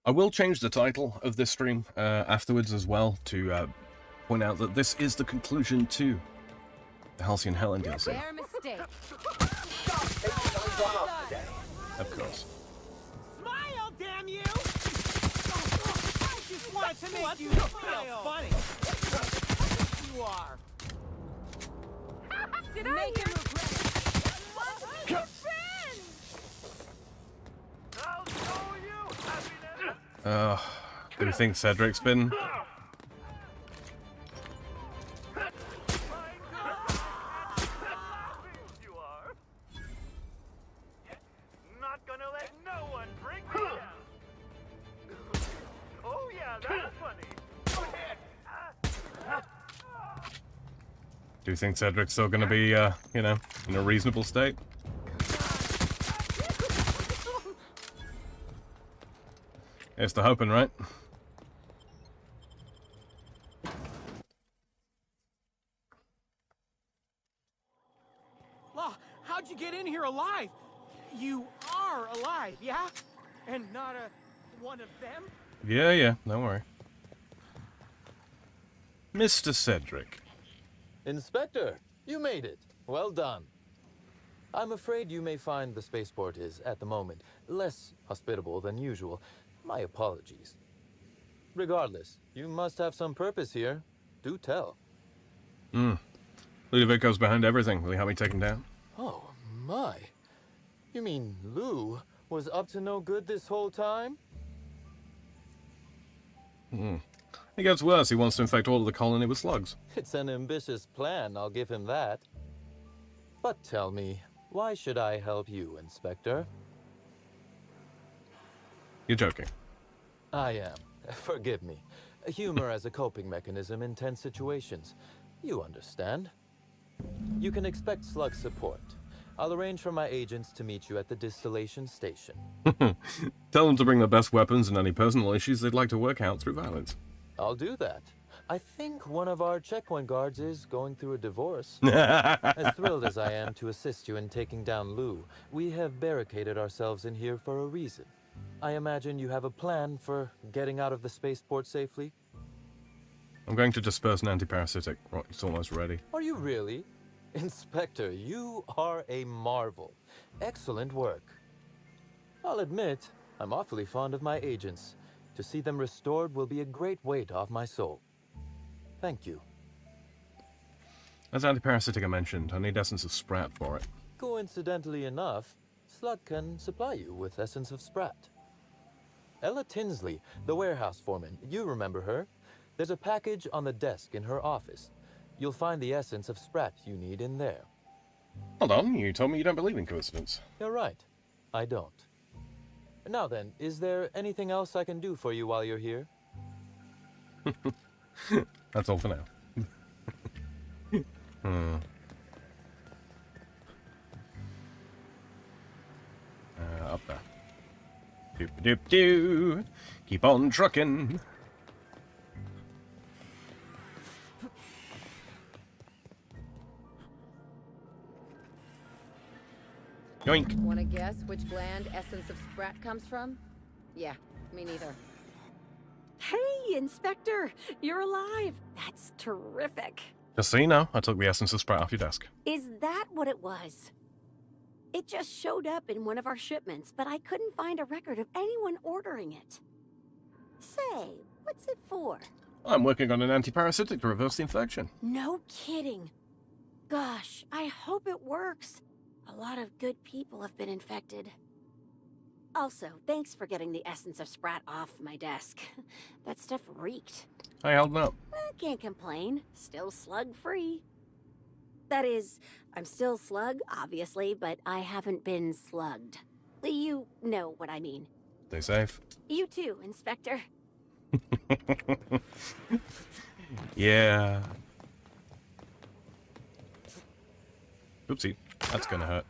I will change the title of this stream afterwards as well to point out that this is the conclusion to the Halcyon Helen DLC. Their mistake. Of course. Smile, damn you! I just wanted to make you feel funny. You are. Did I make him regret it? Your friend! I'll show you happiness. Do you think Cedric's been... You are. Not gonna let no one bring me down. Oh yeah, that's funny. Go ahead. Do you think Cedric's still going to be, you know, in a reasonable state? It's the hoping, right? Law, how'd you get in here alive? You are alive, yeah? And not one of them? Yeah, don't worry. Mr. Cedric. Inspector, you made it. Well done. I'm afraid you may find the spaceport is, at the moment, less hospitable than usual. My apologies. Regardless, you must have some purpose here. Do tell. Ludovico's behind everything. Will you help me take him down? Oh, my. You mean Lou was up to no good this whole time? It gets worse. He wants to infect all of the colony with slugs. It's an ambitious plan, I'll give him that. But tell me, why should I help you, Inspector? You're joking. I am. Forgive me. Humor as a coping mechanism in tense situations. You understand. You can expect slug support. I'll arrange for my agents to meet you at the distillation station. Tell them to bring their best weapons and any personal issues they'd like to work out through violence. I'll do that. I think one of our checkpoint guards is going through a divorce. As thrilled as I am to assist you in taking down Lou, we have barricaded ourselves in here for a reason. I imagine you have a plan for getting out of the spaceport safely? I'm going to disperse an antiparasitic. Right, it's almost ready. Are you really? Inspector, you are a marvel. Excellent work. I'll admit, I'm awfully fond of my agents. To see them restored will be a great weight off my soul. Thank you. As antiparasitic I mentioned, I need essence of Sprat for it. Coincidentally enough, Slug can supply you with essence of Sprat. Ella Tinsley, the warehouse foreman, you remember her? There's a package on the desk in her office. You'll find the essence of Sprat you need in there. Hold on, you told me you don't believe in coincidence. You're right. I don't. Now then, is there anything else I can do for you while you're here? That's all for now. Up there. Doop-a-doop-doo. Keep on trucking. Yoink. Wanna guess which gland essence of Sprat comes from? Yeah, me neither. Hey, Inspector! You're alive! That's terrific. Just so you know, I took the essence of Sprat off your desk. Is that what it was? It just showed up in one of our shipments, but I couldn't find a record of anyone ordering it. Say, what's it for? I'm working on an antiparasitic to reverse the infection. No kidding. Gosh, I hope it works. A lot of good people have been infected. Also, thanks for getting the essence of Sprat off my desk. That stuff reeked. I held up. Can't complain. Still slug-free. That is, I'm still slug, obviously, but I haven't been slugged. You know what I mean. Stay safe. You too, Inspector. Yeah. Oopsie. That's gonna hurt.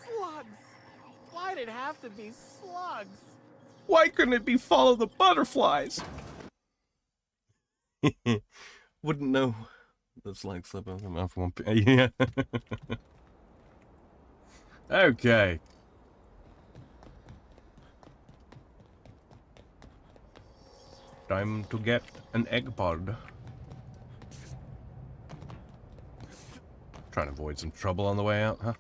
Slugs! Why'd it have to be slugs? Why couldn't it be follow the butterflies? Wouldn't know. That's like slip out the mouth one. Yeah. Okay. Time to get an egg pod. Trying to avoid some trouble on the way out, huh?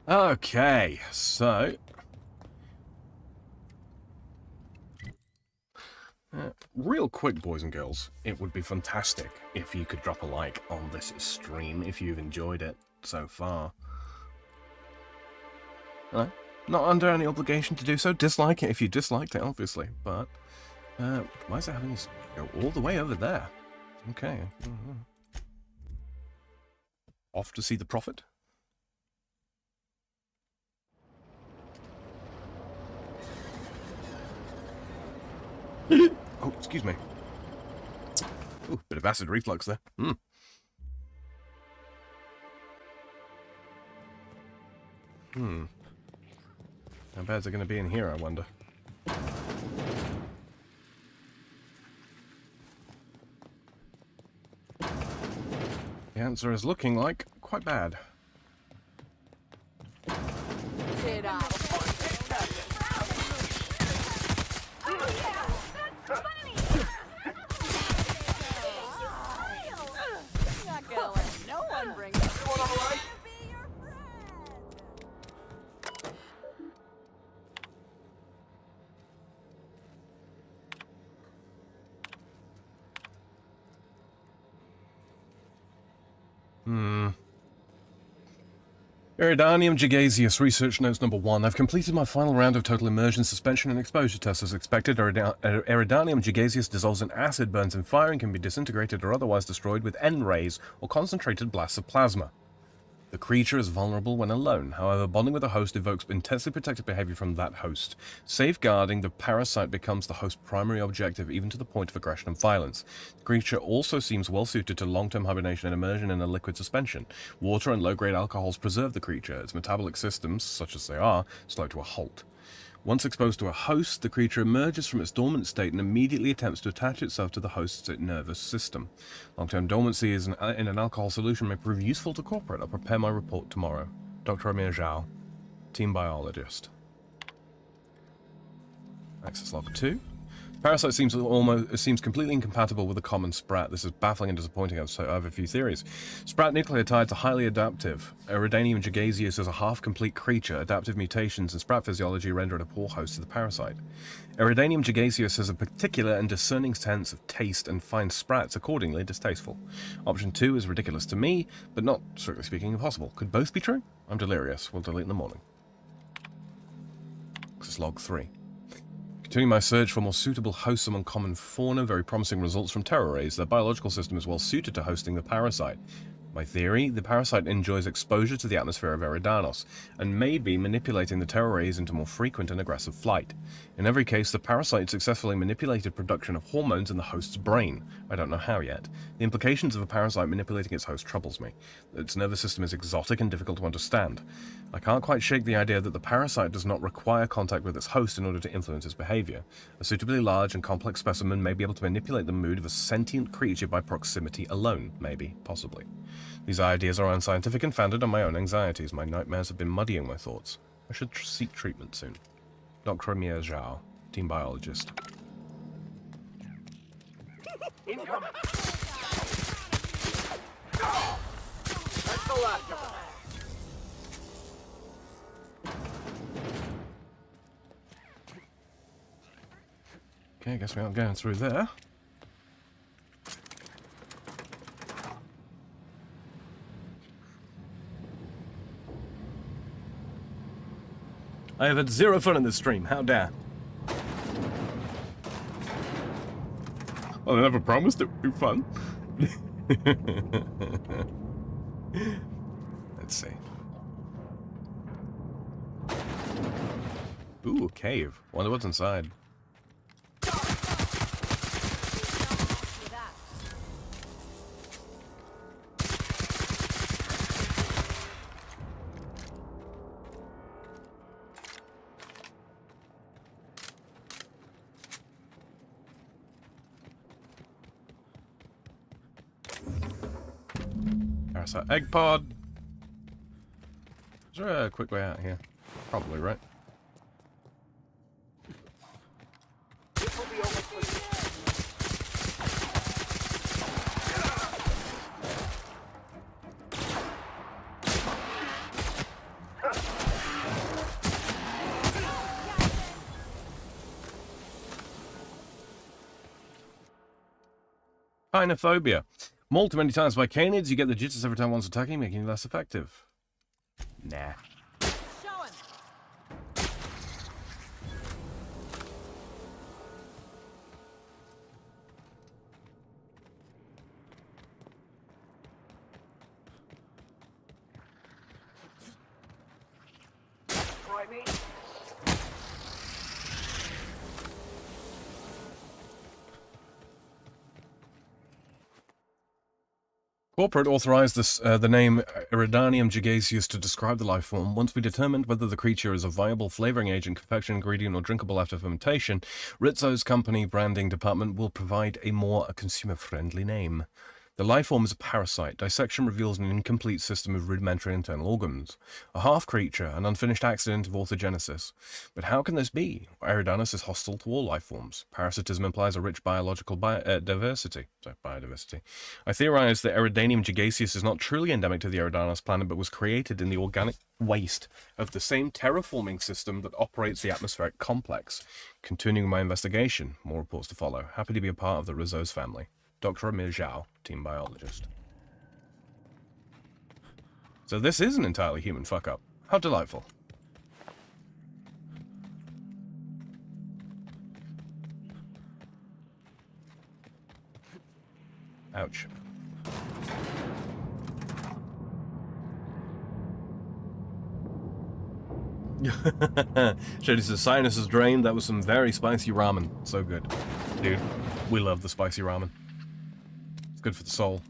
Okay, so real quick, boys and girls, it would be fantastic if you could drop a like on this stream if you've enjoyed it so far. Not under any obligation to do so. Dislike it if you disliked it, obviously, but why is it having us go all the way over there? Okay. Off to see the prophet? Oh, excuse me. Ooh, bit of acid reflux there. How bad's it going to be in here, I wonder? The answer is looking like quite bad. Iridanium Gigaseus, research notes number 1. I've completed my final round of total immersion, suspension, and exposure tests as expected. Iridanium Gigaseus dissolves in acid, burns in fire, and can be disintegrated or otherwise destroyed with N-rays or concentrated blasts of plasma. The creature is vulnerable when alone. However, bonding with a host evokes intensely protective behavior from that host. Safeguarding the parasite becomes the host's primary objective, even to the point of aggression and violence. The creature also seems well suited to long-term hibernation and immersion in a liquid suspension. Water and low-grade alcohols preserve the creature. Its metabolic systems, such as they are, slow to a halt. Once exposed to a host, the creature emerges from its dormant state and immediately attempts to attach itself to the host's nervous system. Long-term dormancy in an alcohol solution may prove useful to corporate. I'll prepare my report tomorrow. Dr. Amir Zhao, team biologist. Access log 2. Parasite seems completely incompatible with the common Sprat. This is baffling and disappointing, so I have a few theories. Sprat nucleotides are highly adaptive. Iridanium Gigaseus is a half-complete creature. Adaptive mutations in Sprat physiology render it a poor host to the parasite. Iridanium Gigaseus has a particular and discerning sense of taste and finds Sprats accordingly distasteful. Option 2 is ridiculous to me, but not, strictly speaking, impossible. Could both be true? I'm delirious. We'll delete in the morning. Access log 3. Continuing my search for more suitable hosts among common fauna, very promising results from terror rays. Their biological system is well suited to hosting the parasite. My theory, the parasite enjoys exposure to the atmosphere of Eridanos, and may be manipulating the terror rays into more frequent and aggressive flight. In every case, the parasite successfully manipulated production of hormones in the host's brain. I don't know how yet. The implications of a parasite manipulating its host troubles me. Its nervous system is exotic and difficult to understand. I can't quite shake the idea that the parasite does not require contact with its host in order to influence its behavior. A suitably large and complex specimen may be able to manipulate the mood of a sentient creature by proximity alone. Maybe. Possibly. These ideas are unscientific and founded on my own anxieties. My nightmares have been muddying my thoughts. I should seek treatment soon. Dr. Amir Zhao, team biologist. Incoming! That's the last of them. Okay, I guess we aren't going through there. I have had zero fun in this stream, how dare. Well, I never promised it would be fun. Let's see. Ooh, a cave. Wonder what's inside. Parasite egg pod. Is there a quick way out here? Probably, right? Pinophobia. Mauled too many times by canids, you get the jitters every time one's attacking, making you less effective. Nah. Try me. Corporate authorized the name Iridanium gigaseus to describe the life form. Once we determined whether the creature is a viable flavoring agent, confection ingredient, or drinkable after fermentation, Rizzo's company branding department will provide a more consumer-friendly name. The life form is a parasite. Dissection reveals an incomplete system of rudimentary internal organs. A half-creature, an unfinished accident of orthogenesis. But how can this be? Eridanus is hostile to all life forms. Parasitism implies a rich biological biodiversity. I theorize that Eridanium gigaseus is not truly endemic to the Eridanus planet, but was created in the organic waste of the same terraforming system that operates the atmospheric complex. Continuing my investigation. More reports to follow. Happy to be a part of the Rizzo's family. Dr. Amir Zhao, team biologist. So this is an entirely human fuck-up. How delightful. Ouch. Shady says, sinus is drained. That was some very spicy ramen. So good. Dude, we love the spicy ramen. Good for the soul.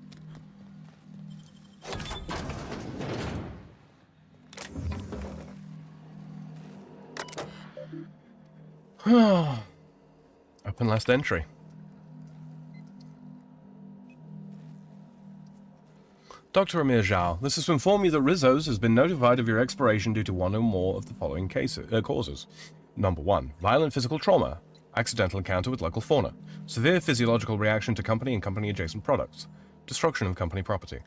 Open last entry. Dr. Amir Zhao, this is to inform you that Rizzo's has been notified of your expiration due to one or more of the following causes. Number 1. Violent physical trauma. Accidental encounter with local fauna. Severe physiological reaction to company and company-adjacent products. Destruction of company property.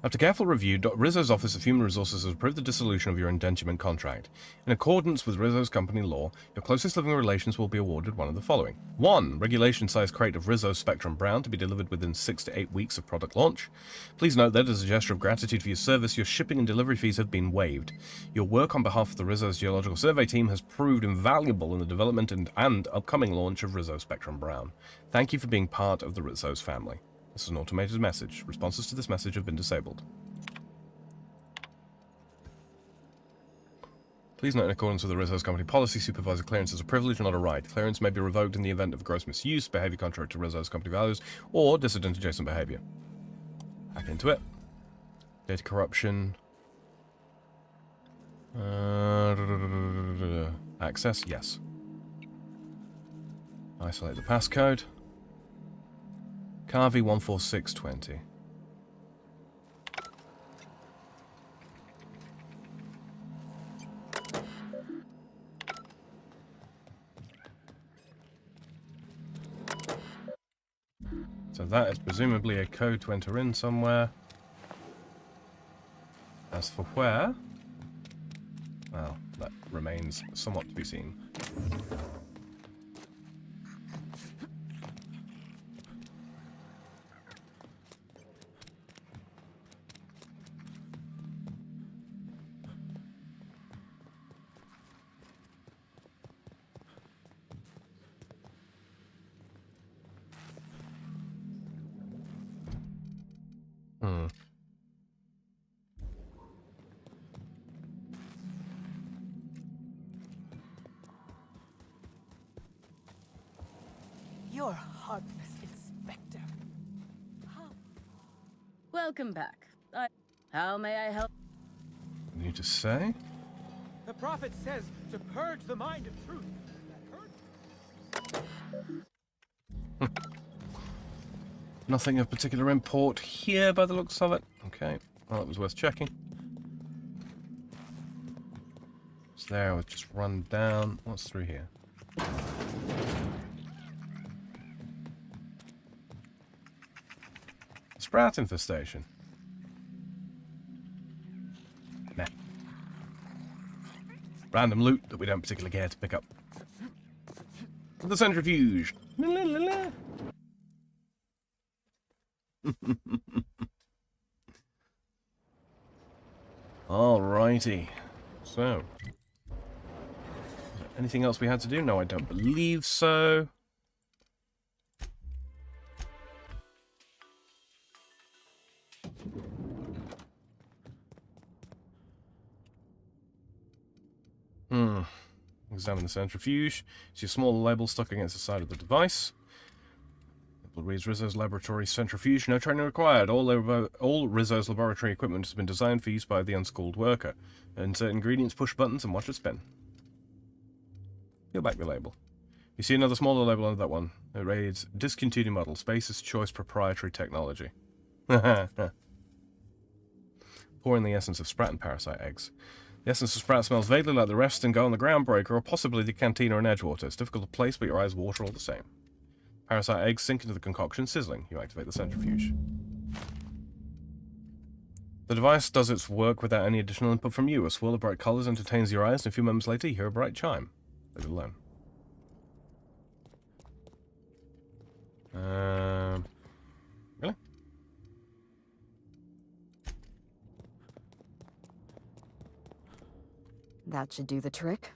After careful review, Rizzo's Office of Human Resources has approved the dissolution of your indenturement contract. In accordance with Rizzo's company law, your closest living relations will be awarded one of the following. 1. Regulation-sized crate of Rizzo's Spectrum Brown to be delivered within 6 to 8 weeks of product launch. Please note that as a gesture of gratitude for your service, your shipping and delivery fees have been waived. Your work on behalf of the Rizzo's Geological Survey team has proved invaluable in the development and upcoming launch of Rizzo Spectrum Brown. Thank you for being part of the Rizzo's family. This is an automated message. Responses to this message have been disabled. Please note, in accordance with the Rizzo's company policy, supervisor clearance is a privilege, not a right. Clearance may be revoked in the event of gross misuse, behavior contrary to Rizzo's company values, or dissident adjacent behavior. Hack into it. Data corruption. Access, yes. Isolate the passcode. Carvey 14620. So that is presumably a code to enter in somewhere. As for where? Well, that remains somewhat to be seen. heartless Inspector. Welcome back. How may I help? You need to say? The prophet says to purge the mind of truth. Nothing of particular import here by the looks of it. Okay, well, it was worth checking. It's there, we'll just run down. What's through here? Sprout infestation. Nah. Random loot that we don't particularly care to pick up. The centrifuge. La, la, la, la. Alrighty. So. Anything else we had to do? No, I don't believe so. Examine the centrifuge. See a small label stuck against the side of the device. It reads Rizzo's laboratory centrifuge. No training required. All Rizzo's laboratory equipment has been designed for use by the unschooled worker. Insert ingredients, push buttons, and watch it spin. Peel back the label. You see another smaller label under that one. It reads Discontinued Model, Space's Choice Proprietary Technology. Pour in the essence of Sprat and Parasite eggs. The essence of Sprat smells vaguely like the rest and go on the Groundbreaker, or possibly the Cantina in Edgewater. It's difficult to place, but your eyes water all the same. Parasite eggs sink into the concoction, sizzling. You activate the centrifuge. The device does its work without any additional input from you. A swirl of bright colours entertains your eyes, and a few moments later you hear a bright chime. Leave it alone. Really? That should do the trick.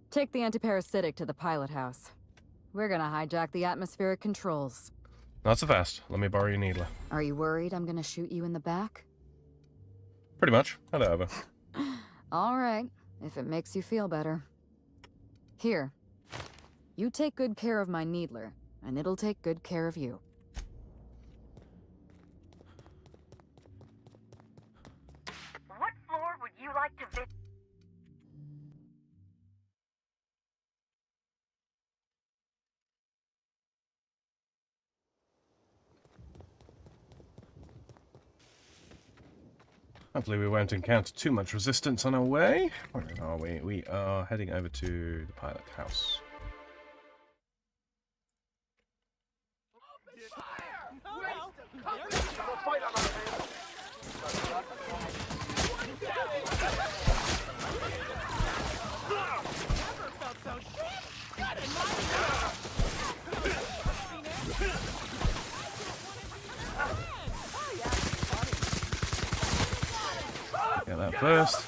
Take the antiparasitic to the pilot house. We're gonna hijack the atmospheric controls. Not so fast. Let me borrow your needler. Are you worried I'm gonna shoot you in the back? Pretty much. Hand it over. All right, if it makes you feel better. Here. You take good care of my needler, and it'll take good care of you. What floor would you like to visit? Hopefully we won't encounter too much resistance on our way. Where are we? We are heading over to the pilot house. Get that first.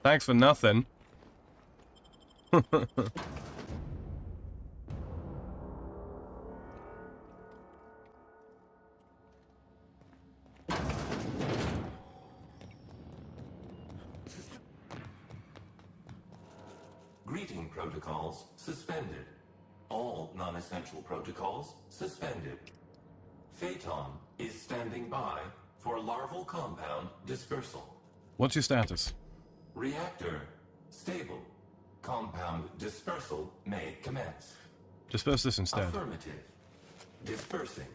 Thanks for nothing. Greeting protocols suspended. All non-essential protocols suspended. Phaeton is standing by for larval compound dispersal. What's your status? Reactor stable. Compound dispersal may commence. Disperse this instead. Affirmative. Dispersing.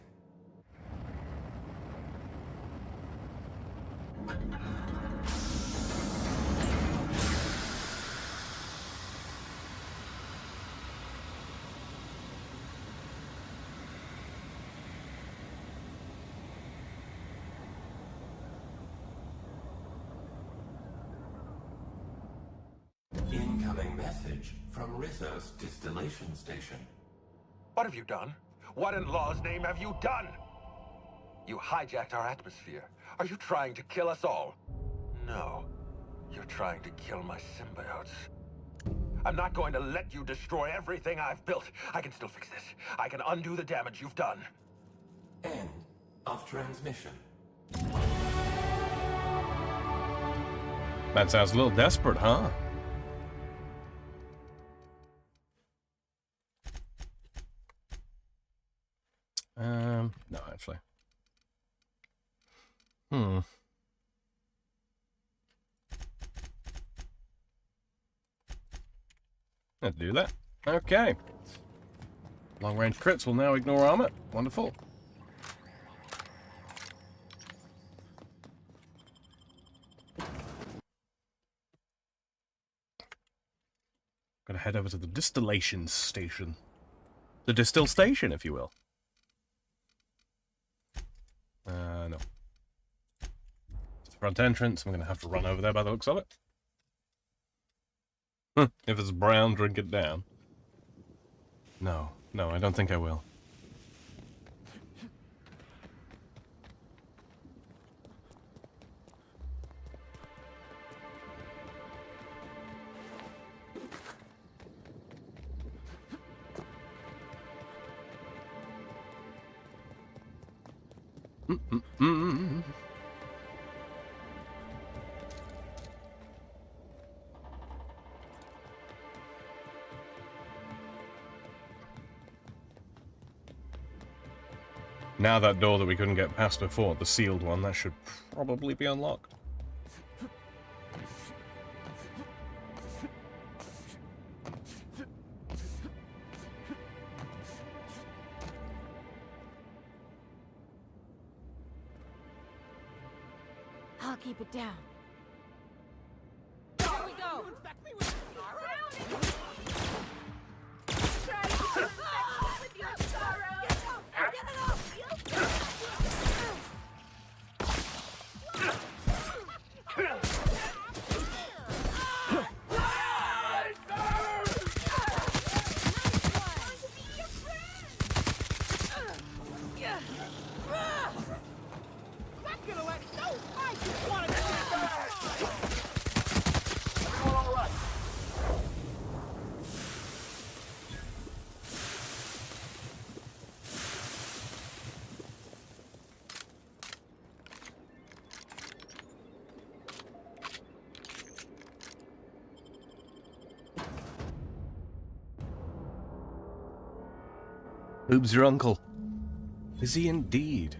Incoming message from Rizzo's distillation station. What have you done? What in law's name have you done? You hijacked our atmosphere. Are you trying to kill us all? No. You're trying to kill my symbiotes. I'm not going to let you destroy everything I've built. I can still fix this. I can undo the damage you've done. End of transmission. That sounds a little desperate, huh? No, actually. Let's do that. Okay. Long-range crits will now ignore armor. Wonderful. Gotta head over to the distillation station. The distill station, if you will. No. It's the front entrance. I'm gonna have to run over there by the looks of it. If it's brown, drink it down. No, I don't think I will. Now that door that we couldn't get past before, the sealed one, that should probably be unlocked. I'll keep it down. Here we go! You infect me with Who's your uncle? Is he indeed?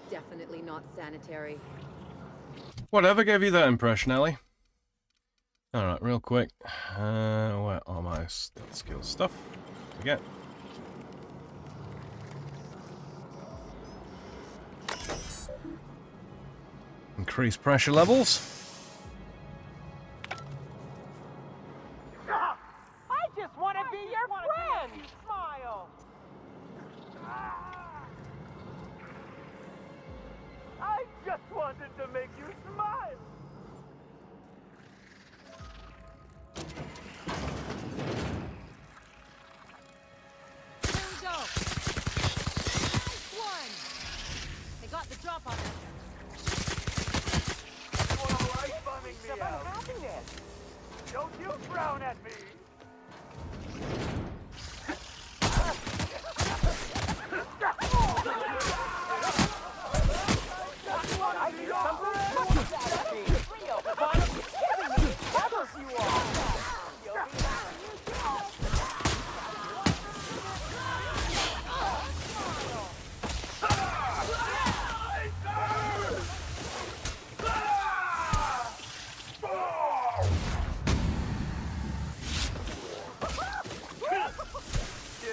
Definitely not sanitary. Whatever gave you that impression, Ellie? Alright, real quick. Where are my skill stuff? Again. Increase pressure levels. I just want to be your friend! Smile! I just wanted to make you smile! Here we go. Nice one. They got the drop on us. Alright, bumming me out. Happiness. Don't you frown at me!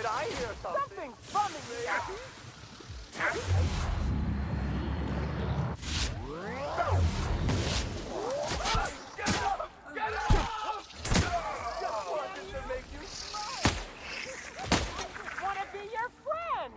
Did I hear something? Something's bumming me out. Get up! Get up! Just wanted to make you smile. I want to be your friend.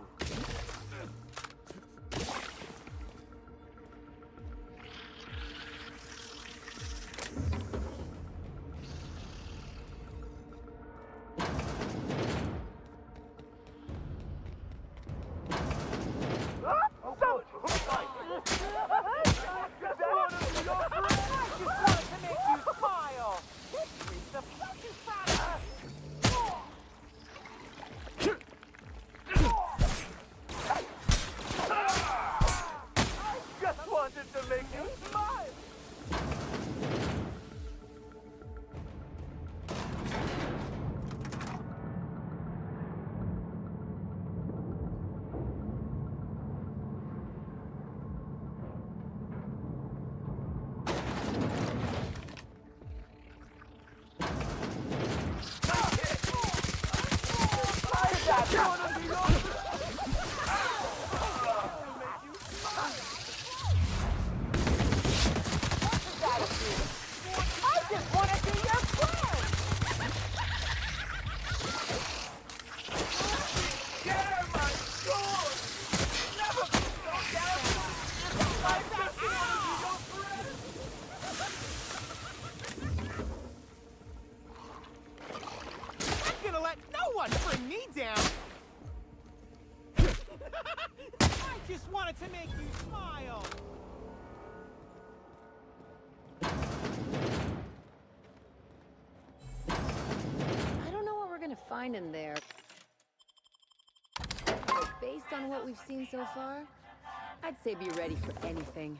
Find in there. But based on what we've seen so far, I'd say be ready for anything.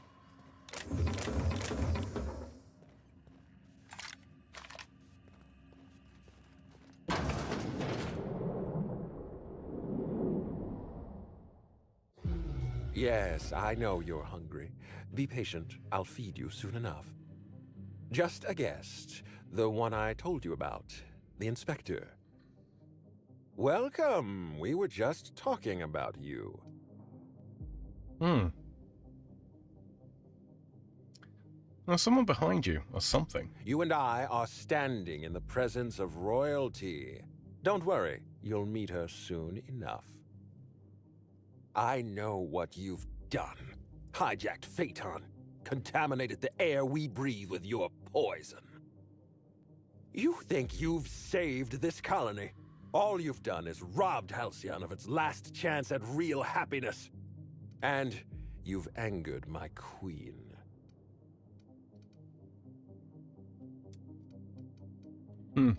Yes, I know you're hungry. Be patient. I'll feed you soon enough. Just a guest. The one I told you about. The inspector. Welcome. We were just talking about you. There's someone behind you, or something. You and I are standing in the presence of royalty. Don't worry, you'll meet her soon enough. I know what you've done. Hijacked Phaeton. Contaminated the air we breathe with your poison. You think you've saved this colony? All you've done is robbed Halcyon of its last chance at real happiness. And you've angered my queen. Am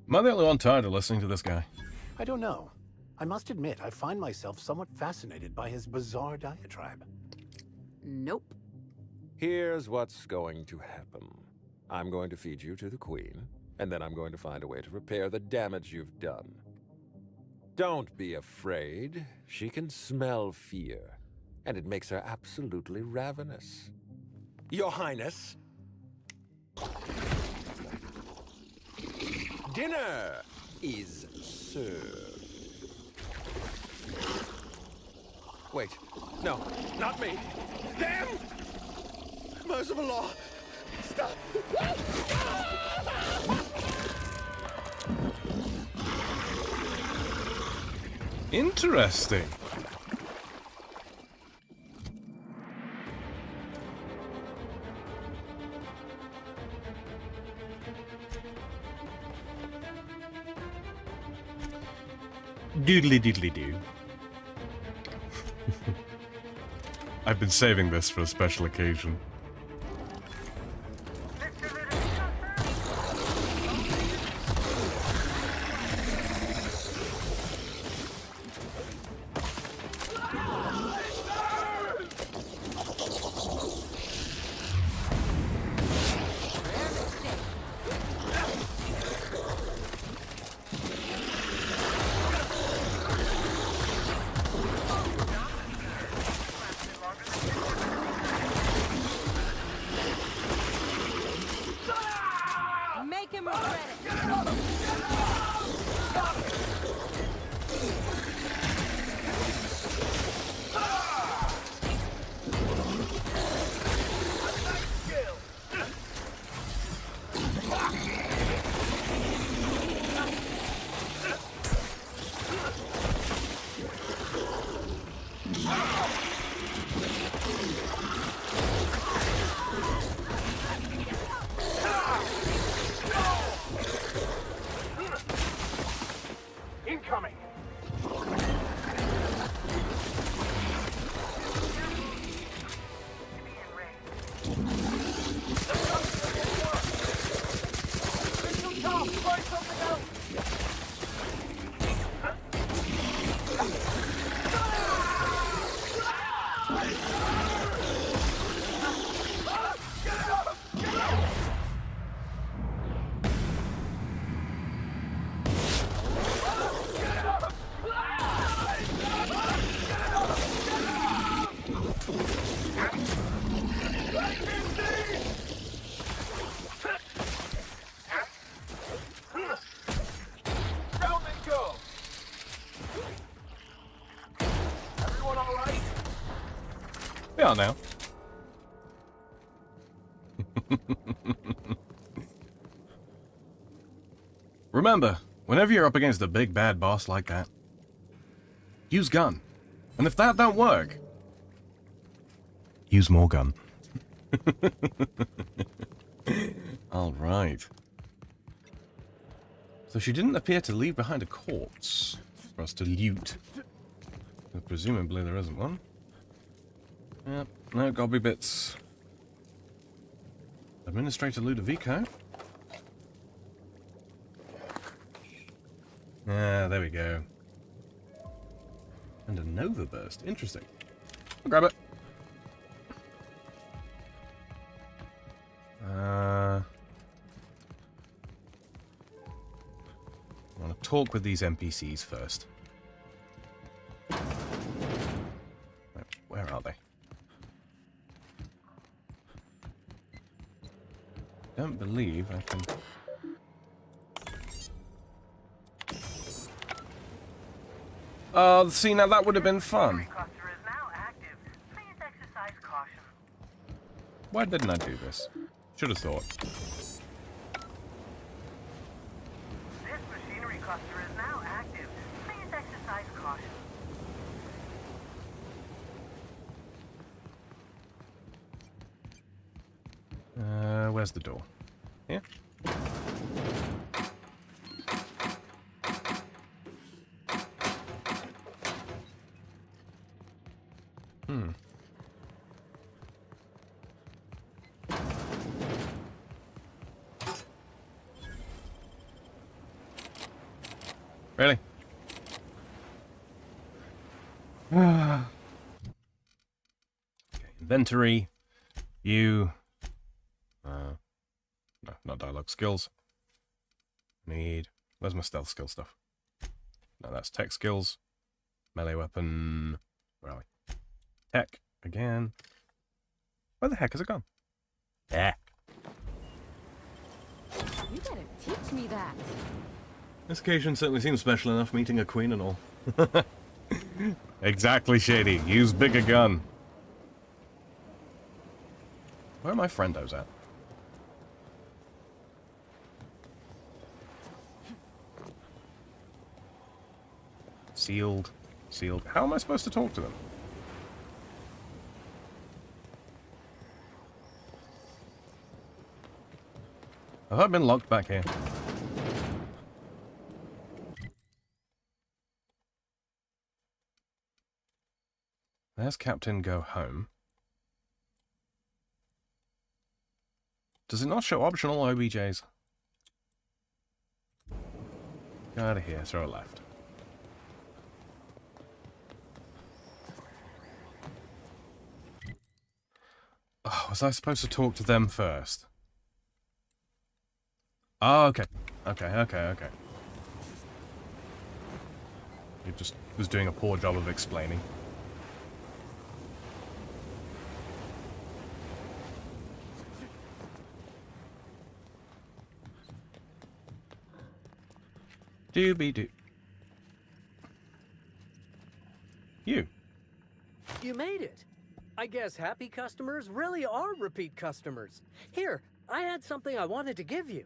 I the only one tired of listening to this guy? I don't know. I must admit, I find myself somewhat fascinated by his bizarre diatribe. Nope. Here's what's going to happen. I'm going to feed you to the queen. And then I'm going to find a way to repair the damage you've done. Don't be afraid. She can smell fear. And it makes her absolutely ravenous. Your Highness. Dinner is served. Wait. No, not me. Damn! Merciful law. Stop. Interesting. Doodly doodly doo. I've been saving this for a special occasion. are now. Remember, whenever you're up against a big bad boss like that, use gun. And if that don't work, use more gun. Alright. So she didn't appear to leave behind a corpse for us to loot. But presumably there isn't one. Yep, no gobby bits. Administrator Ludovico. Ah, there we go. And a Nova Burst. Interesting. I'll grab it. I want to talk with these NPCs first. Where are they? Don't believe I can... Oh, see, now that would have been fun. Why didn't I do this? Should have thought. This machinery cluster is now active. Please exercise caution. Where's the door? Here? Really? Okay, inventory. You. No, not dialogue skills. Need. Where's my stealth skill stuff? No, that's tech skills. Melee weapon. Where are we? Tech again. Where the heck has it gone? Yeah. You gotta teach me that. This occasion certainly seems special enough, meeting a queen and all. Exactly, Shady. Use bigger gun. Where are my friendos at? Sealed. Sealed. How am I supposed to talk to them? Have I been locked back here? There's Captain Go Home. Does it not show optional OBJs? Go out of here, throw a left. Oh, was I supposed to talk to them first? Oh, okay. Okay. You just was doing a poor job of explaining. Doobie-doo. You. You made it. I guess happy customers really are repeat customers. Here, I had something I wanted to give you.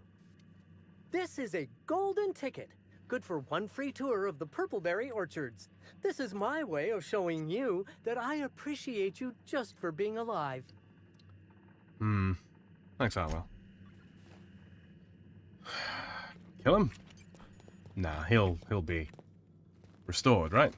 This is a golden ticket, good for one free tour of the Purpleberry Orchards. This is my way of showing you that I appreciate you just for being alive. Thanks, Harwell. Kill him? Nah, he'll be restored, right?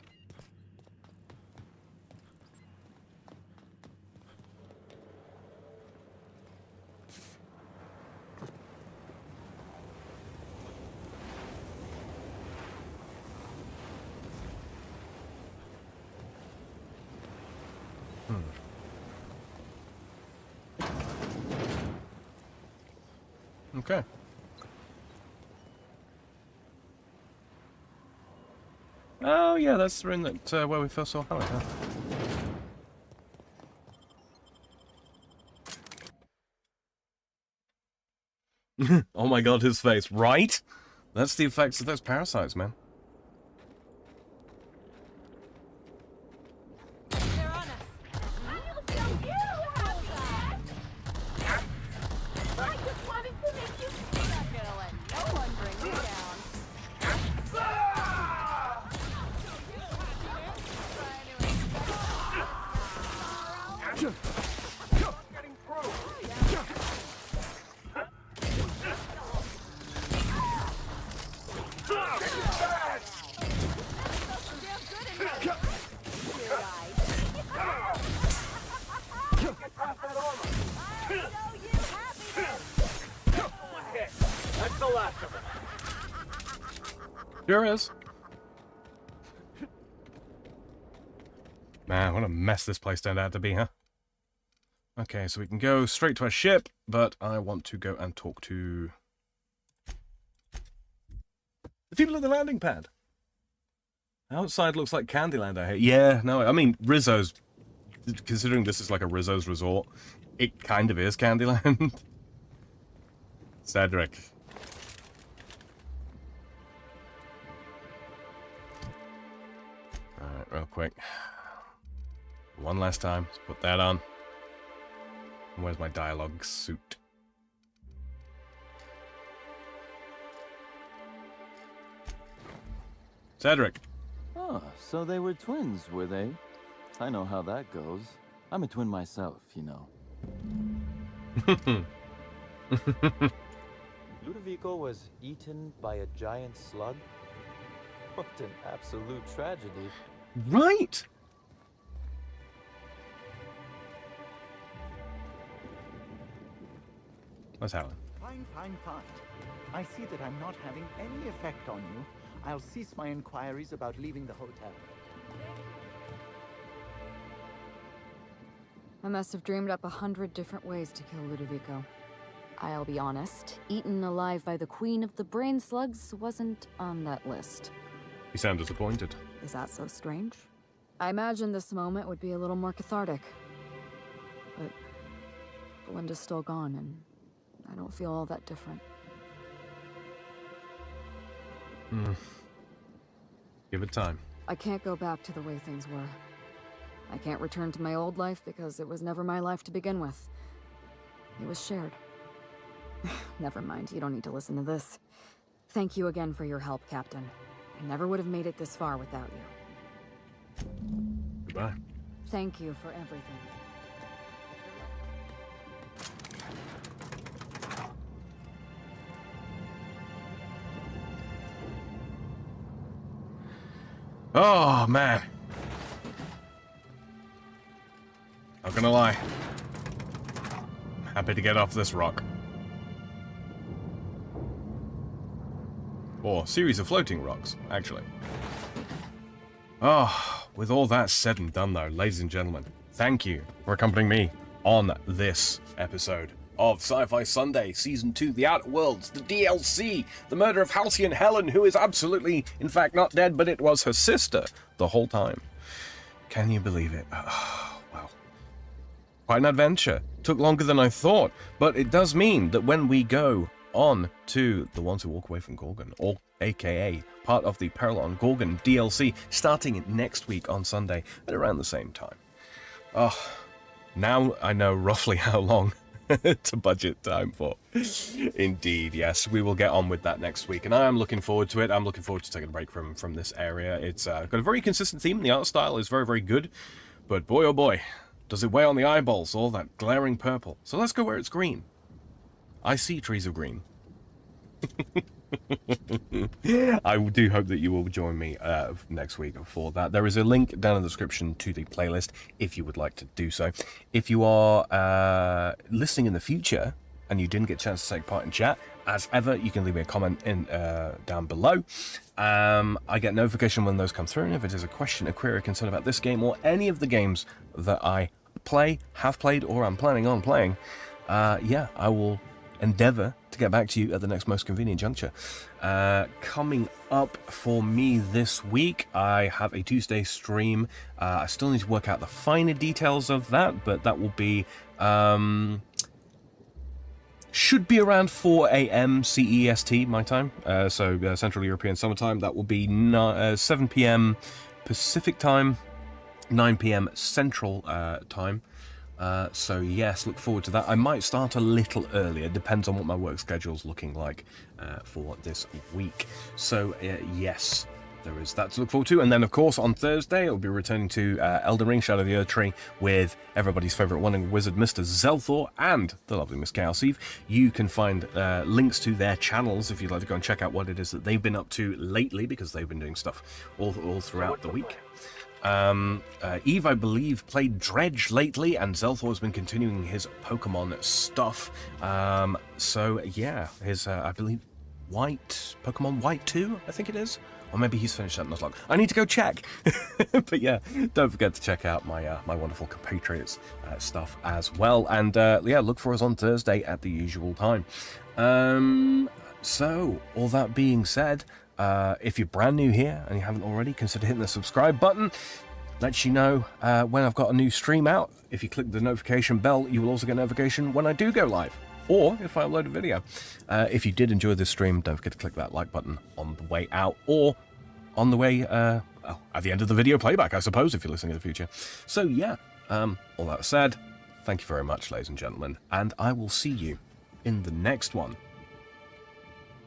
Okay. Oh yeah, that's the room that where we first saw Helen, huh? Oh my god, his face, right? That's the effects of those parasites, man. They're on us. Sure is. Man, what a mess this place turned out to be, huh? Okay, so we can go straight to our ship, but I want to go and talk to the people at the landing pad. Outside looks like Candyland out here. Yeah, no, I mean, Rizzo's, considering this is like a Rizzo's resort, it kind of is Candyland. Cedric. Alright, real quick. One last time. Let's put that on. Where's my dialogue suit? Cedric. Oh, so they were twins, were they? I know how that goes. I'm a twin myself, you know. Ludovico was eaten by a giant slug? What an absolute tragedy. Right! What's Helen? Fine, fine, fine. I see that I'm not having any effect on you. I'll cease my inquiries about leaving the hotel. I must have dreamed up 100 different ways to kill Ludovico. I'll be honest, eaten alive by the queen of the brain slugs wasn't on that list. You sound disappointed. Is that so strange? I imagined this moment would be a little more cathartic. But Belinda's still gone, and I don't feel all that different. Give it time. I can't go back to the way things were. I can't return to my old life because it was never my life to begin with. It was shared. Never mind, you don't need to listen to this. Thank you again for your help, Captain. I never would have made it this far without you. Goodbye. Thank you for everything. Oh, man. Not gonna lie. Happy to get off this rock. Or series of floating rocks, actually. Oh, with all that said and done though, ladies and gentlemen, thank you for accompanying me on this episode of Sci-Fi Sunday Season 2, The Outer Worlds, the DLC, the murder of Halcyon Helen, who is absolutely, in fact, not dead, but it was her sister the whole time. Can you believe it? Oh, wow. Quite an adventure. Took longer than I thought, but it does mean that when we go on to The Ones Who Walk Away from Gorgon, or aka part of the Peril on Gorgon DLC, starting next week on Sunday at around the same time. Oh, now I know roughly how long to budget time for. Indeed, yes, we will get on with that next week, and I am looking forward to it. I'm looking forward to taking a break from this area. It's got a very consistent theme. The art style is very, very good, but boy, oh boy, does it weigh on the eyeballs, all that glaring purple. So let's go where it's green. I see trees of green. I do hope that you will join me next week for that. There is a link down in the description to the playlist if you would like to do so. If you are listening in the future and you didn't get a chance to take part in chat, as ever, you can leave me a comment in down below. I get notification when those come through, and if it is a question, a query, a concern about this game or any of the games that I play, have played, or I'm planning on playing, yeah, I will endeavor to get back to you at the next most convenient juncture. Coming up for me this week, I have a Tuesday stream. I still need to work out the finer details of that, but that will be should be around 4 a.m. CEST my time, so Central European Summertime. That will be 7 p.m. Pacific time, 9 p.m. Central time. So yes, look forward to that. I might start a little earlier, depends on what my work schedule's looking like for this week. So yes, there is that to look forward to. And then of course on Thursday I'll be returning to Elden Ring Shadow of the Earth Tree with everybody's favourite one wizard, Mr. Zelthor, and the lovely Miss Chaos Eve. You can find links to their channels if you'd like to go and check out what it is that they've been up to lately, because they've been doing stuff all throughout the week. Eve, I believe, played Dredge lately, and Zelthor has been continuing his Pokemon stuff. So yeah, his I believe Pokemon White 2, I think it is. Or maybe he's finished that Nuzlocke. I need to go check. But yeah, don't forget to check out my my wonderful compatriots stuff as well. And yeah, look for us on Thursday at the usual time. So, all that being said, if you're brand new here and you haven't already, consider hitting the subscribe button. Lets you know when I've got a new stream out. If you click the notification bell, you will also get notification when I do go live, or if I upload a video. If you did enjoy this stream, don't forget to click that like button on the way out, or on the way, at the end of the video playback, I suppose, if you're listening in the future. So yeah, all that said, thank you very much, ladies and gentlemen, and I will see you in the next one.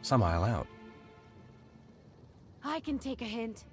Samael out. I can take a hint.